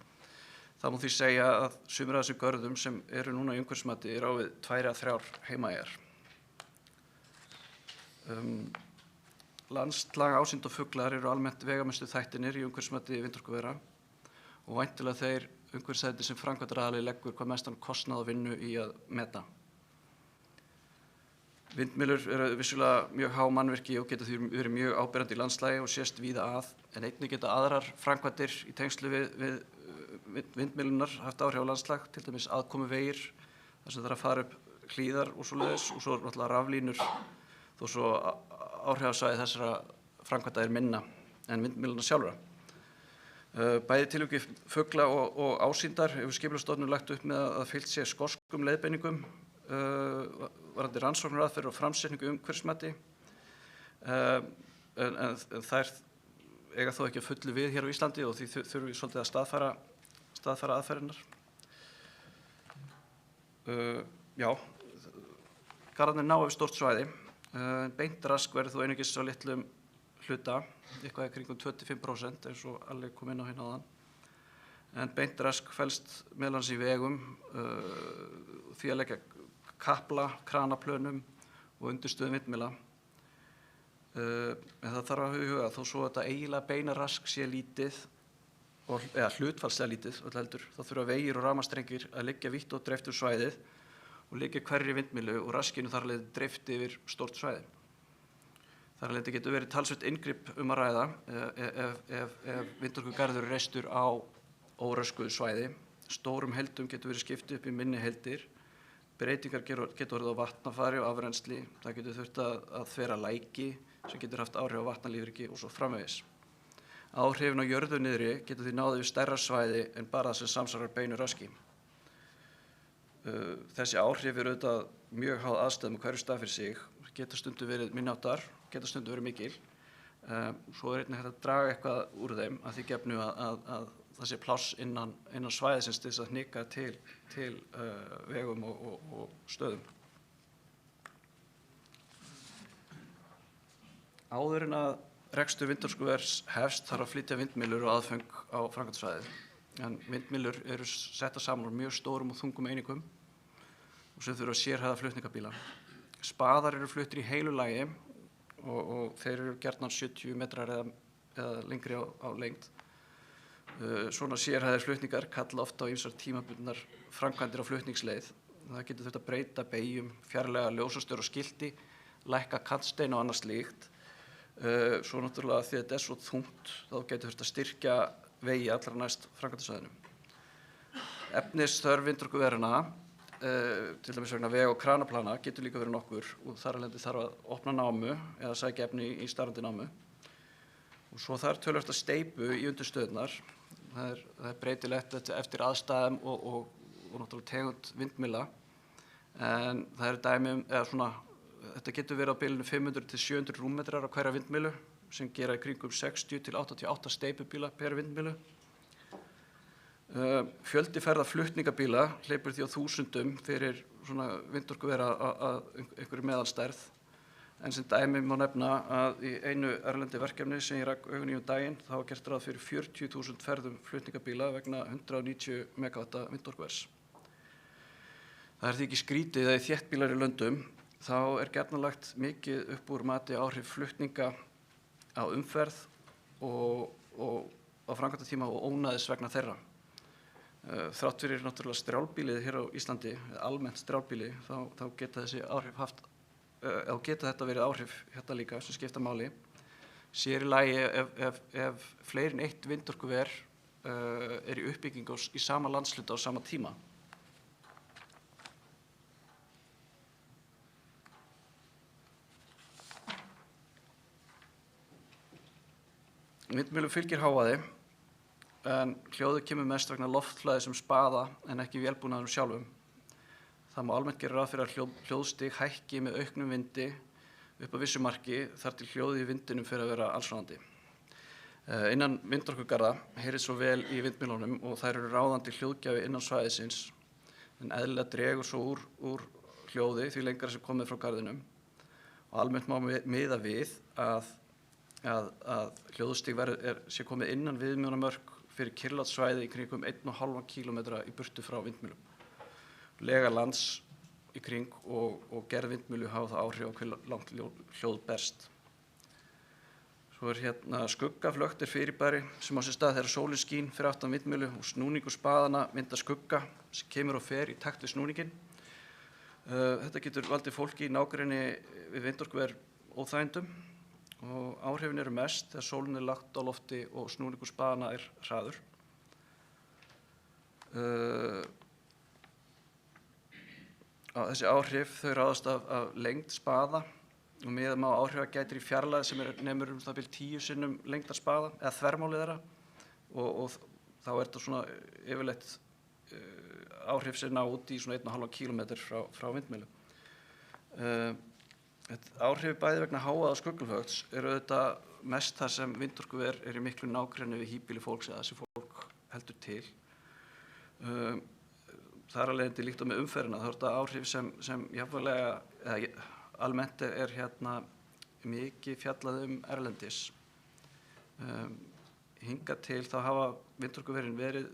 Það má því segja að sumir af þessum görðum sem eru núna í umhverfismati eru á við 2 eða 3 Heimeyjar. Landslag, ásýnd og fuglar eru almennt vegamestu þættirnir í umhverfismati vindorkuvera og væntanlega þeir umhverfisþættir sem framkvæmdaraðili leggur hvað mestan kostnað og vinnu í að meta. Vindmyllur eru vissulega mjög há mannvirki og geta því verið mjög áberandi í landslagi og sést víða að, en einnig geta aðrar framkvæmdir í tengslu við vindmyllunar haft áhrif á landslag, til dæmis aðkomuvegir, þar sem það að fara upp hlíðar og svoleiðis, og svo náttúrulega raflínur, þó svo áhrifasvæði þessara framkvæmda minna en vindmyllunar sjálfra. Bæði tilviki fugla og ásýndar hefur Skipulagsstofnun lagt upp með að fylgt sé skoskum leiðbeiningum varðandi rannsóknaraðferðir og framsetningu umhverfismati, en þær eiga þó ekki að fullu við hér á Íslandi og því þurfum við svolítið að staðfæra aðferðirnar. Já, garðarnir ná yfir stórt svæði, beint rask verður þó einungis á litlum hluta, eitthvað í kringum 25% eins og allir kom inn á hérna áðan, en beint rask felst meðal annars í vegum, því að leggja kapla, kranaplönum og undirstöðum vindmylla. En það þarf að huga þó svo að þetta eiginlega beina rask sé lítið, eða hlutfallslega lítið, öll heldur, þá þurfa vegir og rafmagnsstrengir að liggja vítt og dreift svæðið og liggja hverri vindmyllu og raskinu þar að leiða dreift yfir stórt svæði. Þar að leiða getur verið talsvert inngrip að ræða ef vindorkugarður er reistur á óröskuðu svæði. Stórum heildum getur verið skipt upp í minni heildir. Breytingar getur orðið á vatnafari og afrennsli. Það getur þurft að þvera læki sem getur haft áhrif á vatnalífriki og svo framvegis. Áhrifin á jörðu niðri getur því náð yfir stærra svæði en bara það sem samsvarar beinu raski. Þessi áhrif eru auðvitað mjög háð aðstæðum á hverju stað fyrir sig. Geta stundum verið minnáttar, geta stundum verið mikil. Svo er einnig hægt að draga eitthvað úr þeim að því gefnu að það sé pláss innan svæðisins til þess að hnika til vegum og stöðum. Áður en að rekstur vindorkuvers hefst þarf að flytja vindmyllur og aðföng á framkvæmdasvæðið. En vindmyllur eru settar saman úr mjög stórum og þungum einingum og sem þurfa sérhæfða flutningabíla. Spaðar eru fluttir í heilu lagi og þeir eru gjarnan 70 metrar eða lengri á lengd. Svona sérhæfðir flutningar kalla ofta á ýmsar tímabundnar framkvæmdir á flutningsleið. Það getur þurft að breyta beygjum, fjarlæga ljósastöður og skilti, lækka kantsteina og annað slíkt. Svo náttúrulega því að þetta er svo þungt þá getur þurft að styrkja vegi allra næst framkvæmdasvæðinu. Efnisþörf vindorkuverana, til dæmis vegna veg- og kranaplana, getur líka verið nokkur og þar af leiðandi þarf að opna námu eða sækja efni í starfandi námu. Og svo þarf töluvert að steypu í undirstöðurnar. Það er breytilegt eftir aðstæðum og náttúrulega tegund vindmylla. En það er dæmi þetta getur verið á bilinu 500 til 700 rúmmetrar á hverja vindmyllu sem gera í kringum 60 til 88 steypubíla per vindmyllu. Fjöldi ferða flutningabíla hleypur því á þúsundum fyrir svona vindorkuvera að einhverju meðalstærð. En sem dæmi má nefna að í einu erlendi verkefni sem ég rak augun í daginn þá var gert ráð fyrir 40.000 ferðum flutningabíla vegna 190 megawatta vindorkuvers. Það er því ekki skrítið að í þéttbýlari löndum þá er gjarnan lagt mikið upp úr mati áhrif flutninga á umferð og á framkvæmdatíma og ónæðis vegna þeirra. Þrátt fyrir náttúrulega strjálbýlið hér á Íslandi, almennt strjálbýli, þá geta þessi áhrif geta þetta verið áhrif hérna líka sem skipta máli. Sér í lagi ef fleiri en eitt vindorkuver er í uppbyggingu í sama landshluta á sama tíma. Vindmyllum fylgir hávaði, en hljóðið kemur mest vegna loftflæðis spaða en ekki vélbúnaðinum sjálfum. Það má almennt gera ráð fyrir að hljóðstig hækki með auknum vindi upp að vissu marki þar til hljóðið í vindinum fyrir að vera allsráðandi. Innan vindorkugarða heyrist svo vel í vindmyllunum og þær eru ráðandi hljóðgjafi innan svæðisins, en eðlilega dregur svo úr hljóði því lengra sem komið frá garðinum. Og almennt má miða við að hljóðstig sé komið innan viðmiðunarmörk fyrir kyrrlátssvæði í kringum 1,5 kílómetra í burtu frá vindmyllum. Lega lands í kring og gerð vindmyllu hafa það áhrif á hve langt hljóð berst. Svo er hérna skuggaflökt fyrirbæri sem á sér stað þegar sólin skín fyrir aftan vindmyllu og snúningur spaðana mynda skugga sem kemur og fer í takt við snúninginn. Þetta getur valdið fólki í nágrenni við vindorkuver óþægindum og áhrifin eru mest þegar sólin lagt á lofti og snúningur spaðanna hraður. Þessi áhrif þau ráðast af lengd spaða og miðað má áhrifa gætir í fjarlægð sem nemur það bil 10 sinnum lengdar spaða eða þvermálið þeirra og þá þetta svona yfirleitt áhrif sem ná út í svona 1,5 kílómetr frá vindmyllu. Áhrif bæði vegna hávaða og skuggulfögts eru auðvitað mest þar sem vindorkuver í miklu nágrenni við híbýli fólks eða þessi fólk heldur til. Þar af leiðandi líkt á með umferðina, þá þetta áhrif sem jafnvæglega, eða almennt mikið fjallað erlendis. Hingað til þá hafa vindorkuverin verið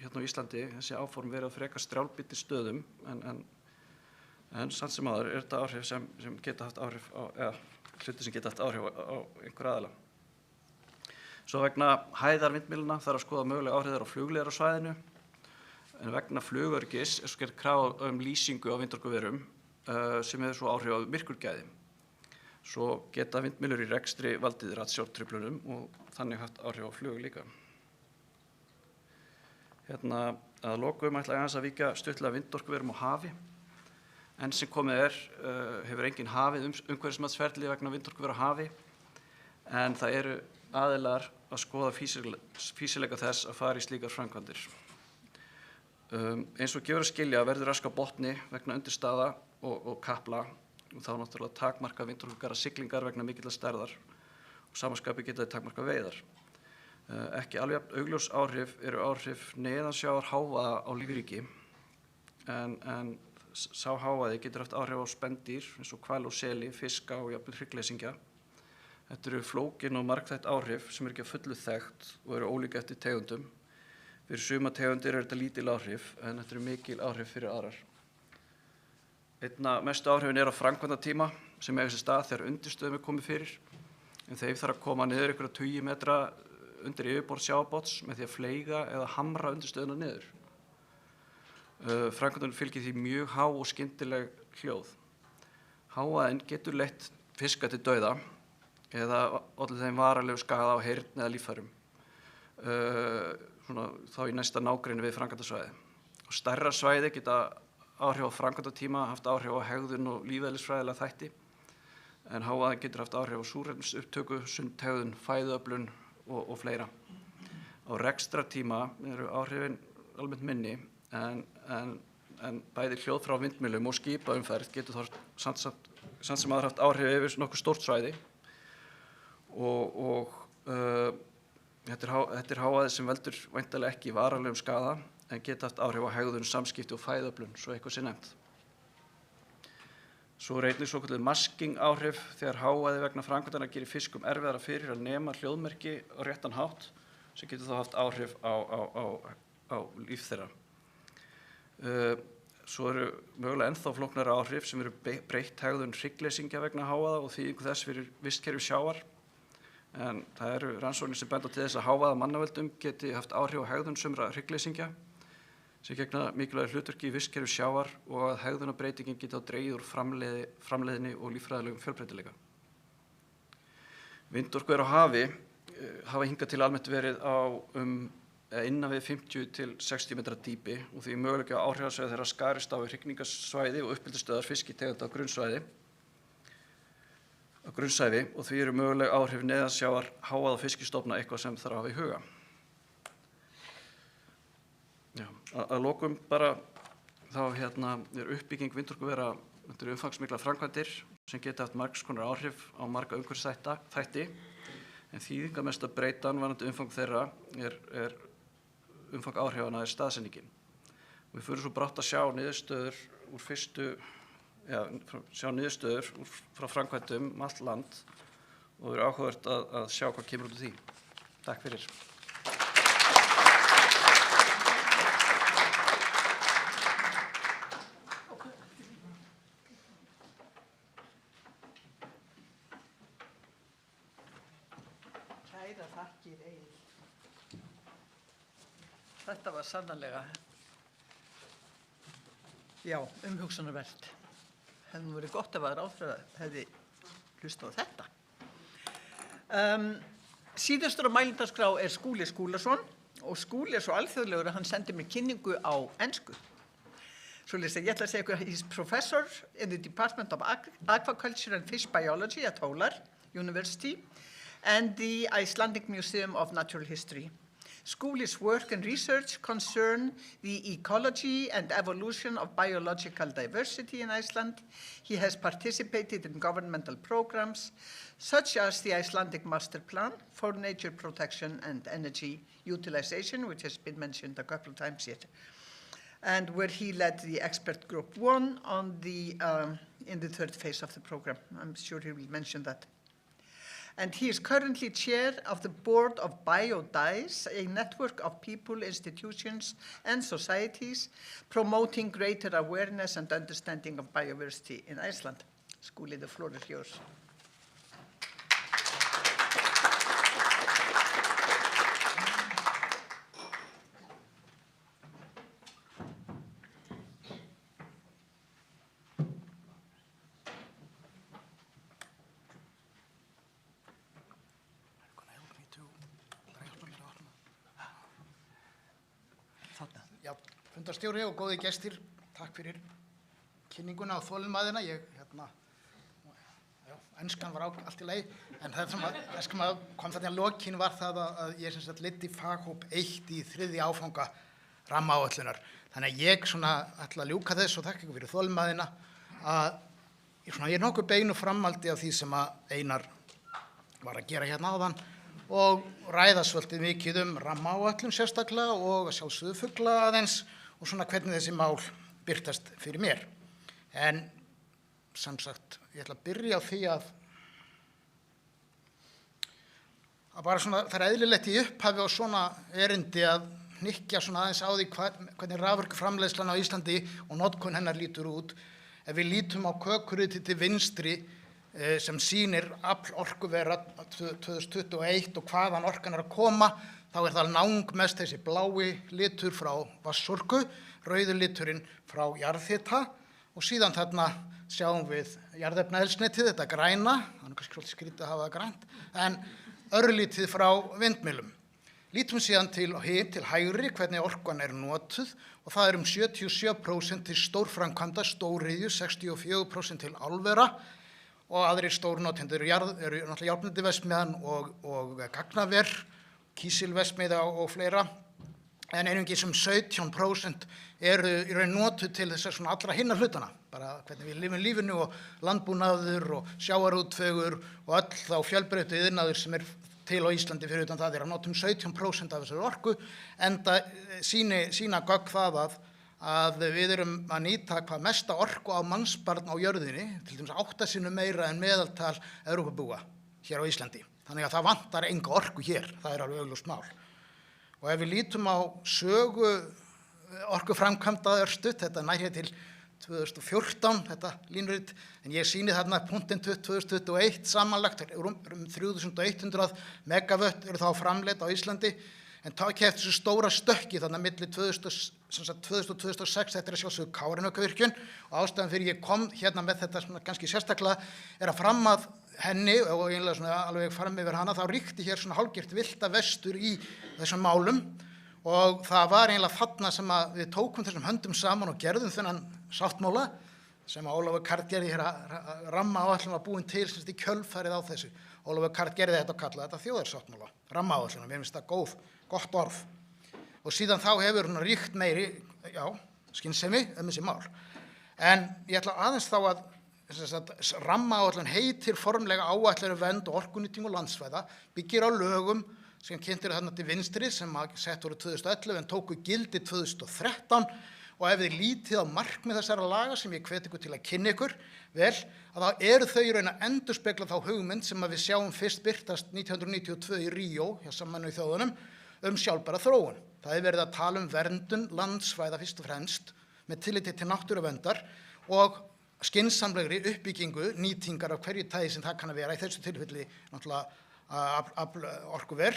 hérna á Íslandi, þessi áform verið á frekar strjálbýlli stöðum en samt sem áður þetta áhrif sem geta haft áhrif á, eða hluti sem geta haft áhrif á einhver aðila. Svo vegna hæðar vindmylluna þarf að skoða mögulega áhrif á flugleiðar á svæðinu en vegna flugöryggis gerð krafa lýsingu á vindorkuverum sem hefur svo áhrif á myrkurgæði. Svo geta vindmyllur í rekstri valdið ratsjártruflunum og þannig haft áhrif á flug líka. Hérna að lokum ætla ég aðeins að víkja stuttlega vindorkuverum á hafi. Enn sem komið hefur enginn hafið umhverfismatsferli vegna vindorkuvera á hafi en það eru aðilar að skoða fýsileika þess að fara í slíkar framkvæmdir. Eins og gefur að skilja verður rask á botni vegna undirstaða og kapla og þá náttúrulega takmarka vindorkugara siglingar vegna mikillar stærðar og samanskapi geta þau takmarka veiðar. Ekki alveg augljós áhrif eru áhrif neðansjávar hávaða á lífríki en sá hávaði getur haft áhrif á spendýr eins og hval og seli, fiska og jafnvel hryggleysingja. Þetta eru flókin og margþætt áhrif sem ekki að fullu þekkt og eru ólík eftir tegundum. Fyrir suma tegundir þetta lítil áhrif en þetta eru mikil áhrif fyrir aðrar. Einna mestu áhrifin á framkvæmdatíma sem eiga sér stað þegar undirstöðum komið fyrir en þeim þarf að koma niður einhverja 20 metra undir yfirborð sjávarborðs með því að fleyga eða hamra undirstöðuna niður. Framkvæmdunum fylgir því mjög há og skyndileg hljóð. Hávaðinn getur leitt fiska til dauða eða olli þeim varanlegu skaða á heyrn eða líffærum. Þá í næsta nágrenni við framkvæmdasvæði. Stærra svæði geta áhrif á framkvæmdatíma haft áhrif á hegðun og lífeðlisfræðilega þætti en hávaðinn getur haft áhrif á súrefnisupptöku, sundhegðun, fæðuöflun og fleira. Á rekstrartíma eru áhrifin almennt minni en bæði hljóð frá vindmyllum og skipaumferð getur þá samt sem aðra haft áhrif yfir nokkuð stórt svæði og þetta er hávaði sem veldur væntanlega ekki varanlegum skaða en geta haft áhrif á hegðun, samskipti og fæðuöflun, svo eitthvað sé nefnt. Svo er einnig svokölluð masking áhrif þegar hávaði vegna framkvæmdanna gerir fiskum erfiðara fyrir að nema hljóðmerki á réttan hátt sem getur þá haft áhrif á líf þeirra. Svo eru mögulega ennþá flóknari áhrif sem eru breytt hegðun hryggleysingja vegna hávaða og þýðingu þess fyrir vistkerfi sjávar en það eru rannsóknir sem benda til þess að hávaða mannavöldum geti haft áhrif á hegðun sumra hryggleysingja sem gegna mikilvægu hlutverki í vistkerfi sjávar og að hegðunarbreytingin geti á dregið úr framleiðni og líffræðilegum fjölbreytileika. Vindorkuver á hafi hafa hingað til almennt verið innan við 50 til 60 metra dýpi og því möguleika áhrifasvæði þeirra skarist á hrygningarsvæði og uppeldisstöðvar fiskitegunda á grunnsævi og því eru möguleg áhrif neðansjávar hávaða og fiskistofna eitthvað sem þarf að hafa í huga. Að lokum bara þá er uppbygging vindorkuvera umfangsmiklar framkvæmdir sem geta haft margs konar áhrif á marga umhverfisþætti en þýðingarmesta breytan varðandi umfang þeirra er umfang áhrifana staðsetningin. Við förum svo brátt að sjá niðurstöður frá framkvæmdum allt land og það er áhugavert að sjá hvað kemur út úr því. Takk fyrir. Kærar þakkir, Egill. Þetta var sannarlega Já, umhugsunarvert. Hefði nú verið gott ef að ráðherra hefði hlustað á þetta. Síðastur á mælindaskrá Skúli Skúlason og Skúli svo alþjóðlegur að hann sendi mér kynningu á ensku. Svoleiðis að ég ætla að segja ykkur, he's professor in the Department of Aquaculture and Fish Biology at Hólar University and the Icelandic Museum of Natural History. Skúli's work and research concern the ecology and evolution of biological diversity in Iceland. He has participated in governmental programs such as the Icelandic Master Plan for Nature Protection and Energy Utilization, which has been mentioned a couple of times here, and where he led the expert group 1 on in the third phase of the program. I'm sure he will mention that. And he is currently chair of the board of BioDice, a network of people, institutions, and societies promoting greater awareness and understanding of biodiversity in Iceland. Skúli, the floor is yours. Já, fundarstjóri og góði gestir, takk fyrir kynninguna og þolinmæðina. Enskan var allt í lagi, en það sem kom þarna í lokin var það að ég leiddi faghóp 1 í 3. áfanga rammaáætlunar. Þannig að ég ætla að ljúka þess og þakka ykkur fyrir þolinmæðina að ég nokkuð beinu framhaldi af því sem að Einar var að gera hérna áðan og ræða svolítið mikið rammaáætlun sérstaklega og að sjálfsögðu fugla aðeins og hvernig þessi mál birtast fyrir mér. En sem sagt, ég ætla að byrja á því að bara það er eðlilegt í upphafi á svona erindi að hnykkja aðeins á því hvernig raforkuframleiðslan á Íslandi og notkun hennar lítur út. Ef við lítum á kökurritið til vinstri sem sýnir afl orkuvera 2021 og hvaðan orkan að koma, þá það langmest þessi blái litur frá vatnsorku, rauður liturinn frá jarðhita og síðan þarna sjáum við jarðefnaeldsneytið, þetta grænna, það kannski svolítið skrítið að hafa það grænt, en örlítið frá vindmyllum. Lítum síðan til hægri hvernig orkan notuð og það 77% til stórframkvæmda, stóriðju, 64% til álvera og aðrir stórnotendur eru náttúrulega járnblendiverksmiðjan og gagnaver, kísilverksmiðja og fleira, en einungis 17% eru í raun notuð til þess allra hinna hlutana, bara hvernig við lifum lífinu og landbúnaður og sjávarútvegur og öll þá fjölbreyttu iðnaður sem til á Íslandi fyrir utan það að notum 17% af þessari orku, enda sýna gögn það að við erum að nýta hvað mesta orku á mannsbarn á jörðinni, til dæmis 8 sinnum meira en meðaltal Evrópubúa hér á Íslandi. Þannig að það vantar enga orku hér, það alveg augljóst mál. Og ef við lítum á sögu orkuframkvæmda örstutt, þetta nær hér til 2014, þetta línuritt, en ég sýni þarna punktinn 2021 samanlagt, 3100 megavött eru þá framleidd á Íslandi, en takk eftir þessu stóra stökki þarna milli 2000 og 2006, þetta sjálfsögðu Kárahnjúkavirkjun og ástæðan fyrir ég kom hérna með þetta kannski sérstaklega að fram að henni og eiginlega alveg fram yfir hana, þá ríkti hér hálfgert villta vestur í þessum málum og það var eiginlega þarna sem að við tókum þessum höndum saman og gerðum þennan sáttmála sem að Ólafur Karl gerði hér að rammaáætlun var búin til í kjölfarið á þessu. Ólafur Karl gerði þetta og kallaði þetta þjóðarsáttmála, rammaáætlun, mér finnst það gott orð. Og síðan þá hefur hún ríkt meiri, skynsemi þessi mál. En ég ætla aðeins þá að rammaáætlun heitir formlega áætlun vernd og orkunýtingu landsvæða, byggir á lögum sem kynntir þarna til vinstri sem sett voru 2011 en tóku gildi 2013 og ef þið lítið á markmið þessara laga sem ég hvet ykkur til að kynna ykkur vel, að þá eru þau í raun að endurspegla þá hugmynd sem við sjáum fyrst birtast 1992 í Ríó hjá Sameinuðu þjóðunum sjálfbæra þróun. Það verið að tala verndun landsvæða fyrst og fremst með tilliti til náttúruverndar og skynsamlegri uppbyggingu nýtingar af hverju tagi sem það kann að vera, í þessu tilfelli náttúrulega orkuver,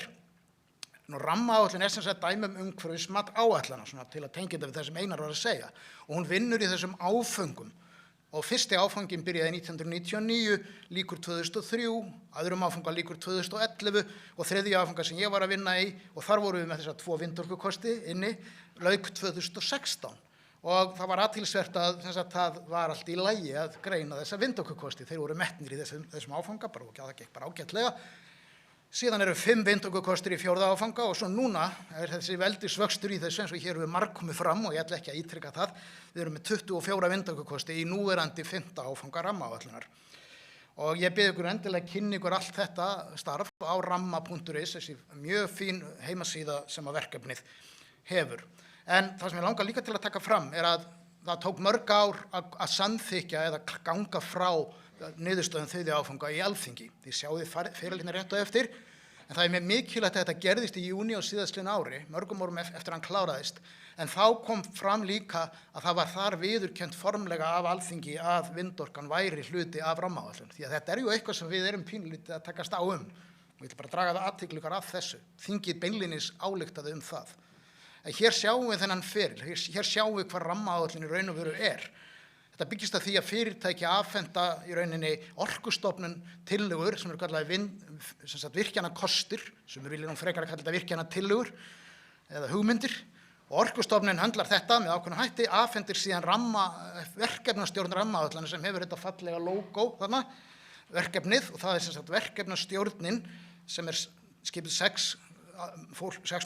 Rammaáætlun sem sagt dæmi umhverfismat áætlana, svona til að tengja þetta við það sem Einar var að segja. Og hún vinnur í þessum áföngum. Og fyrsti áfangin byrjaði 1999, líkur 2003, öðrum áfanga líkur 2011 og þriðji áfanga sem ég var að vinna í, og þar vorum við með þessa 2 vindorkukosti inni, lauk 2016. Og það var athyglisvert að það var allt í lagi að greina þessa vindorkukosti. Þeir voru metnir í þessum áfanga, bara, og það gekk bara ágætlega. Síðan eru 5 vindorkukostir í 4. áfanga og svo núna þessi veldisvöxtur í þessu eins og hér við komið fram og ég ætla ekki að ítreka það. Við erum með 24 vindorkukosti í núverandi 5. áfanga rammaáætlunar. Og ég bið ykkur endilega kynna ykkur allt þetta starf á ramma.is, þessi mjög fín heimasíða sem að verkefnið hefur. En það sem ég langar líka til að taka fram að það tók mörg ár að samþykkja eða ganga frá niðurstöðum 3. áfanga í Alþingi. Þið sjáið fyrirlitna rétt á eftir, en það mjög mikilvægt að þetta gerðist í júní á síðastliðnu ári, mörgum árum eftir hann kláraðist, en þá kom fram líka að það var þar viðurkennt formlega af Alþingi að vindorkan væri hluti af rammaáætlun, því að þetta jú eitthvað sem við erum pínulítið að takast á og ég vil bara draga það athygli ykkar af þessu. Þingið beinlínis ályktaði það. En hér sjáum við þennan feril, hér sjáum við hvað rammaáætlun í raun og veru Þetta byggist að því að fyrirtæki afhenda í rauninni Orkustofnun tillögur sem eru kallaði virkjanakostir, sem við viljum frekar að kalla þetta virkjanatillögur eða hugmyndir. Og Orkustofnun höndlar þetta með ákveðna hætti, afhendir síðan verkefnastjórn rammaáætlana sem hefur þetta fallega logo þarna, verkefnið, og það verkefnastjórnin sem skipuð 6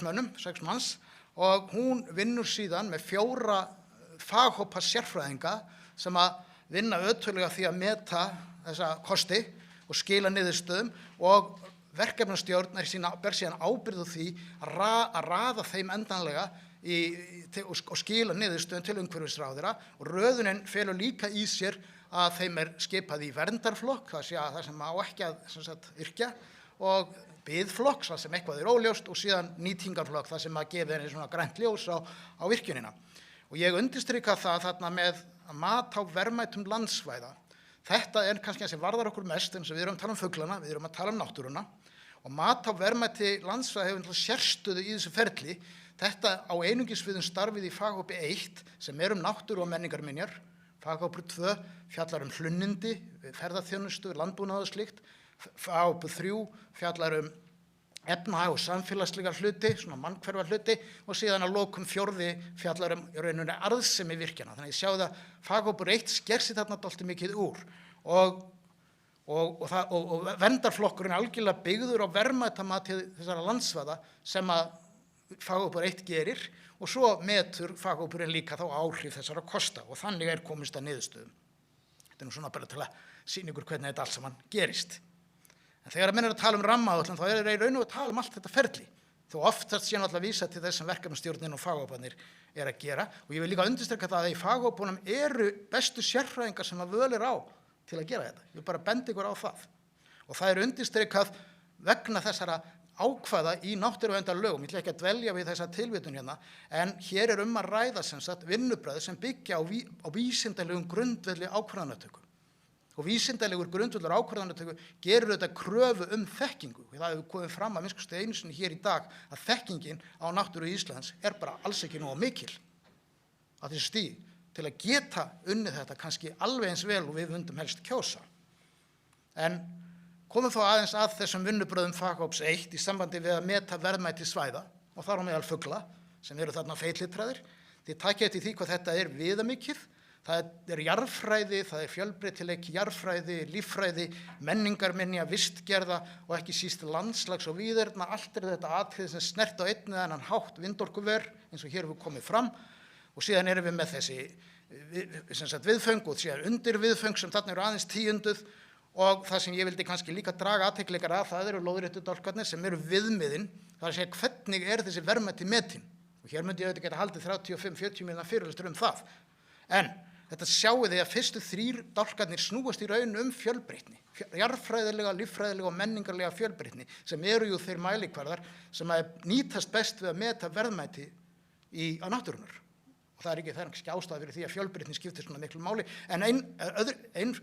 mönnum, 6 manns, og hún vinnur síðan með 4 faghópa sérfræðinga sem að vinna ötullega því að meta þessa kosti og skila niðurstöðum og verkefnastjórn ber síðan ábyrgð á því að raða þeim endanlega og skila niðurstöðum til umhverfisráðherra og röðunin felur líka í sér að þeim skipað í verndarflokk, það sem á ekki að yrkja, og biðflokk, það sem eitthvað óljóst, og síðan nýtingarflokk, það sem að gefa henni svona grænt ljós á virkjunina. Og ég undirstrika það þarna með mat á verðmætum landsvæða. Þetta kannski það sem varðar okkur mest, eins og við erum að tala fuglana, við erum að tala náttúruna, og mat á verðmæti landsvæða hefur sérstöðu í þessu ferli. Þetta á einungis við starfið í faghópi 1, sem náttúru og menningarminjar, faghópur 2 fjallar hlunnindi, ferðaþjónustu, landbúnað og slíkt, faghópur 3 fjallar efnahag og samfélagslega hluti, svona mannkverfa hluti, og síðan að lokum 4. fjallar í rauninni arðsemi virkjana. Þannig að ég sjáði að faghópur 1 sker sig þarna dálítið mikið úr og verndarflokkurinn algjörlega byggður á verðmætamati þessara landsvæða sem að faghópur 1 gerir, og svo metur faghópurinn líka þá áhrif þessara kosta og þannig komist að niðurstöðum. Þetta svona bara til að sýna ykkur hvernig þetta allt saman gerist. En þegar menn að tala rammaáætlun, þá í raun og að tala allt þetta ferli. Þó oftast sé náttúrulega vísa til þess sem verkefnastjórnin og faghóparnir að gera. Og ég vil líka undirstrika það að í faghópunum bestu sérfræðingar sem að völ á til að gera þetta. Ég vil bara benda ykkur á það. Og það undirstrikað vegna þessara ákvæða í náttúruverndarlögum. Ég ætla ekki að dvelja við þessa tilvitun hérna, en hér að ræða vinnubrögð sem byggja á vísindalegum grundvelli ákvarðanatöku. Og vísindalegur grundvöllur ákvarðanatöku gerur þetta kröfu þekkingu. Og það hefur komið fram að minnst einu sinni hér í dag að þekkingin á náttúru Íslands bara alls ekki nógu mikil að þessu stigi til að geta unnið þetta kannski alveg eins vel og við myndum helst kjósa. En komum þá aðeins að þessum vinnubrögðum faghóps 1 í sambandi við að meta verðmæti svæða og þar á meðal fugla sem þarna feitlitraðir. Þið takið eftir því hvað þetta viðamikið. Það jarðfræði, það fjölbreytileiki jarðfræði, líffræði, menningarminja, vistgerða og ekki síst landslags og víðerna. Allt þetta atriði sem snert á einn eða annan hátt vindorkuver, eins og hér hefur komið fram. Og síðan við með þessi viðföng og síðan undir viðföng sem þarna aðeins tíunduð. Og það sem ég vildi kannski líka draga athygli ykkar að, það lóðréttu dálkarnir sem viðmiðin. Það að segja hvernig þessi verðmæti metin. Og hér myndi ég auðvitað geta haldið 35-40 mínútna fyrirlestur það. En þetta sjáu þið að fyrstu 3 dálkarnir snúast í raun fjölbreytni, jarðfræðilega, líffræðilega og menningarlega fjölbreytni, sem jú þeir mælikvarðar sem nýtast best við að meta verðmæti á náttúrunnar. Og það ekki ástæða fyrir því að fjölbreytni skiptir svona miklu máli, en einnig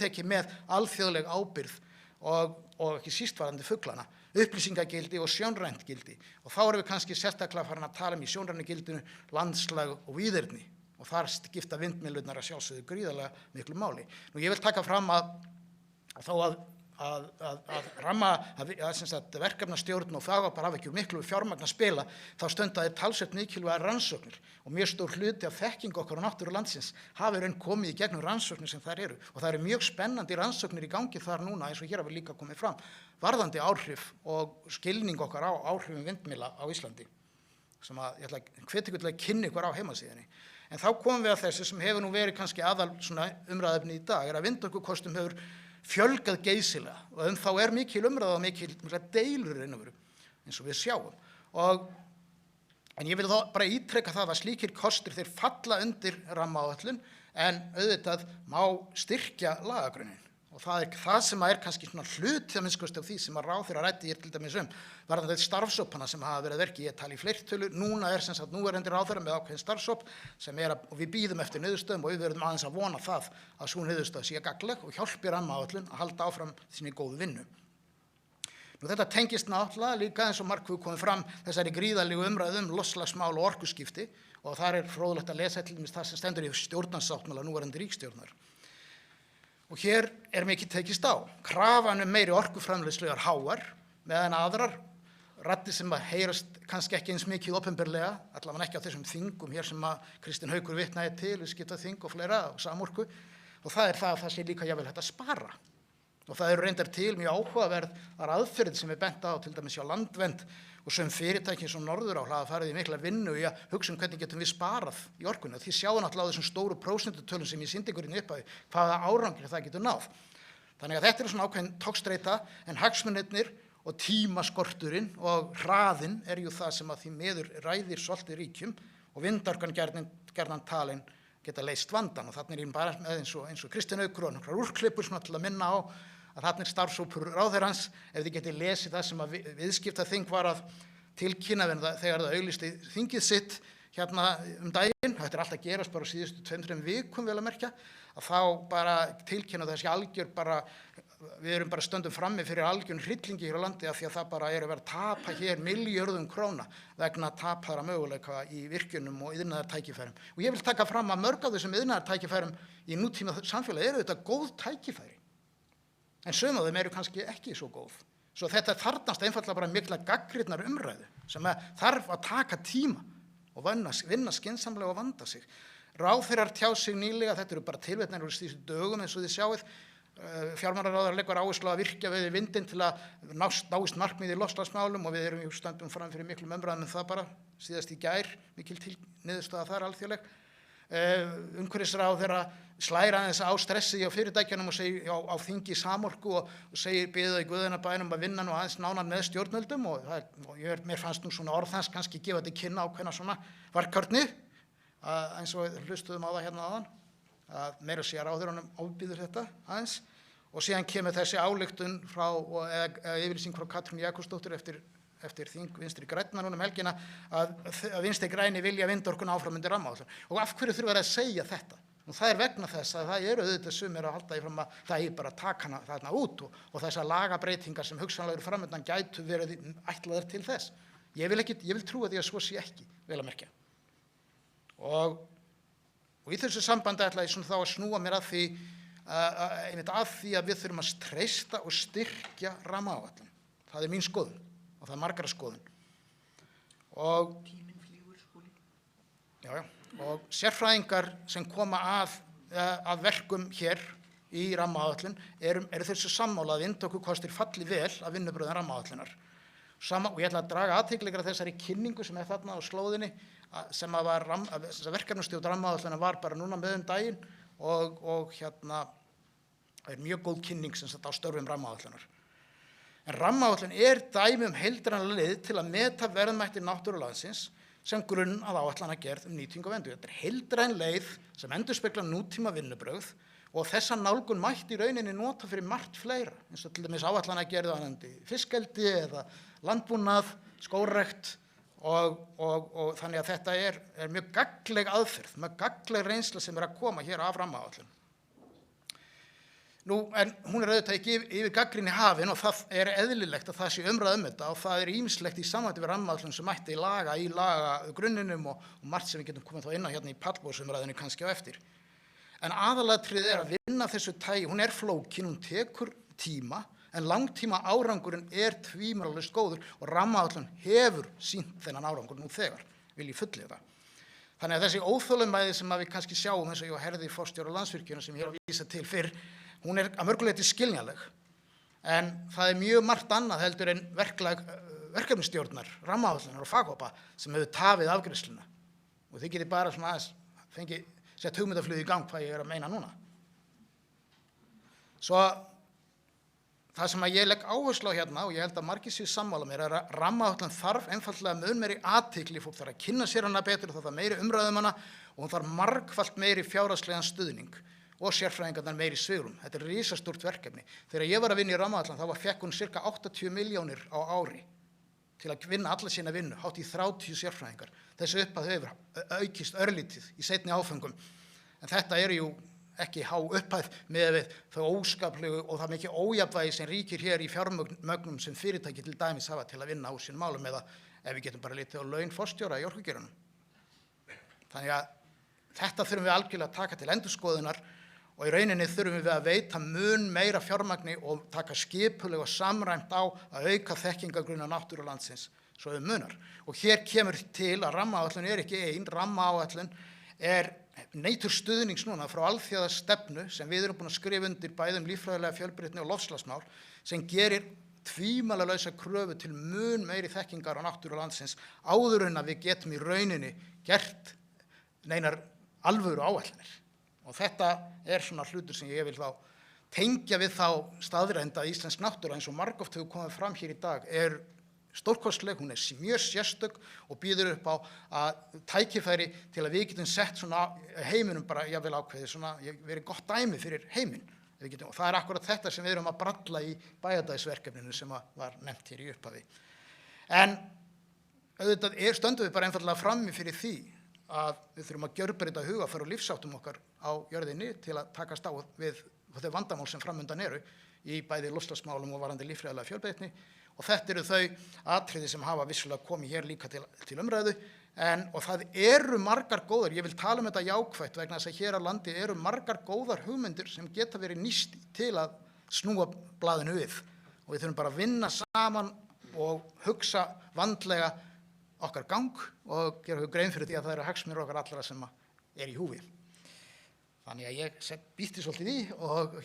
tekið með alþjóðleg ábyrgð og ekki síst varðandi fuglana, upplýsingagildi og sjónrænt gildi. Og þá erum við kannski sérstaklega farin að tala í sjónrænu gildinu landslag og víðerni og þar skipta vindmyllurnar að sjálfsögðu gríðarlega miklu máli. Nú ég vil taka fram að þó að verkefnastjórn og fagapar hafa ekki miklu fjármagn að spila, þá stundaði talsvert mikilvægar rannsóknir og mjög stór hluti af þekkingu okkar á náttúru landsins hafi raun komið í gegnum rannsóknir sem þar eru og það eru mjög spennandi rannsóknir í gangi þar núna eins og hér hafa líka komið fram varðandi áhrif og skilning okkar á áhrifum vindmylla á Íslandi sem að ég ætla að hvetja ykkur til að kynna ykkur á heimasíðunni. En þá komum við að þessu sem hefur nú verið kannski aðal svona umræðefni í dag er að vindorkukostum hefur fjölgað geysilega og þá mikil umræða og mikil deilur eins og við sjáum. En ég vil þá bara ítreka það að slíkir kostir þeir falla undir rammaáætlun en auðvitað má styrkja lagagrunnin. Og það það sem kannski svona hluti að minnst kosti af því sem að ráðherra ræddi hér til dæmis varðandi starfshópana sem hafa verið verki, ég tala í fleirtölu, núna sem sagt núverandi ráðherra með ákveðin starfshóp sem og við bíðum eftir niðurstöðum og við verðum aðeins að vona það að sú niðurstöð sé gagnleg og hjálpi rammaáætlun að halda áfram sinni góðu vinnu. Nú þetta tengist náttúrulega líka eins og margt hefur komið fram þessari gríðarlegu umræðu loftslagsmál og orkuskipti og þar fróðlegt að lesa til dæmis það sem stendur í stjórnarsáttmála núverandi ríkisstjórnar. Og hér mikið tekist á. Krafan meiri orkuframleiðslu háar, meðan aðrar raddir sem heyrast kannski ekki eins mikið opinberlega, allavega ekki á þessum þingum hér sem Kristinn Haukur vitnaði til, viðskiptaþing og fleira og samorku, og það að það sé líka jafnvel hægt að spara. Og það eru reyndar til mjög áhugaverðar aðferðir sem við bent á til dæmis hjá Landvernd og sem fyrirtæki sem Norðurál hafa farið í mikla vinnu í að hugsa hvernig getum við sparað í orkunni. Því sjáum náttúrulega á þessum stóru prósentutölum sem ég sýndi ykkur upp að hvaða árangri það getur náð. Þannig að þetta svona ákveðin togstreita en hagsmunirnir og tímaskorturinn og hraðinn jú það sem að því miður ræðir svolítið ríkjum og vindorkan gjarnan talin geta leyst vandan og þarna ég bara með eins og Kristinn Haukur og nokkrar úrklippur svona til að minna á að þarna starfshópur ráðherrans ef þið getið lesið það sem að viðskiptaþing var að tilkynna þegar það auglýsti þingið sitt hérna daginn, þetta alltaf gerast bara síðustu 2-3 vikum vel að merkja, að þá bara tilkynna þessi algjör bara, við erum bara stöndum frammi fyrir algjörn hryllingi hér á landi af því að það bara að vera að tapa hér milljörðum króna vegna tapaðra möguleika í virkjunum og iðnaðartækifærum. Og ég vil taka fram að mörg af þessum iðnaðartækifærum í nútíma samfélagi þetta góð tækifæri. En sum af þeim kannski ekki svo góð. Svo þetta þarfnast einfaldlega bara mikla gagnrýnnar umræðu sem þarf að taka tíma og vinna skynsamlega og vanda sig. Ráðherrar tjá sig nýlega, þetta eru bara tilvitnanir úr síðustu dögum eins og þið sjáið. Fjármálaráðherra leggur áherslu að virkja við vindinn til að náist markmið í loftslagsmálum og við stöndum fram fyrir miklum umræðum það bara síðast í gær, mikil niðurstaða þar alþjóðleg. Umhverfisráðherra slær aðeins á stressi á fyrirtækjunum og segir á þingi samorku og segir biðja í guðanabænum að vinna nú aðeins nánar með stjórnvöldum og mér fannst nú svona orð þess kannski gefa til kynna ákveðna svona varkárni eins og hlustuðum á það hérna áðan að meira sé að ráðherranum ábýður þetta aðeins og síðan kemur þessi ályktun frá eða yfirlýsing frá Katrínu Jakobsdóttur eftir þing vinstri grænna núna helgina að vinstri græni vilja vindorkuna áfram undir rammaáætlun. Og af hverju þurfa að segja þetta? Og það vegna þess að það auðvitað sumir að halda í fram að það bara taka hana þarna út og þessar lagabreytingar sem hugsanlega eru framundan gætu verið ætlaðar til þess. Ég vil trúa því að svo sé ekki, vel að merkja. Og í þessu sambandi ætla ég svona þá að snúa mér að því að við þurfum að treysta og styrkja rammaáætlun. Það mín skoðun. Og það margra skoðun. Og tíminn flýgur, Skúli. Já. Og sérfræðingar sem koma að verkum hér í rammaáætlun eru þessu sammála að vindorkukostir falli vel að vinnubrögðum rammaáætlunar. Og ég ætla að draga athygli ykkur að þessari kynningu sem þarna á slóðinni sem að verkefnastjórn rammaáætlunar var bara núna með daginn og hérna mjög góð kynning sem sagt á störfum rammaáætlunar. En rammaáætlun dæmi heildræna leið til að meta verðmætti náttúru landsins sem grunn að áætlanagerð nýting og vernd. Þetta heildræn leið sem endurspeglar nútíma vinnubrögð og þessa nálgun mætti í rauninni nota fyrir margt fleira, eins og til dæmis áætlanagerð varðandi fiskeldi eða landbúnað, skógrækt og þannig að þetta mjög gagnleg aðferð, mjög gagnleg reynsla sem að koma hér af rammaáætlun. En hún auðvitað ekki yfir gagnrýni hafin og það eðlilegt að það sé umræða þetta og það ýmislegt í samvætti við rammaáætlun sem mætti laga í lagagrunninum og margt sem við getum komið þá inn á hérna í pallborðsumræðunni kannski á eftir. En aðalatriðið að vinna þessu tægi, hún flókin, hún tekur tíma, en langtíma árangurinn tvímælalaust góður og rammaáætlun hefur sýnt þennan árangur nú þegar, vil ég fullyrða. Þannig að þessi óþolinmæði sem við kannski sjáum eins og ég herði forstjóra Landsvirkjunar sem ég vísa til fyrr, hún að mörgu leyti skiljanleg, en það mjög margt annað heldur en verkefnisstjórnar, rammaáætlunar og faghópa sem hefur tafið afgreiðsluna. Og þið getið bara svona aðeins sett hugmyndaflug í gang hvað ég að meina núna. Svo það sem ég legg áherslu á hérna, og ég held að margir séu sammála mér, að rammaáætlun þarf einfaldlega mun meiri athygli, fólk þarf að kynna sér hana betur, það þarf meiri umræðum hana og hún þarf margfalt meiri fjárhagslegan stuðning og sérfræðingarnar meiri svigrúm. Þetta risastórt verkefni. Þegar ég var að vinna í rammaáætlun þá fékk hún sirka 80 milljónir á ári til að vinna alla sína vinnu, hátt í 30 sérfræðingar. Þessi upphæð hefur aukist örlítið í seinni áföngum. En þetta jú ekki há upphæð miðað við þau óskaplegu og það mikið ójafnvægi sem ríkir hér í fjármögnum sem fyrirtæki til dæmis hafa til að vinna á sínum málum eða ef við getum bara litið á laun forstjóra í orkugeiranum. Þannig að þetta þurfum við algjörlega að taka til endurskoðunar og í rauninni þurfum við að veita mun meira fjármagni og taka skipulega og samræmt á að auka þekkingargrunna náttúru landsins svo munar. Og hér kemur til að rammaáætlun ekki ein, rammaáætlun neytur stuðnings núna frá alþjóðastefnu sem við erum búin að skrifa undir bæði líffræðilega fjölbreytni og loftslagsmál sem gerir tvímælalausa kröfu til mun meiri þekkingar á náttúru landsins áður en að við getum í rauninni gert neinar alvöru áætlanir. Og þetta svona hlutur sem ég vil þá tengja við þá staðreynd að íslensk náttúra eins og margoft hefur komið fram hér í dag stórkostleg, hún mjög sérstök og býður upp á að tækifæri til að við getum sett svona heiminum bara jafnvel ákveðið svona verið gott dæmi fyrir heiminn. Og það akkurat þetta sem við erum að bralla í bæjardægisverkefninu sem var nefnt hér í upphafi. En auðvitað stöndum við bara einfaldlega frammi fyrir því að við þurfum að gjörbreyta hugafar og lífsháttum okkar á jörðinni til að takast á við þau vandamál sem framundan í bæði loftslagsmálum og varðandi líffræðilega fjölbreytni. Og þetta eru þau atriði sem hafa vissulega komið hér líka til umræðu. Og það margar góðar, ég vil tala þetta jákvætt vegna þess að hér á landi margar góðar hugmyndir sem geta verið nýst til að snúa blaðinu við. Og við þurfum bara að vinna saman og hugsa vandlega okkar gang og gera okkur grein fyrir því að það hagsmunir okkar allra sem í húfi. Þannig að ég býtti svolítið í og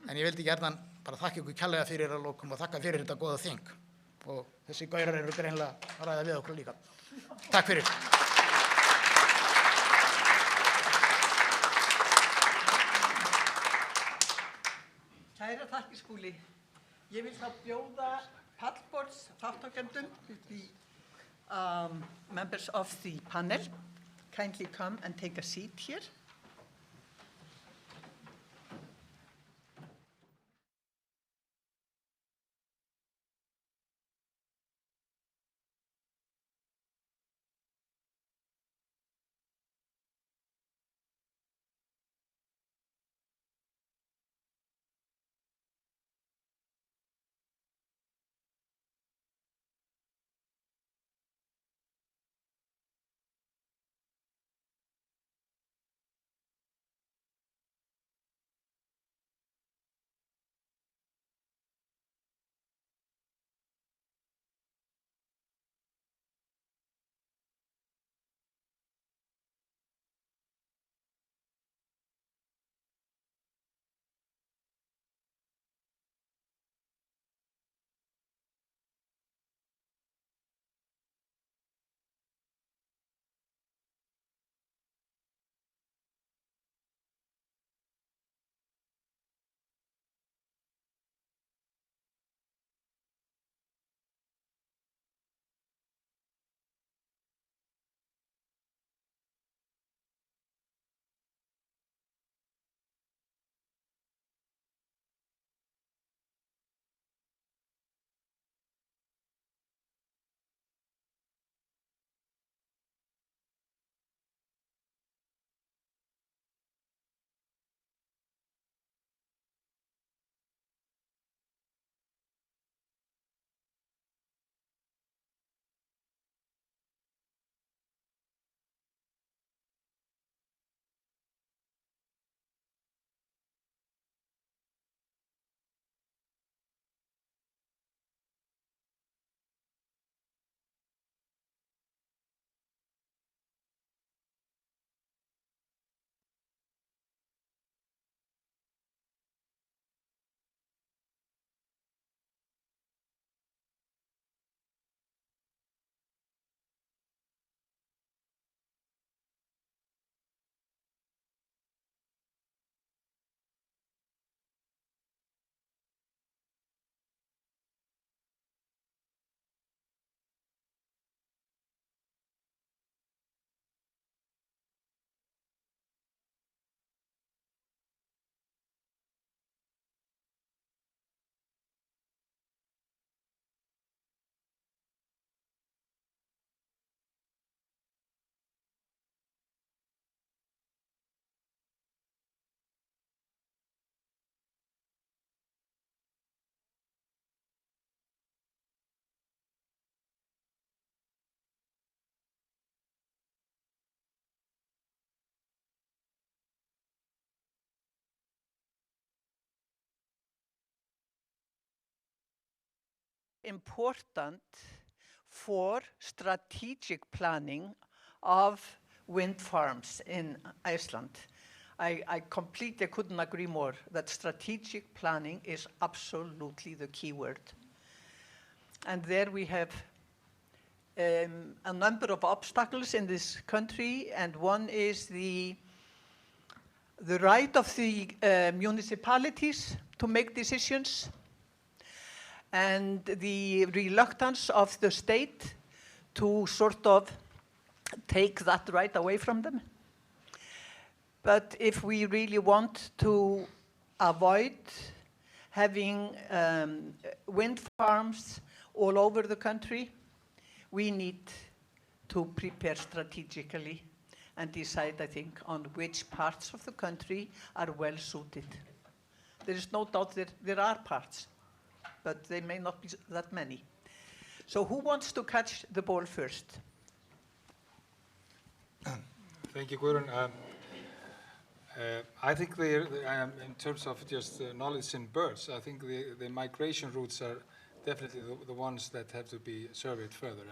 en ég vildi gjarnan bara þakka ykkur kærlega fyrir að lokum og þakka fyrir þetta góða þing. Og þessi gaurar greinilega að ræða við okkur líka. Takk fyrir. Kæra þakkir Skúli. Ég vil þá bjóða pallborðs þáttakendum, the members of the panel, kindly come and take a seat here. important for strategic planning of wind farms in Iceland. I completely couldn't agree more that strategic planning is absolutely the key word. And there we have a number of obstacles in this country, and one is the right of the municipalities to make decisions, and the reluctance of the state to sort of take that right away from them. But if we really want to avoid having wind farms all over the country, we need to prepare strategically and decide, I think, on which parts of the country are well suited. There is no doubt that there are parts, but they may not be that many. So who wants to catch the ball first? Thank you, Guðrún. I think in terms of just knowledge in birds, I think the migration routes are definitely the ones that have to be surveyed further.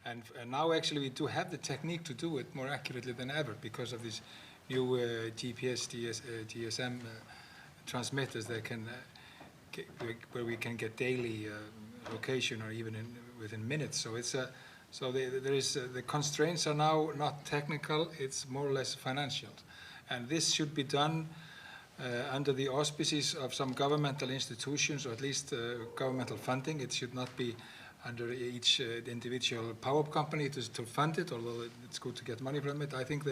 And now actually we do have the technique to do it more accurately than ever because of these new GPS, GSM transmitters that can, where we can get daily location or even within minutes. So it's the constraints are now not technical; it's more or less financial, and this should be done under the auspices of some governmental institutions, or at least governmental funding. It should not be under each individual power company to fund it, although it's good to get money from it. I think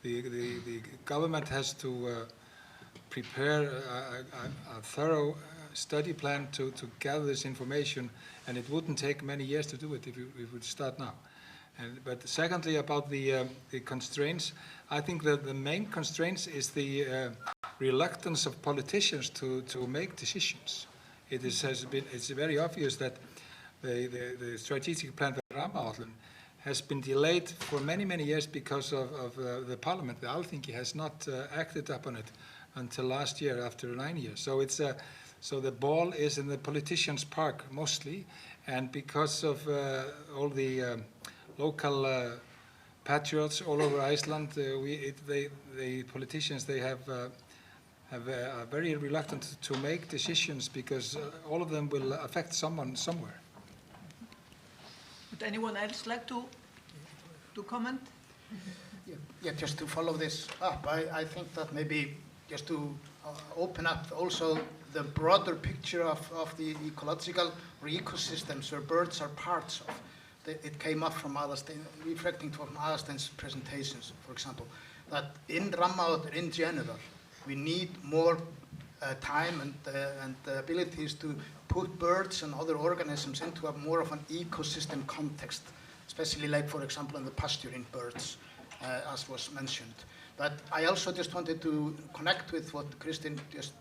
the government has to prepare a thorough study plan to gather this information, and it wouldn't take many years to do it if we would start now. But secondly, about the constraints, I think that the main constraints is the reluctance of politicians to make decisions. It's very obvious that the strategic plan, the rammaáætlun, has been delayed for many years because of the parliament. The Málþing has not acted upon it until last year, after 9 years. So the ball is in the politicians' park mostly, and because of all the local patriots all over Iceland, the politicians, they are very reluctant to make decisions because all of them will affect someone somewhere. Would anyone else like to comment? Yeah, just to follow this up, I think that maybe just to open up also the broader picture of the ecological or ecosystems where birds are parts of. It came up from reflecting from Aðalstein's presentations, for example, that in rammaáætlun in general, we need more time and abilities to put birds and other organisms into more of an ecosystem context, especially like, for example, in the pasturing birds, as was mentioned. But I also just wanted to connect with what Kristín just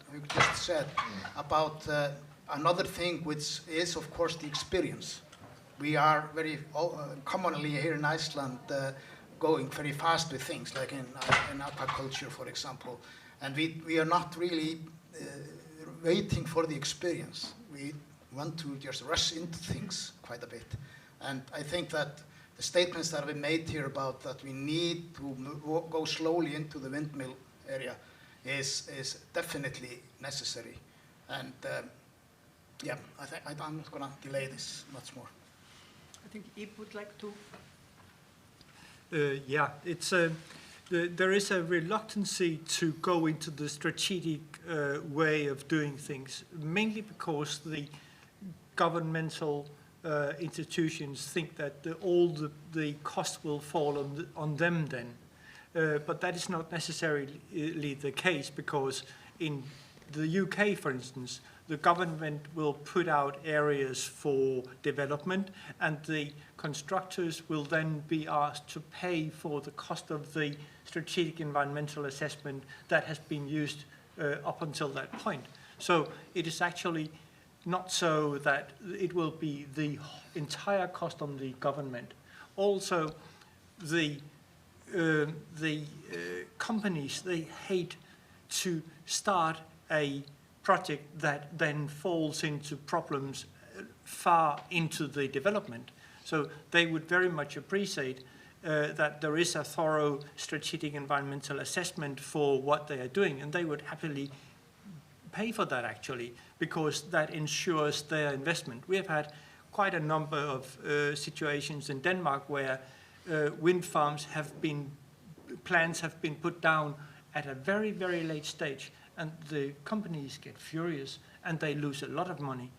said about another thing, which is, of course, the experience. We are very commonly here in Iceland going very fast with things, like in aquaculture, for example. And we are not really waiting for the experience. We want to just rush into things quite a bit. And I think that the statements that have been made here about that we need to go slowly into the windmill area is definitely necessary. And yeah, I'm not going to delay this much more. I think Ib would like to. Yeah, it's there is a reluctancy to go into the strategic way of doing things, mainly because the governmental institutions think that all the cost will fall on them then. But that is not necessarily the case, because in the UK, for instance, the government will put out areas for development, and the constructors will then be asked to pay for the cost of the strategic environmental assessment that has been used up until that point. So it is actually not so that it will be the entire cost on the government. Also, the companies, they hate to start a project that then falls into problems far into the development. So they would very much appreciate that there is a thorough strategic environmental assessment for what they are doing, and they would happily pay for that actually, because that ensures their investment. We have had quite a number of situations in Denmark where wind farms plans have been put down at a very, very late stage, and the companies get furious and they lose a lot of money,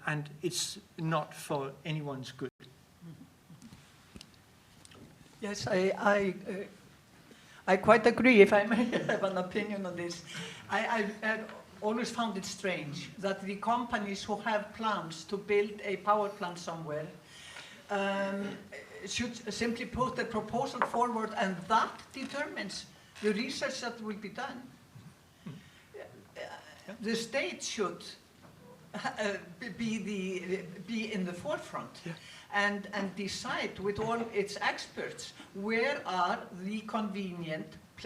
and it's not for anyone's good. Yes, I quite agree, if I may have an opinion on this. I always found it strange that the companies who have plans to build a power plant somewhere should simply put a proposal forward, and that determines the research that will be done. The state should be in the forefront. Yeah. And decide with all its experts where are the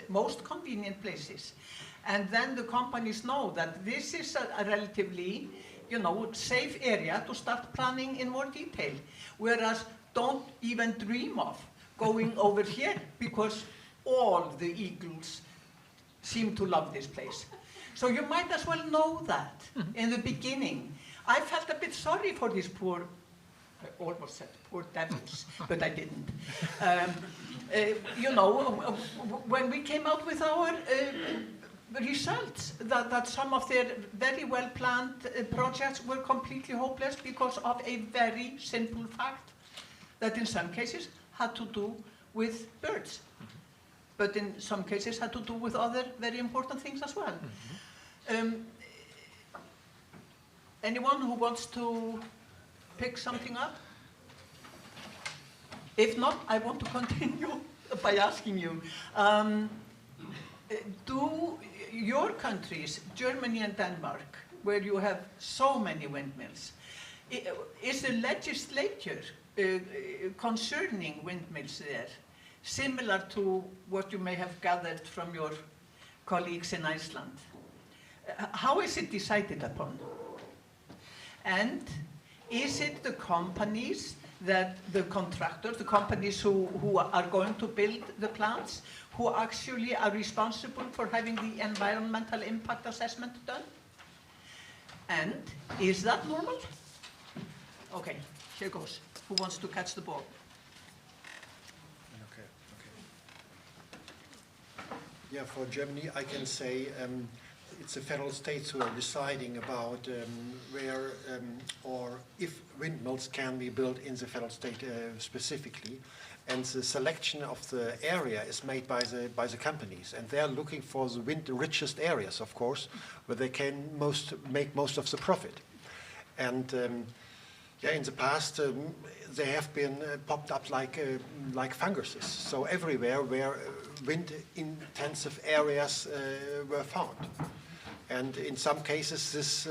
most convenient places. And then the companies know that this is a relatively, safe area to start planning in more detail. Whereas don't even dream of going over here, because all the eagles seem to love this place. So you might as well know that in the beginning. I felt a bit sorry for these poor, I almost said poor devils, but I didn't. When we came out with our results, that some of their very well-planned projects were completely hopeless because of a very simple fact that in some cases had to do with birds, but in some cases had to do with other very important things as well. Anyone who wants to pick something up? If not, I want to continue by asking you, do your countries, Germany and Denmark, where you have so many windmills, is the legislature concerning windmills there similar to what you may have gathered from your colleagues in Iceland? How is it decided upon? And is it the companies that the contractors, the companies who are going to build the plants, who actually are responsible for having the environmental impact assessment done? And is that normal? Okay, here goes. Who wants to catch the ball? Okay. Yeah, for Germany, I can say it's the federal states who are deciding about where or if windmills can be built in the federal state specifically, and the selection of the area is made by the companies, and they are looking for the wind richest areas, of course, where they can make most of the profit. And in the past they have been popped up like funguses. So everywhere where wind-intensive areas were found. And in some cases, this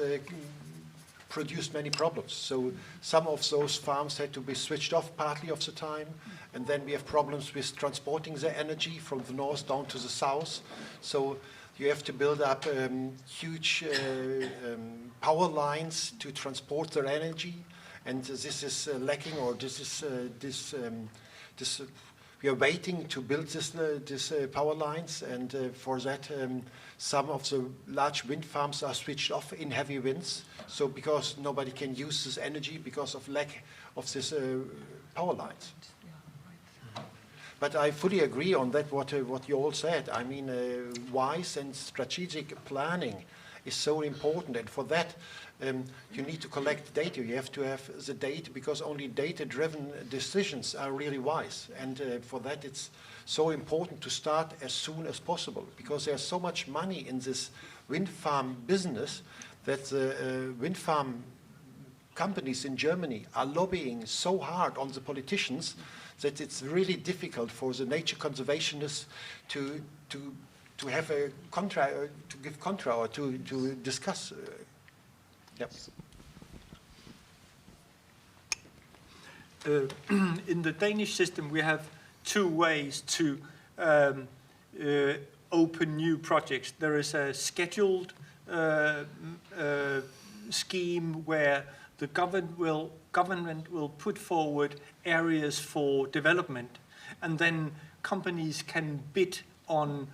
produced many problems. So some of those farms had to be switched off partly of the time, and then we have problems with transporting the energy from the north down to the south. So you have to build up huge power lines to transport their energy, and this is lacking, or we are waiting to build this power lines, and for that some of the large wind farms are switched off in heavy winds, so because nobody can use this energy because of lack of this power lines. But I fully agree on that, what you all said. I mean, wise and strategic planning is so important, and for that you need to collect data. You have to have the data, because only data-driven decisions are really wise. And for that, it's so important to start as soon as possible, because there's so much money in this wind farm business that the wind farm companies in Germany are lobbying so hard on the politicians that it's really difficult for the nature conservationists to have a contra, to give contra, or to discuss. Yep. In the Danish system, we have two ways to open new projects. There is a scheduled scheme where the government will put forward areas for development, and then companies can bid on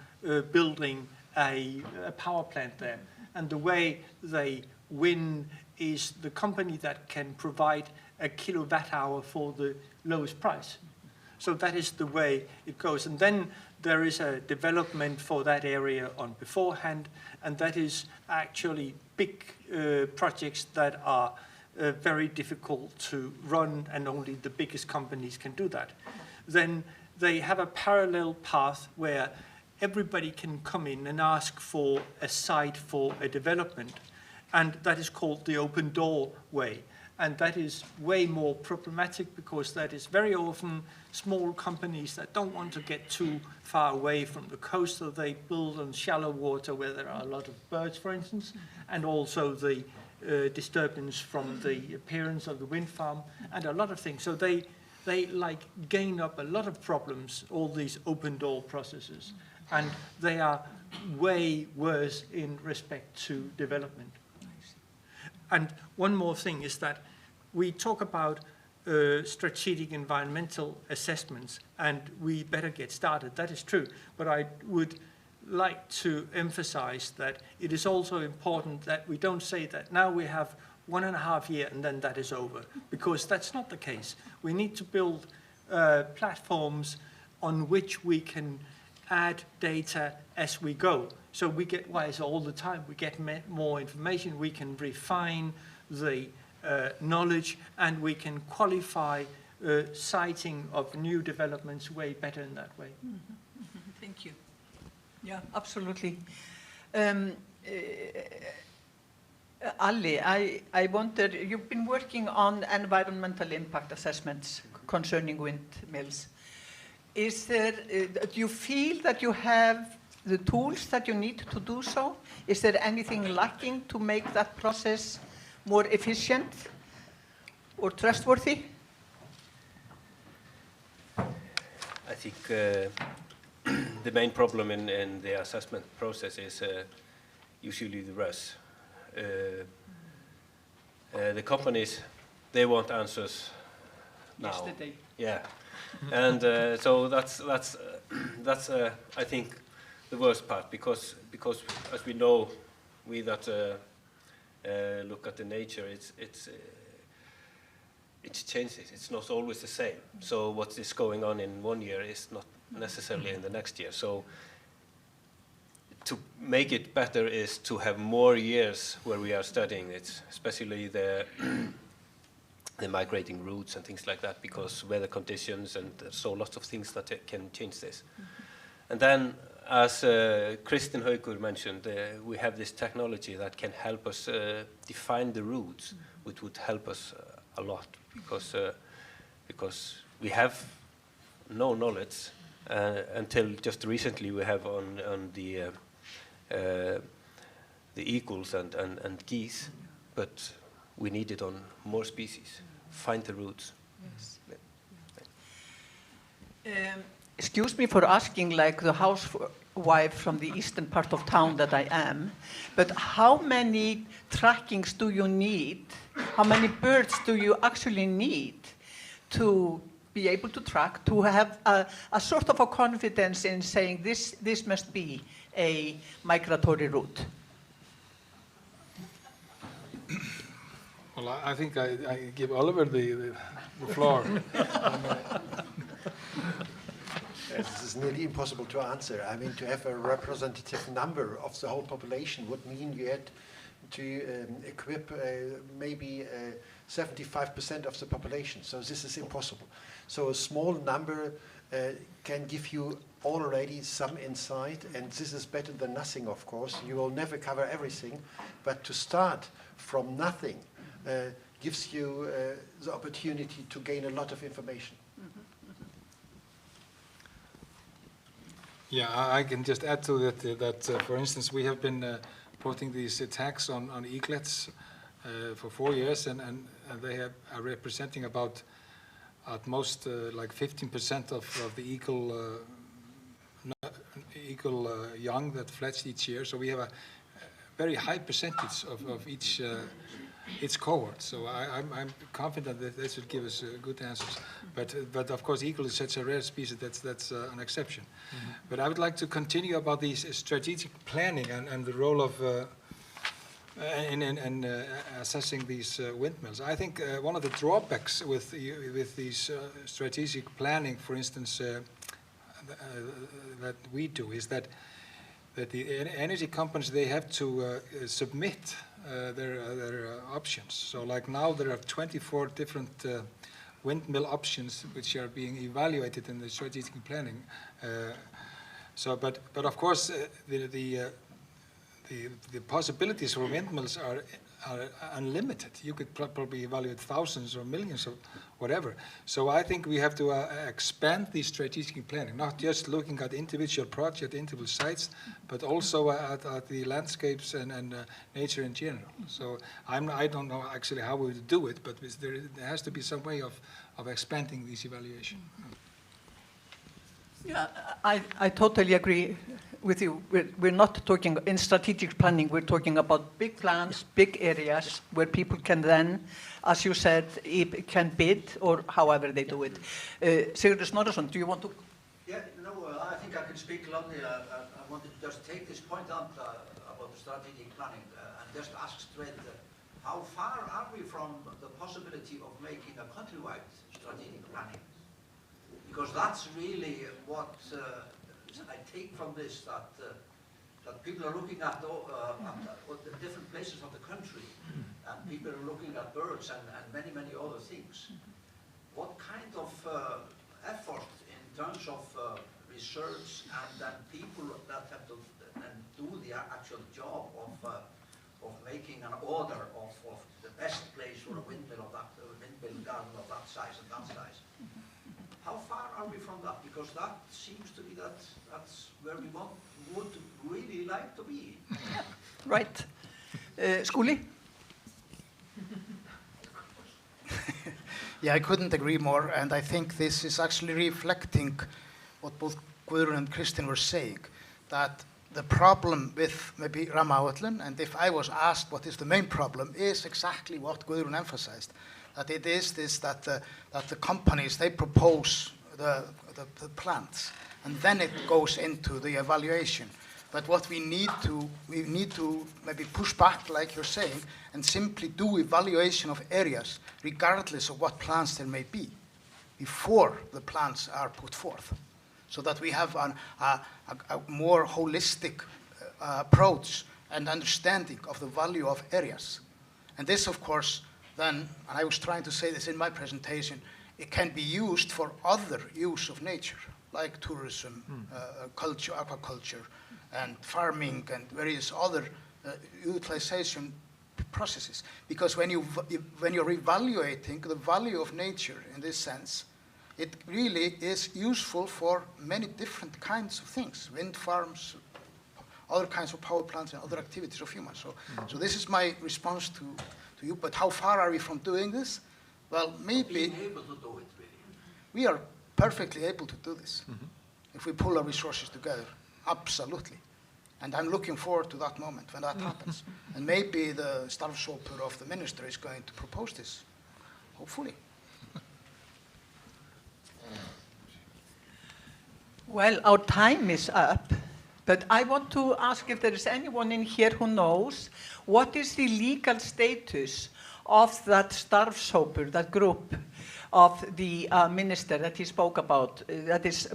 building a power plant there. And the way they win is the company that can provide a kilowatt hour for the lowest price. So that is the way it goes. And then there is a development for that area on beforehand, and that is actually big projects that are very difficult to run, and only the biggest companies can do that. Then they have a parallel path where everybody can come in and ask for a site for a development, and that is called the open door way. And that is way more problematic because that is very often small companies that don't want to get too far away from the coast, so they build on shallow water where there are a lot of birds, for instance, and also the disturbance from the appearance of the wind farm and a lot of things. So they like gain up a lot of problems, all these open door processes, and they are way worse in respect to development. And one more thing is that we talk about strategic environmental assessments, and we better get started. That is true, but I would like to emphasize that it is also important that we don't say that now we have 1.5 years and then that is over, because that's not the case. We need to build platforms on which we can add data as we go. So we get wiser all the time. We get more information. We can refine the knowledge, and we can qualify siting of new developments way better in that way. Thank you. Yeah, absolutely. Ali, I wonder, you've been working on environmental impact assessments concerning windmills. Is there, do you feel that you have the tools that you need to do so? Is there anything lacking to make that process more efficient or trustworthy? I think the main problem in the assessment process is usually the rush. The companies, they want answers now. Yesterday. Yeah, and so that's I think the worst part, because as we know, we that look at the nature, it changes. It's not always the same. So what is going on in one year is not necessarily in the next year. So to make it better is to have more years where we are studying it, especially the migrating routes and things like that, because weather conditions and so lots of things that can change this. And then, as Kristen Haukur mentioned, we have this technology that can help us define the routes, which would help us a lot, because we have no knowledge until just recently. We have on the eagles and geese, but we need it on more species. Find the routes. Yes. Excuse me for asking like the housewife from the eastern part of town that I am, but how many trackings do you need? How many birds do you actually need to be able to track, to have a sort of a confidence in saying this must be a migratory route? Well, I think I give Oliver the floor. This is nearly impossible to answer. I mean, to have a representative number of the whole population would mean you had to equip maybe 75% of the population. So this is impossible. So a small number can give you already some insight, and this is better than nothing, of course. You will never cover everything, but to start from nothing gives you the opportunity to gain a lot of information. Yeah, I can just add to that, for instance, we have been putting these tags on eaglets for 4 years, and they are representing about at most like 15% of the eagle young that fledged each year. So we have a very high percentage of each its cohort. So I'm confident that this will give us good answers. But of course, eagle is such a rare species that's an exception. But I would like to continue about these strategic planning and the role of in assessing these windmills. I think one of the drawbacks with these strategic planning, for instance, that we do is that the energy companies, they have to submit their options. So like now there are 24 different windmill options which are being evaluated in the strategic planning. But of course the possibilities for windmills are unlimited. You could probably evaluate thousands or millions or whatever. So I think we have to expand the strategic planning, not just looking at individual projects, individual sites, but also at the landscapes and nature in general. So I don't know actually how we would do it, but there has to be some way of expanding this evaluation. Yeah, I totally agree with you. We're not talking, in strategic planning, we're talking about big plans, big areas where people can then, as you said, can bid or however they do it. Sigurður Snorrason, do you want to? Yeah, no, I think I can speak loudly. I wanted to just take this point out about the strategic planning and just ask straight, how far are we from the possibility of making a countrywide strategic planning? Because that's really what I take from this, that people are looking at the different places of the country, and people are looking at birds and many, many other things. What kind of effort in terms of research and then people that have to do the actual job of making an order of the best place for a windmill of that windmill garden of that size and that size? How far are we from that? Because that seems to be that's where we would really like to be. Right. Skúli? Yeah, I couldn't agree more, and I think this is actually reflecting what both Guðrún and Kristin were saying, that the problem with maybe rammaáætlun, and if I was asked what is the main problem, is exactly what Guðrún emphasized, that it is this, that the companies, they propose the plans, and then it goes into the evaluation. But what we need to maybe push back, like you're saying, and simply do evaluation of areas, regardless of what plans there may be, before the plans are put forth, so that we have a more holistic approach and understanding of the value of areas. And this, of course, then, and I was trying to say this in my presentation, it can be used for other use of nature, like tourism, culture, aquaculture, and farming, and various other utilization processes. Because when you're evaluating the value of nature in this sense, it really is useful for many different kinds of things, wind farms, other kinds of power plants, and other activities of humans. So this is my response to you. But how far are we from doing this? Well, maybe being able to do it, really. We are perfectly able to do this if we pull our resources together. Absolutely. And I'm looking forward to that moment when that happens. And maybe the starfshópur of the minister is going to propose this, hopefully. Well, our time is up, but I want to ask if there is anyone in here who knows what is the legal status of that starfshópur, that group of the minister that he spoke about, that is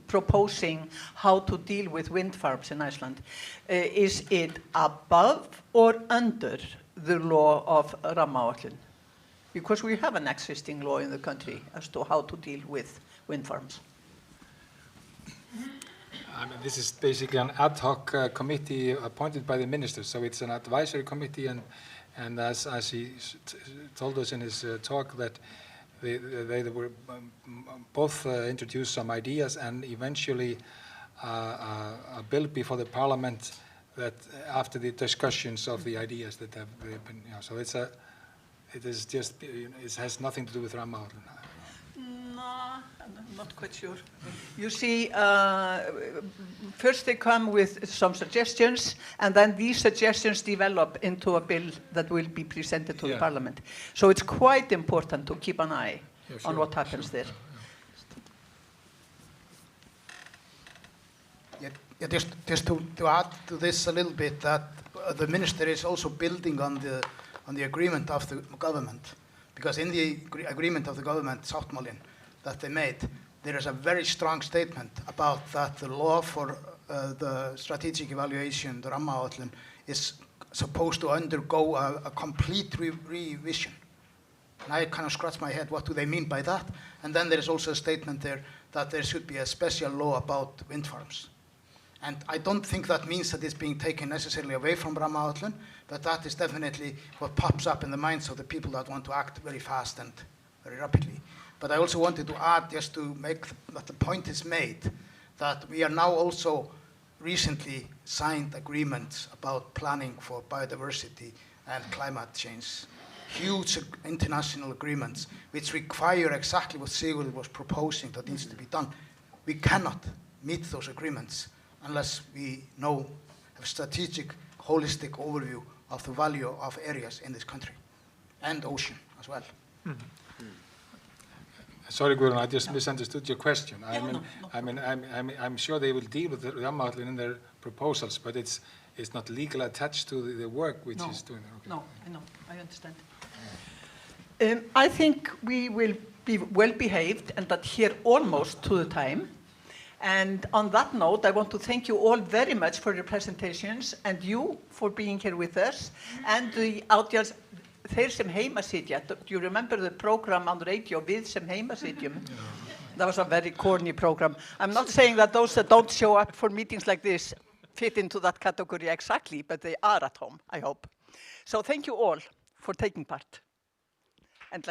proposing how to deal with wind farms in Iceland. Is it above or under the law of rammaáætlun? Because we have an existing law in the country as to how to deal with wind farms. I mean, this is basically an ad hoc committee appointed by the minister, so it's an advisory committee, and as he told us in his talk, that they were both introduced some ideas, and eventually a bill before the parliament that after the discussions of the ideas that have been, so it is just, it has nothing to do with rammaáætlun. No, I'm not quite sure. You see, first they come with some suggestions, and then these suggestions develop into a bill that will be presented to the Parliament. So it's quite important to keep an eye on what happens there. Yeah, just to add to this a little bit, that the minister is also building on the agreement of the government, because in the agreement of the government, sáttmálinn, that they made, there is a very strong statement about that the law for the strategic evaluation, the rammaáætlun, is supposed to undergo a complete revision. And I kind of scratch my head, what do they mean by that? And then there is also a statement there that there should be a special law about wind farms. And I don't think that means that it's being taken necessarily away from rammaáætlun, but that is definitely what pops up in the minds of the people that want to act very fast and very rapidly. But I also wanted to add, just to make that the point is made, that we are now also recently signed agreements about planning for biodiversity and climate change. Huge international agreements which require exactly what Sigurður was proposing that needs to be done. We cannot meet those agreements unless we have a strategic, holistic overview of the value of areas in this country and ocean as well. Mm-hmm. Sorry, Guðrún, I just misunderstood your question. I'm sure they will deal with the rammaáætlun in their proposals, but it's not legally attached to the work which is doing. Okay. No, I know, I understand. I think we will be well behaved and adhere almost to the time. And on that note, I want to thank you all very much for your presentations and you for being here with us and the audience. Þeir sem heima sitja, do you remember the program on radio, Við sem heima sitjum? That was a very corny program. I'm not saying that those that don't show up for meetings like this fit into that category exactly, but they are at home, I hope. So thank you all for taking part. And